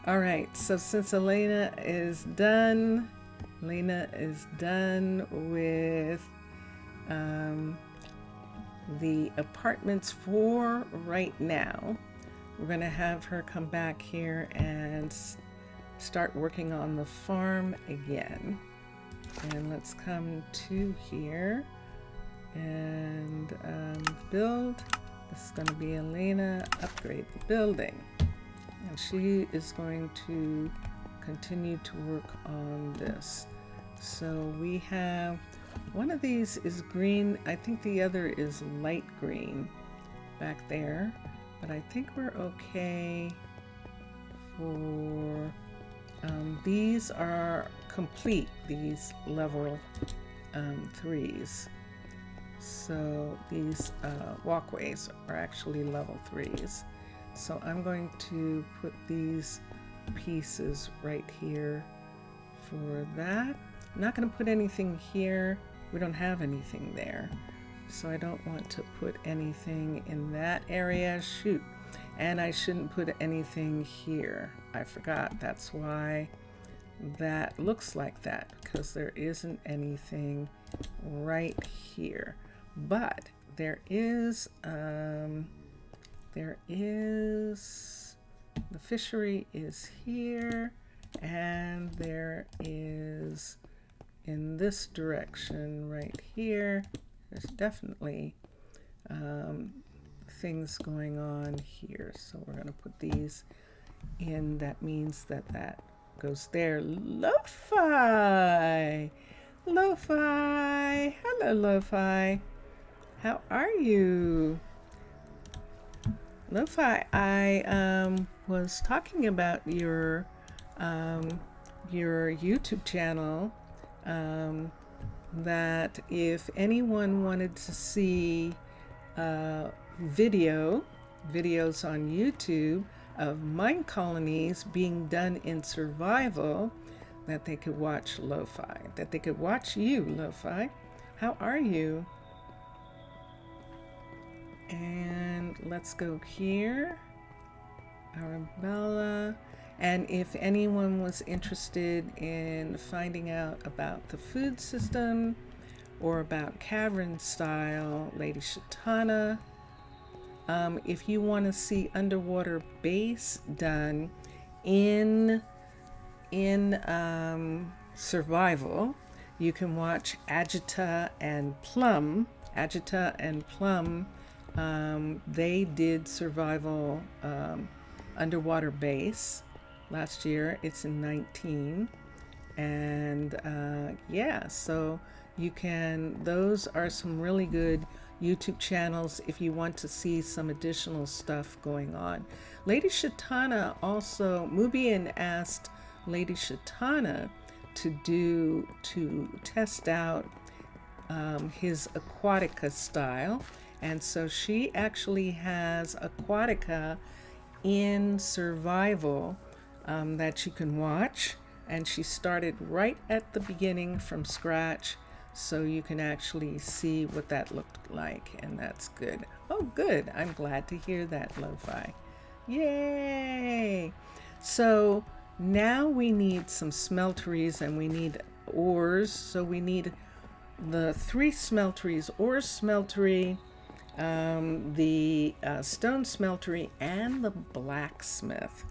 All right, so since Elena is done with the apartments for right now, we're going to have her come back here and start working on the farm again. And let's come to here and build. This is going to be Elena, upgrade the building. And she is going to continue to work on this. So we have, one of these is green. I think the other is light green back there. But I think we're okay for, these are complete, these level 3s. So these walkways are actually level 3s. So I'm going to put these pieces right here for that. I'm not going to put anything here. We don't have anything there. So I don't want to put anything in that area. Shoot. And I shouldn't put anything here. I forgot. That's why that looks like that, because there isn't anything right here. But there is the fishery is here, and there is in this direction right here. There's definitely things going on here. So we're going to put these in. That means that that goes there. Lo-fi! Lo-fi! Hello, Lo-fi. How are you? Lo-fi, I was talking about your YouTube channel, that if anyone wanted to see videos on YouTube of Minecolonies being done in survival, that they could watch Lo-fi, that they could watch you, Lo-fi. How are you? And let's go here, Arabella. And if anyone was interested in finding out about the food system or about cavern style, Lady Shatana, if you want to see underwater base done in survival, you can watch Agita and Plum. Agita and Plum, they did survival underwater base last year. It's in 19, and yeah, so you can, those are some really good YouTube channels if you want to see some additional stuff going on. Lady Shatana also, Mubian asked Lady Shatana to test out his Aquatica style, and so she actually has Aquatica in survival that you can watch, and she started right at the beginning from scratch, so you can actually see what that looked like, and that's good. Oh, good. I'm glad to hear that, Lo-fi. Yay! So now we need some smelteries, and we need ores. So we need the 3 smelteries: ore smeltery, the stone smeltery, and the blacksmith.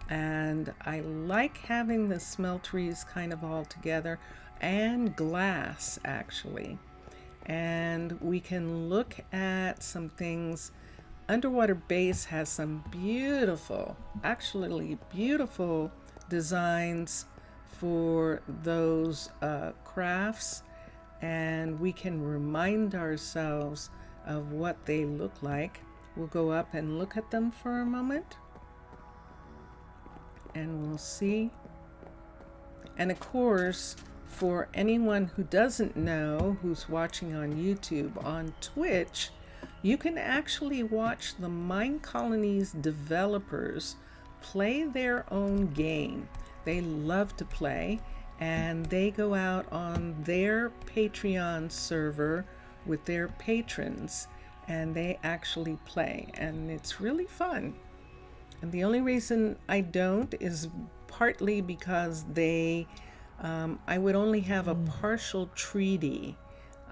And I like having the smelteries kind of all together, and glass actually. And we can look at some things. Underwater base has some beautiful, actually beautiful designs for those crafts, and we can remind ourselves of what they look like. We'll go up and look at them for a moment, and we'll see. And of course, for anyone who doesn't know, who's watching on YouTube, on Twitch, you can actually watch the Minecolonies developers play their own game. They love to play, and they go out on their Patreon server with their patrons, and they actually play, and it's really fun. And the only reason I don't is partly because they I would only have a partial treaty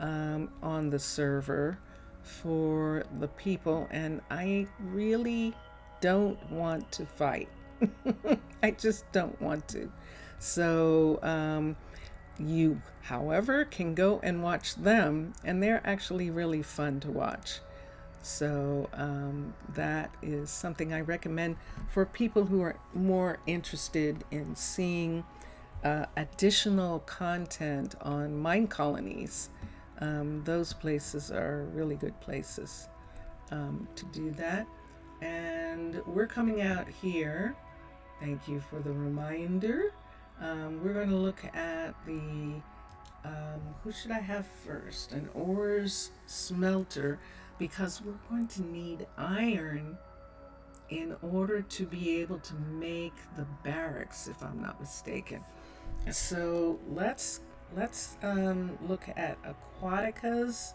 on the server for the people, and I really don't want to fight. I just don't want to. So you, however, can go and watch them, and they're actually really fun to watch. So that is something I recommend for people who are more interested in seeing additional content on Minecolonies. Those places are really good places to do that. And we're coming out here. Thank you for the reminder. We're going to look at the who should I have first? An ores smelter, because we're going to need iron in order to be able to make the barracks, if I'm not mistaken. So let's look at Aquatica's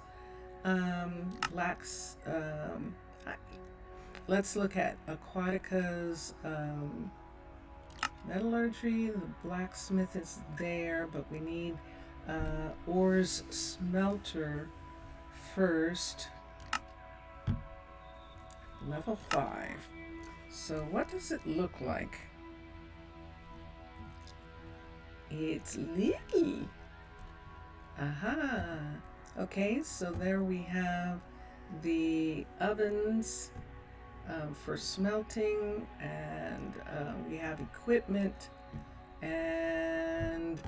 blacks. Let's look at Aquatica's metallurgy. The blacksmith is there, but we need ores smelter first. Level 5. So what does it look like? It's little. Aha. Okay, so there we have the ovens for smelting, and we have equipment, and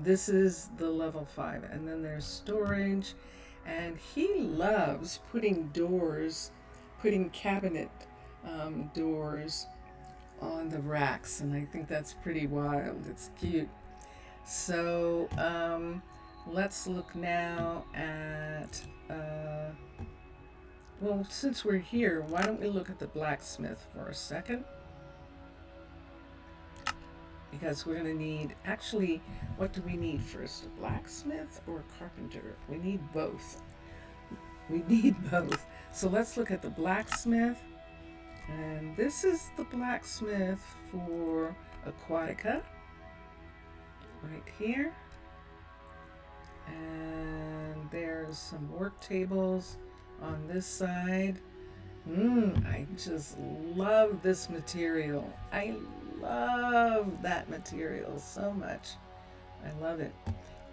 this is the level 5, and then there's storage, and he loves putting cabinet doors on the racks, and I think that's pretty wild. It's cute. So let's look now at well, since we're here, why don't we look at the blacksmith for a second? Because we're going to need, actually, what do we need first? A blacksmith or a carpenter? We need both. We need both. So let's look at the blacksmith. And this is the blacksmith for Aquatica. Right here. And there's some work tables on this side. I just love this material. I love that material so much. I love it.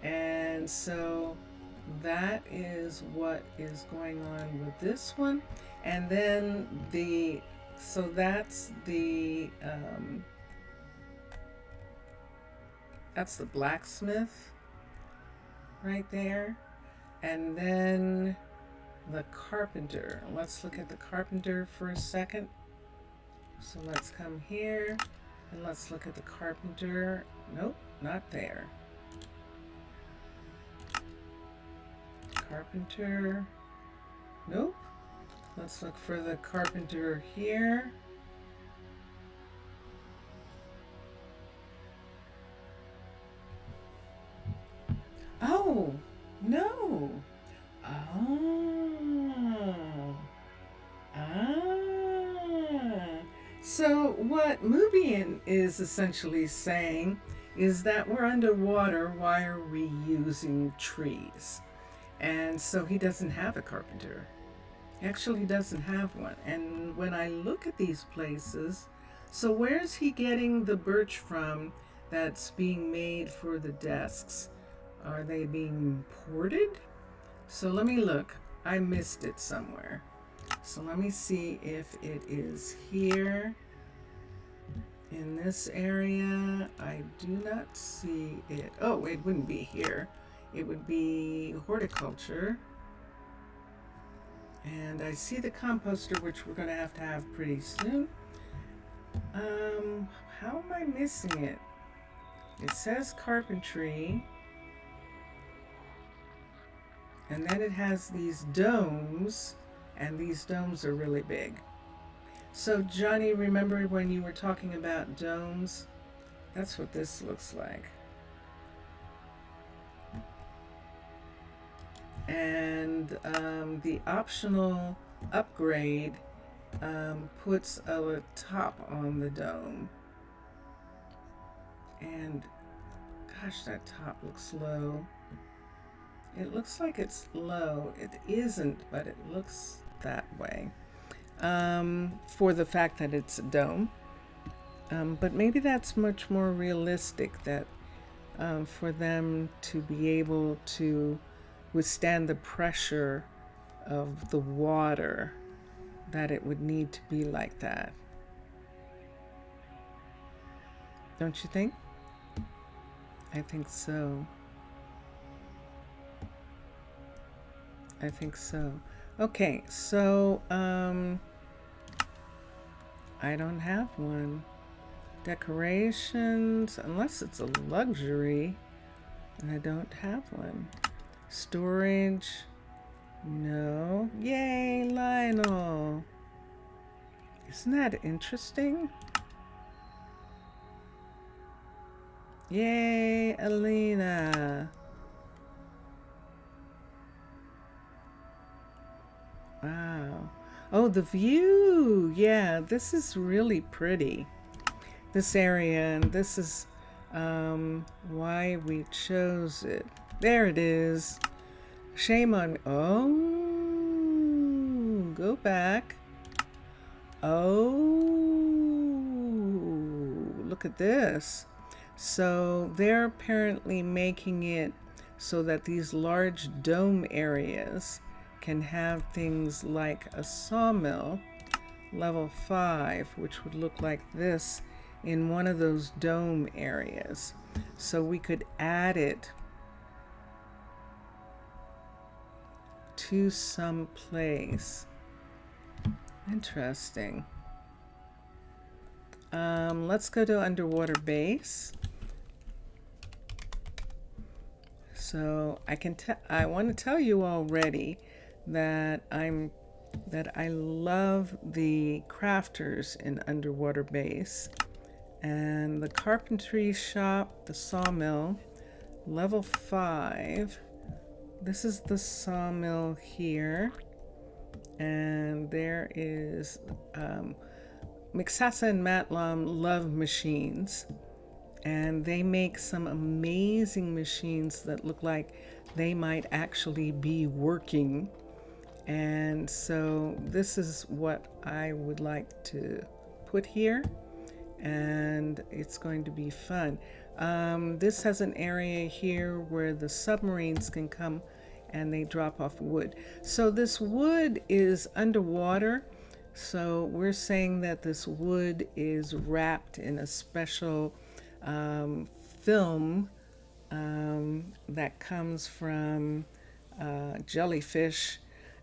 And so that is what is going on with this one. And then that's the blacksmith right there. And then the carpenter. Let's look at the carpenter for a second. So let's come here and let's look at the carpenter. Nope, not there. Carpenter. Nope. Let's look for the carpenter here. Oh, no. So what Mubian is essentially saying is that we're underwater. Why are we using trees? And so he doesn't have a carpenter. He actually doesn't have one. And when I look at these places, so where's he getting the birch from that's being made for the desks? Are they being ported? So let me look. I missed it somewhere. So let me see if it is here in this area. I do not see it. Oh, it wouldn't be here. It would be horticulture. And I see the composter, which we're going to have pretty soon. How am I missing it? It says carpentry. And then it has these domes, and these domes are really big. So Johnny, remember when you were talking about domes? That's what this looks like. And the optional upgrade puts a top on the dome. And gosh, that top looks low. It looks like it's low. It isn't, but it looks that way for the fact that it's a dome. But maybe that's much more realistic, that for them to be able to withstand the pressure of the water, that it would need to be like that. Don't you think? I think so. I think so. Okay, so I don't have one. Decorations, unless it's a luxury. And I don't have one. Storage. No. Yay, Lionel. Isn't that interesting? Yay, Alina. Wow. Oh, the view. Yeah, this is really pretty. This area, and this is why we chose it. There it is. Shame on me. Oh, go back. Oh, look at this. So they're apparently making it so that these large dome areas can have things like a sawmill, level 5, which would look like this in one of those dome areas. So we could add it to some place. Interesting. Let's go to underwater base. So I want to tell you already that I love the crafters in underwater base, and the carpentry shop, the sawmill, level 5. This is the sawmill here, and there is Mixasa and Matlam love machines, and they make some amazing machines that look like they might actually be working. And so this is what I would like to put here, and it's going to be fun. This has an area here where the submarines can come and they drop off wood. So this wood is underwater. So we're saying that this wood is wrapped in a special film that comes from jellyfish,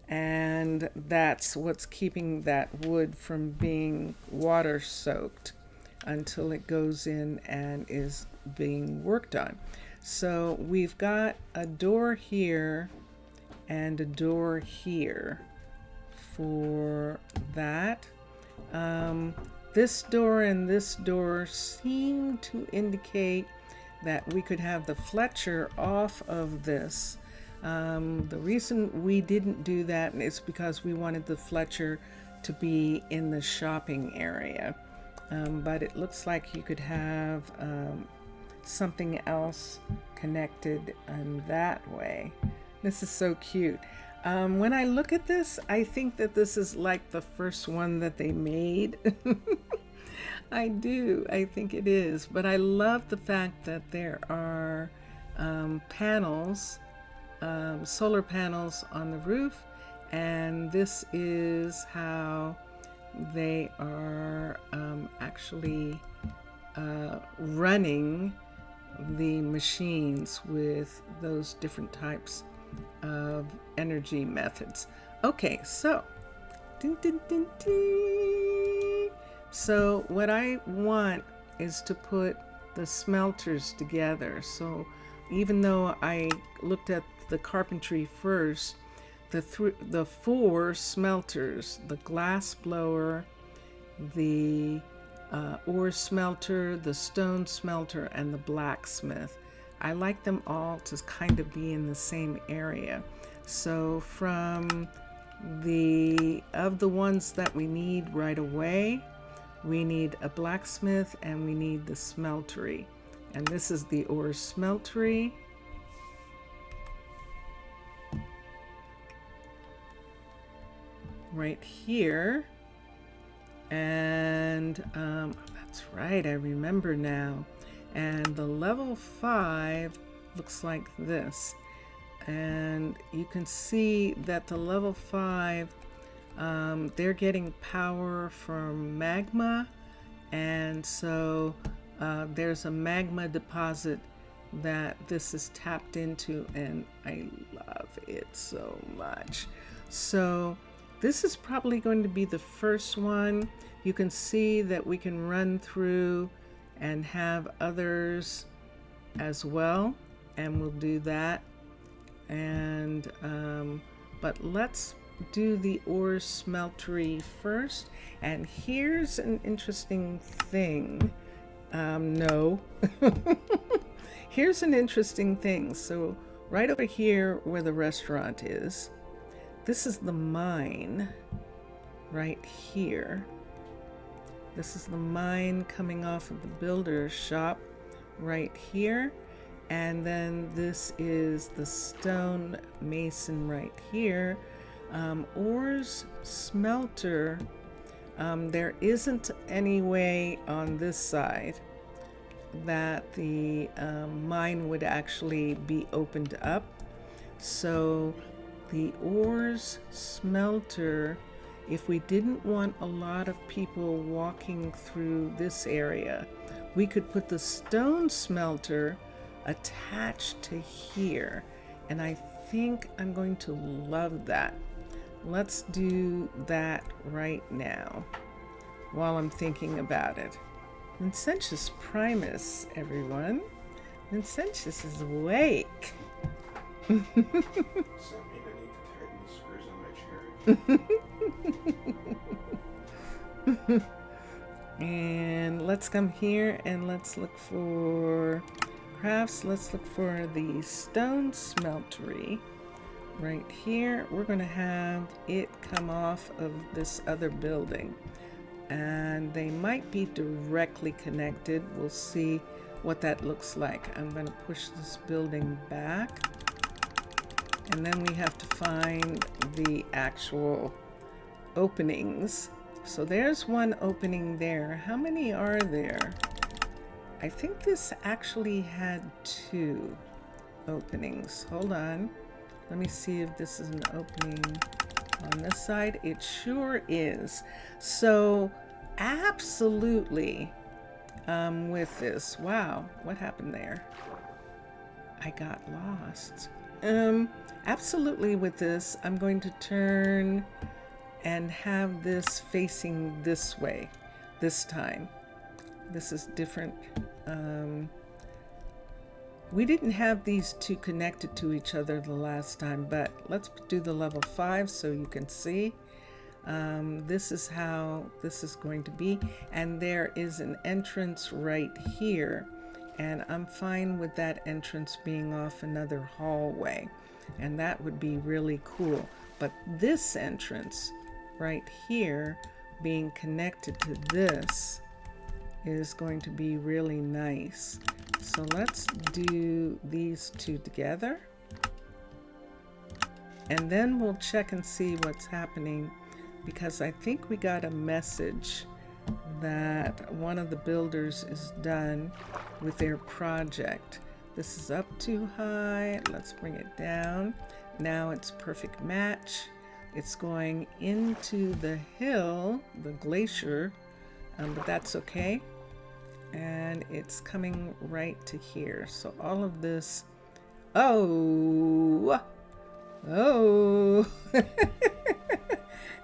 and that's what's keeping that wood from being water soaked until it goes in and is being worked on. So we've got a door here and a door here for that. This door and this door seem to indicate that we could have the Fletcher off of this. The reason we didn't do that is because we wanted the Fletcher to be in the shopping area. But it looks like you could have something else connected in that way. This is so cute. When I look at this, I think that this is like the first one that they made. I do. I think it is. But I love the fact that there are panels, solar panels on the roof, and this is how they are actually running the machines with those different types of energy methods. Okay, so so what I want is to put the smelters together. So even though I looked at the carpentry first, the 4 smelters, the glass blower, the ore smelter, the stone smelter, and the blacksmith, I like them all to kind of be in the same area. So from the ones that we need right away, we need a blacksmith and we need the smeltery. And this is the ore smeltery. Right here. And that's right, I remember now. And the level 5 looks like this. And you can see that the level 5, they're getting power from magma. And so there's a magma deposit that this is tapped into, and I love it so much. So this is probably going to be the first one. You can see that we can run through and have others as well. and we'll do that. And but let's do the ore smeltery first. And here's an interesting thing. No. Here's an interesting thing. So right over here where the restaurant is, this is the mine right here. This is the mine coming off of the builder's shop right here. And then this is the stone mason right here. Ores smelter, there isn't any way on this side that the mine would actually be opened up. So the ores smelter, if we didn't want a lot of people walking through this area, we could put the stone smelter attached to here. And I think I'm going to love that. Let's do that right now while I'm thinking about it. Vincentius Primus, everyone. Vincentius is awake. Does that mean I need to tighten the screws on my chair? And let's come here and let's look for crafts. Let's look for the stone smeltery right here. We're going to have it come off of this other building, and they might be directly connected. We'll see what that looks like. I'm going to push this building back, and then we have to find the actual openings. So there's one opening there. How many are there? I think this actually had 2 openings. Hold on. Let me see if this is an opening on this side. It sure is. So absolutely with this. Wow, what happened there? I got lost. Absolutely with this, I'm going to turn and have this facing this way this time. This is different. We didn't have these 2 connected to each other the last time, but let's do the level 5 so you can see. This is how this is going to be, and there is an entrance right here, and I'm fine with that entrance being off another hallway, and that would be really cool. But this entrance right here being connected to this is going to be really nice. So let's do these 2 together, and then we'll check and see what's happening, because I think we got a message that one of the builders is done with their project. This is up too high. Let's bring it down. Now it's perfect match. It's going into the hill, the glacier, but that's okay. And it's coming right to here. So all of this, oh,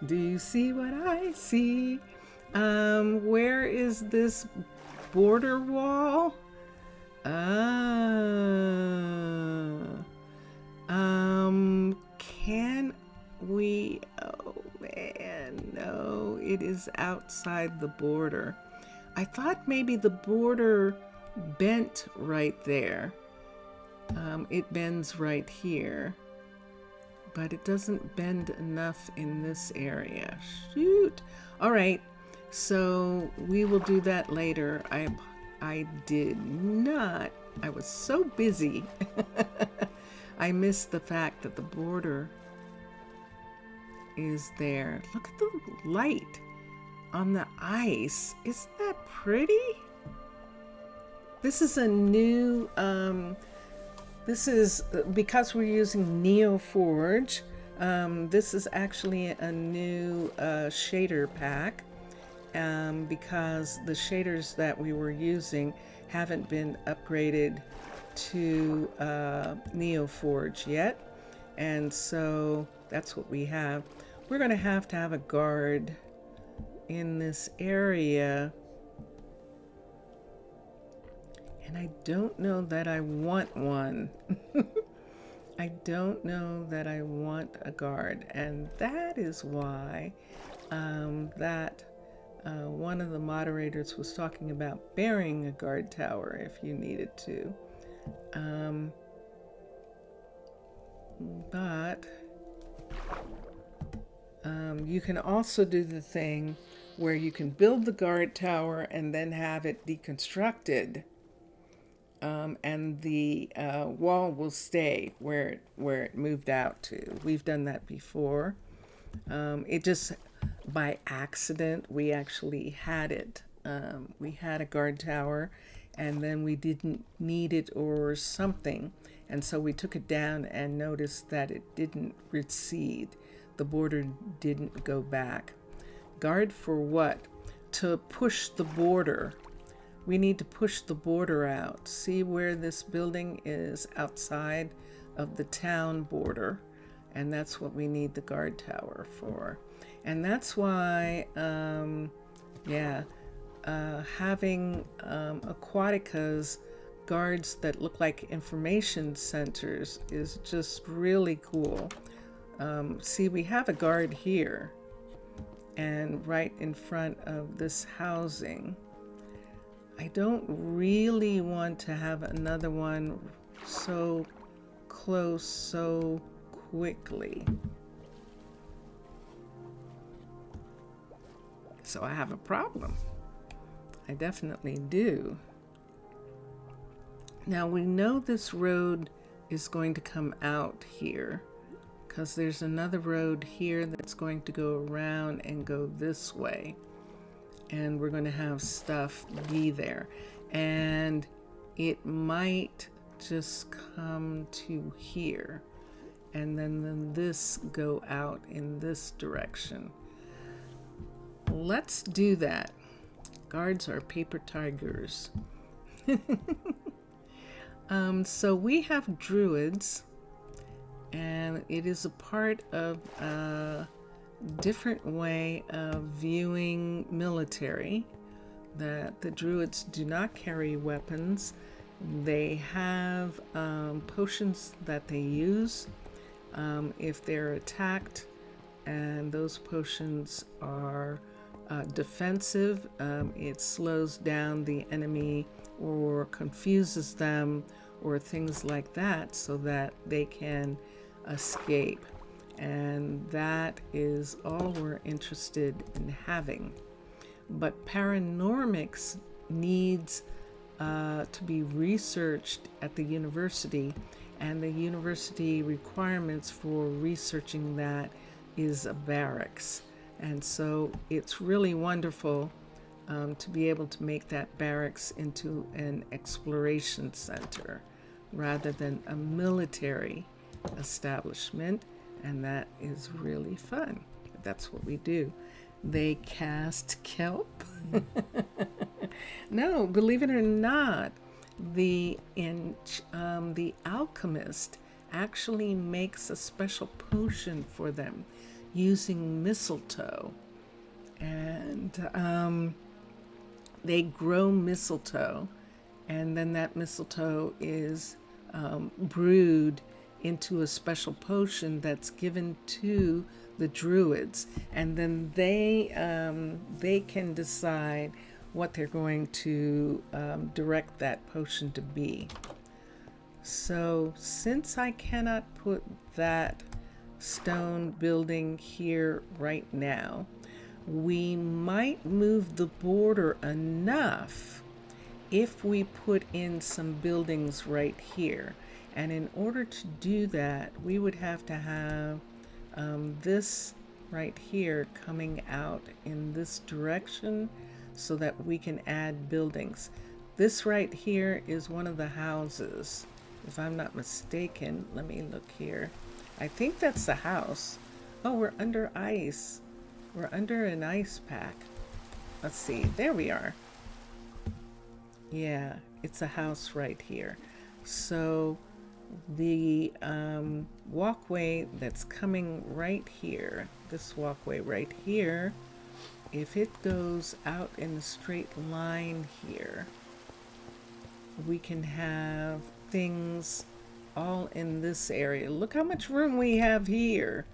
do you see what I see? Where is this border wall? Can we, oh man, no, it is outside the border. I thought maybe the border bent right there. It bends right here, but it doesn't bend enough in this area. Shoot. All right, so we will do that later. I did not. I was so busy. I missed the fact that the border is there. Look at the light on the ice. Isn't that pretty? This is a new, this is, because we're using NeoForge, this is actually a new shader pack, because the shaders that we were using haven't been upgraded to NeoForge yet, and so that's what we have. We're going to have a guard in this area, And I don't know that I want one. I don't know that I want a guard. And that is why one of the moderators was talking about burying a guard tower if you needed to. But you can also do the thing where you can build the guard tower and then have it deconstructed, and the wall will stay where it moved out to. We've done that before. It just by accident we actually had it. We had a guard tower, and then we didn't need it or something, and so we took it down and noticed that it didn't recede. The border didn't go back. Guard for what? To push the border. We need to push the border out. See where this building is outside of the town border, and that's what we need the guard tower for. And that's why, having Aquatica's guards that look like information centers is just really cool. See, we have a guard here and right in front of this housing. I don't really want to have another one so close so quickly. So I have a problem. I definitely do. Now we know this road is going to come out here because there's another road here that's going to go around and go this way. And we're going to have stuff be there. And it might just come to here. And then this go out in this direction. Let's do that. Guards are paper tigers. So we have druids, and it is a part of a different way of viewing military, that the druids do not carry weapons. They have potions that they use if they're attacked, and those potions are defensive. It slows down the enemy or confuses them or things like that so that they can escape. And that is all we're interested in having. But paranormics needs to be researched at the university, and the university requirements for researching that is a barracks. And so it's really wonderful to be able to make that barracks into an exploration center rather than a military establishment, and that is really fun. That's what we do. They cast kelp. No, believe it or not, the alchemist actually makes a special potion for them using mistletoe, and they grow mistletoe, and then that mistletoe is brewed into a special potion that's given to the druids, and then they can decide what they're going to direct that potion to be. So since I cannot put that stone building here right now, we might move the border enough if we put in some buildings right here. And in order to do that, we would have to have this right here coming out in this direction so that we can add buildings. This right here is one of the houses, if I'm not mistaken. Let me look here. I think that's the house. Oh, we're under ice. We're under an ice pack. Let's see. There we are. Yeah, it's a house right here. So the walkway that's coming right here, this walkway right here, if it goes out in a straight line here, we can have things all in this area. Look how much room we have here.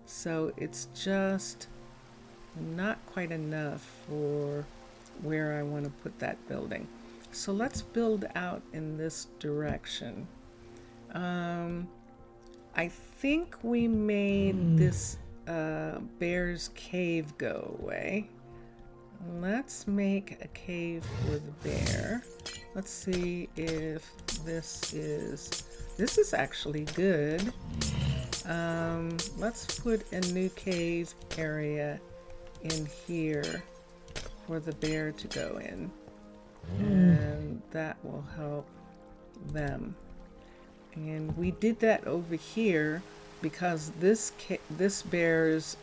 So it's just not quite enough for where I want to put that building. So let's build out in this direction. I think we made this bear's cave go away. Let's make a cave for the bear. Let's see if this is actually good. Let's put a new cave area in here for the bear to go in, and that will help them. And we did that over here because this bear's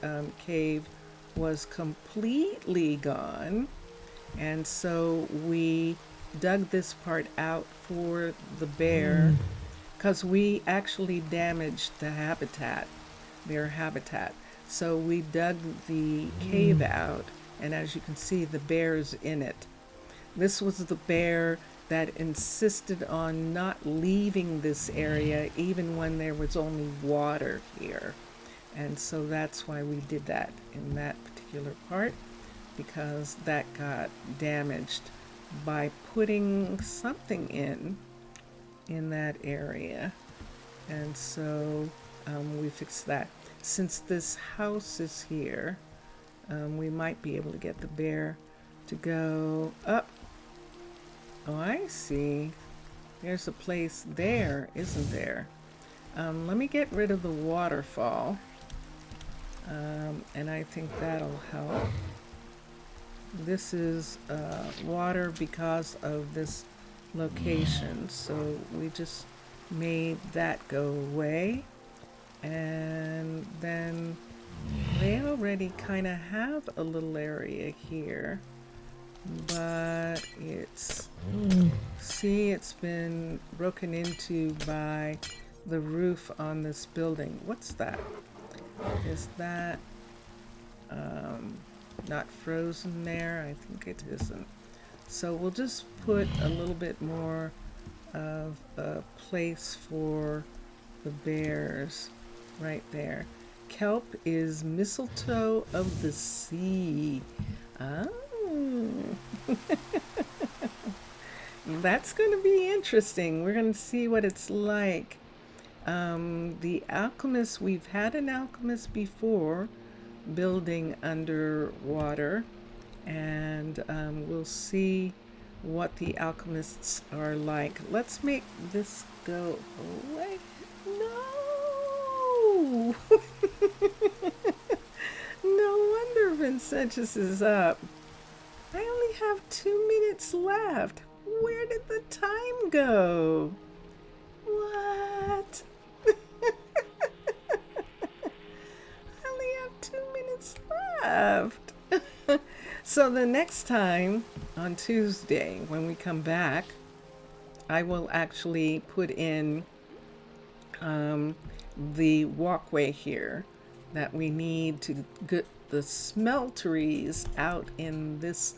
cave was completely gone, and so we dug this part out for the bear because we actually damaged the habitat, their habitat. So we dug the cave out, and as you can see, the bear's in it. This was the bear that insisted on not leaving this area even when there was only water here. And so that's why we did that in that particular part, because that got damaged by putting something in that area. And so we fixed that. Since this house is here, we might be able to get the bear to go up. Oh, I see. There's a place there, isn't there? Let me get rid of the waterfall. And I think that'll help. This is water because of this location. So we just made that go away. And then they already kind of have a little area here. But it's, see, it's been broken into by the roof on this building. What's that? Is that not frozen there? I think it isn't. So we'll just put a little bit more of a place for the bears right there. Kelp is mistletoe of the sea. Oh. That's going to be interesting. We're going to see what it's like. The alchemist, we've had an alchemist before building underwater, and we'll see what the alchemists are like. Let's make this go away. No! No wonder Vincentius is up. I only have 2 minutes left. Where did the time go? What? I only have 2 minutes left. So the next time, on Tuesday, when we come back, I will actually put in the walkway here that we need to get the smelteries out in this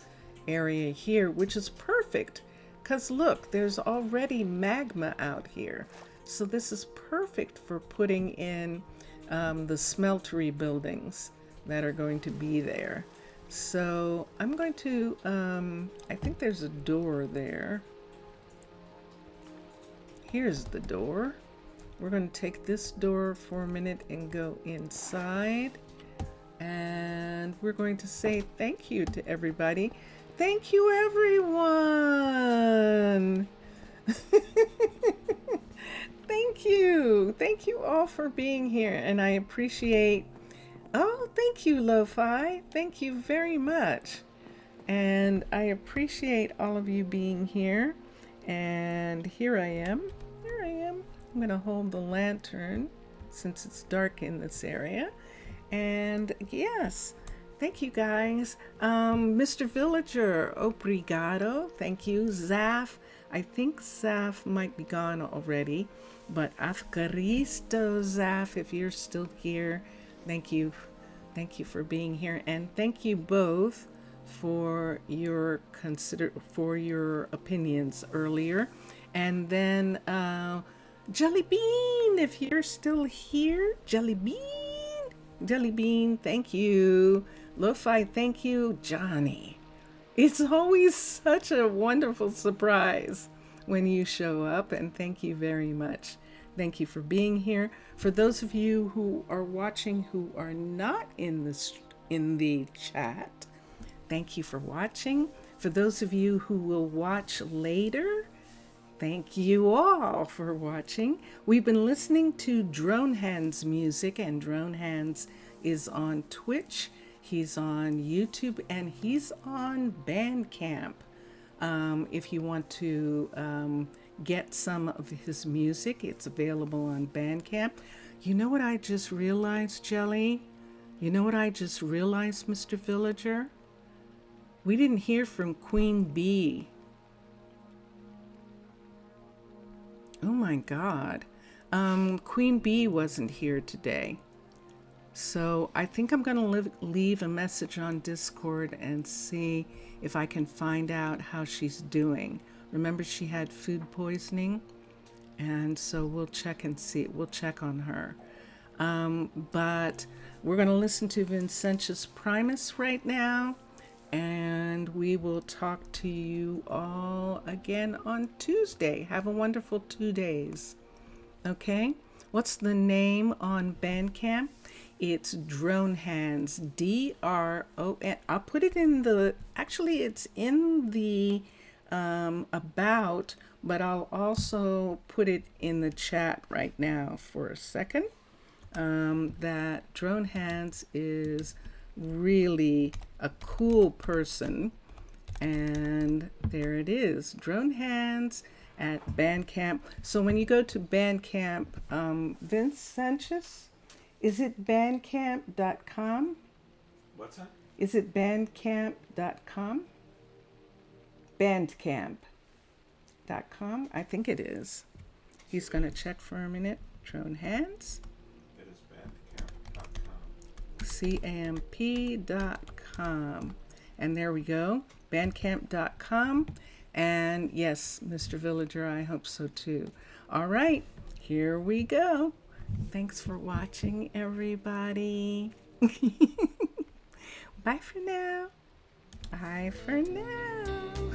area here, which is perfect because look, there's already magma out here. So this is perfect for putting in the smeltery buildings that are going to be there. So I'm going to, I think there's a door there. Here's the door. We're going to take this door for a minute and go inside. And we're going to say thank you to everybody. Thank you, everyone. Thank you. Thank you all for being here. And I appreciate, oh, thank you, Lo-Fi. Thank you very much. And I appreciate all of you being here. And here I am. Here I am. I'm going to hold the lantern since it's dark in this area. And yes, thank you guys. Mr. Villager, obrigado. Thank you. Zaf, I think Zaf might be gone already, but Afkaristo Zaf, if you're still here, thank you. Thank you for being here. And thank you both for your opinions earlier. And then Jelly Bean, if you're still here, Jelly Bean, thank you. Lo-Fi, thank you. Johnny, it's always such a wonderful surprise when you show up, and thank you very much. Thank you for being here. For those of you who are watching who are not in the chat, thank you for watching. For those of you who will watch later, thank you all for watching. We've been listening to Drone Hands music, and Drone Hands is on Twitch, he's on YouTube, and he's on Bandcamp. If you want to get some of his music, it's available on Bandcamp. You know what I just realized, Jelly? You know what I just realized, Mr. Villager? We didn't hear from Queen Bee. Oh my God. Queen Bee wasn't here today. So I think I'm going to leave a message on Discord and see if I can find out how she's doing. Remember, she had food poisoning, and so we'll check and see. We'll check on her. But we're going to listen to Vincentius Primus right now, and we will talk to you all again on Tuesday. Have a wonderful 2 days. Okay? What's the name on Bandcamp? It's Drone Hands, D-R-O-N. I'll put it in the, actually it's in the about, but I'll also put it in the chat right now for a second. That Drone Hands is really a cool person. And there it is, Drone Hands at Bandcamp. So when you go to Bandcamp, Vincentius, is it bandcamp.com? What's that? Is it bandcamp.com? Bandcamp.com? I think it is. He's going to check for a minute. Drone Hands. It is bandcamp.com. CAMP.com. And there we go. Bandcamp.com. And yes, Mr. Villager, I hope so too. All right, here we go. Thanks for watching, everybody. Bye for now. Bye for now.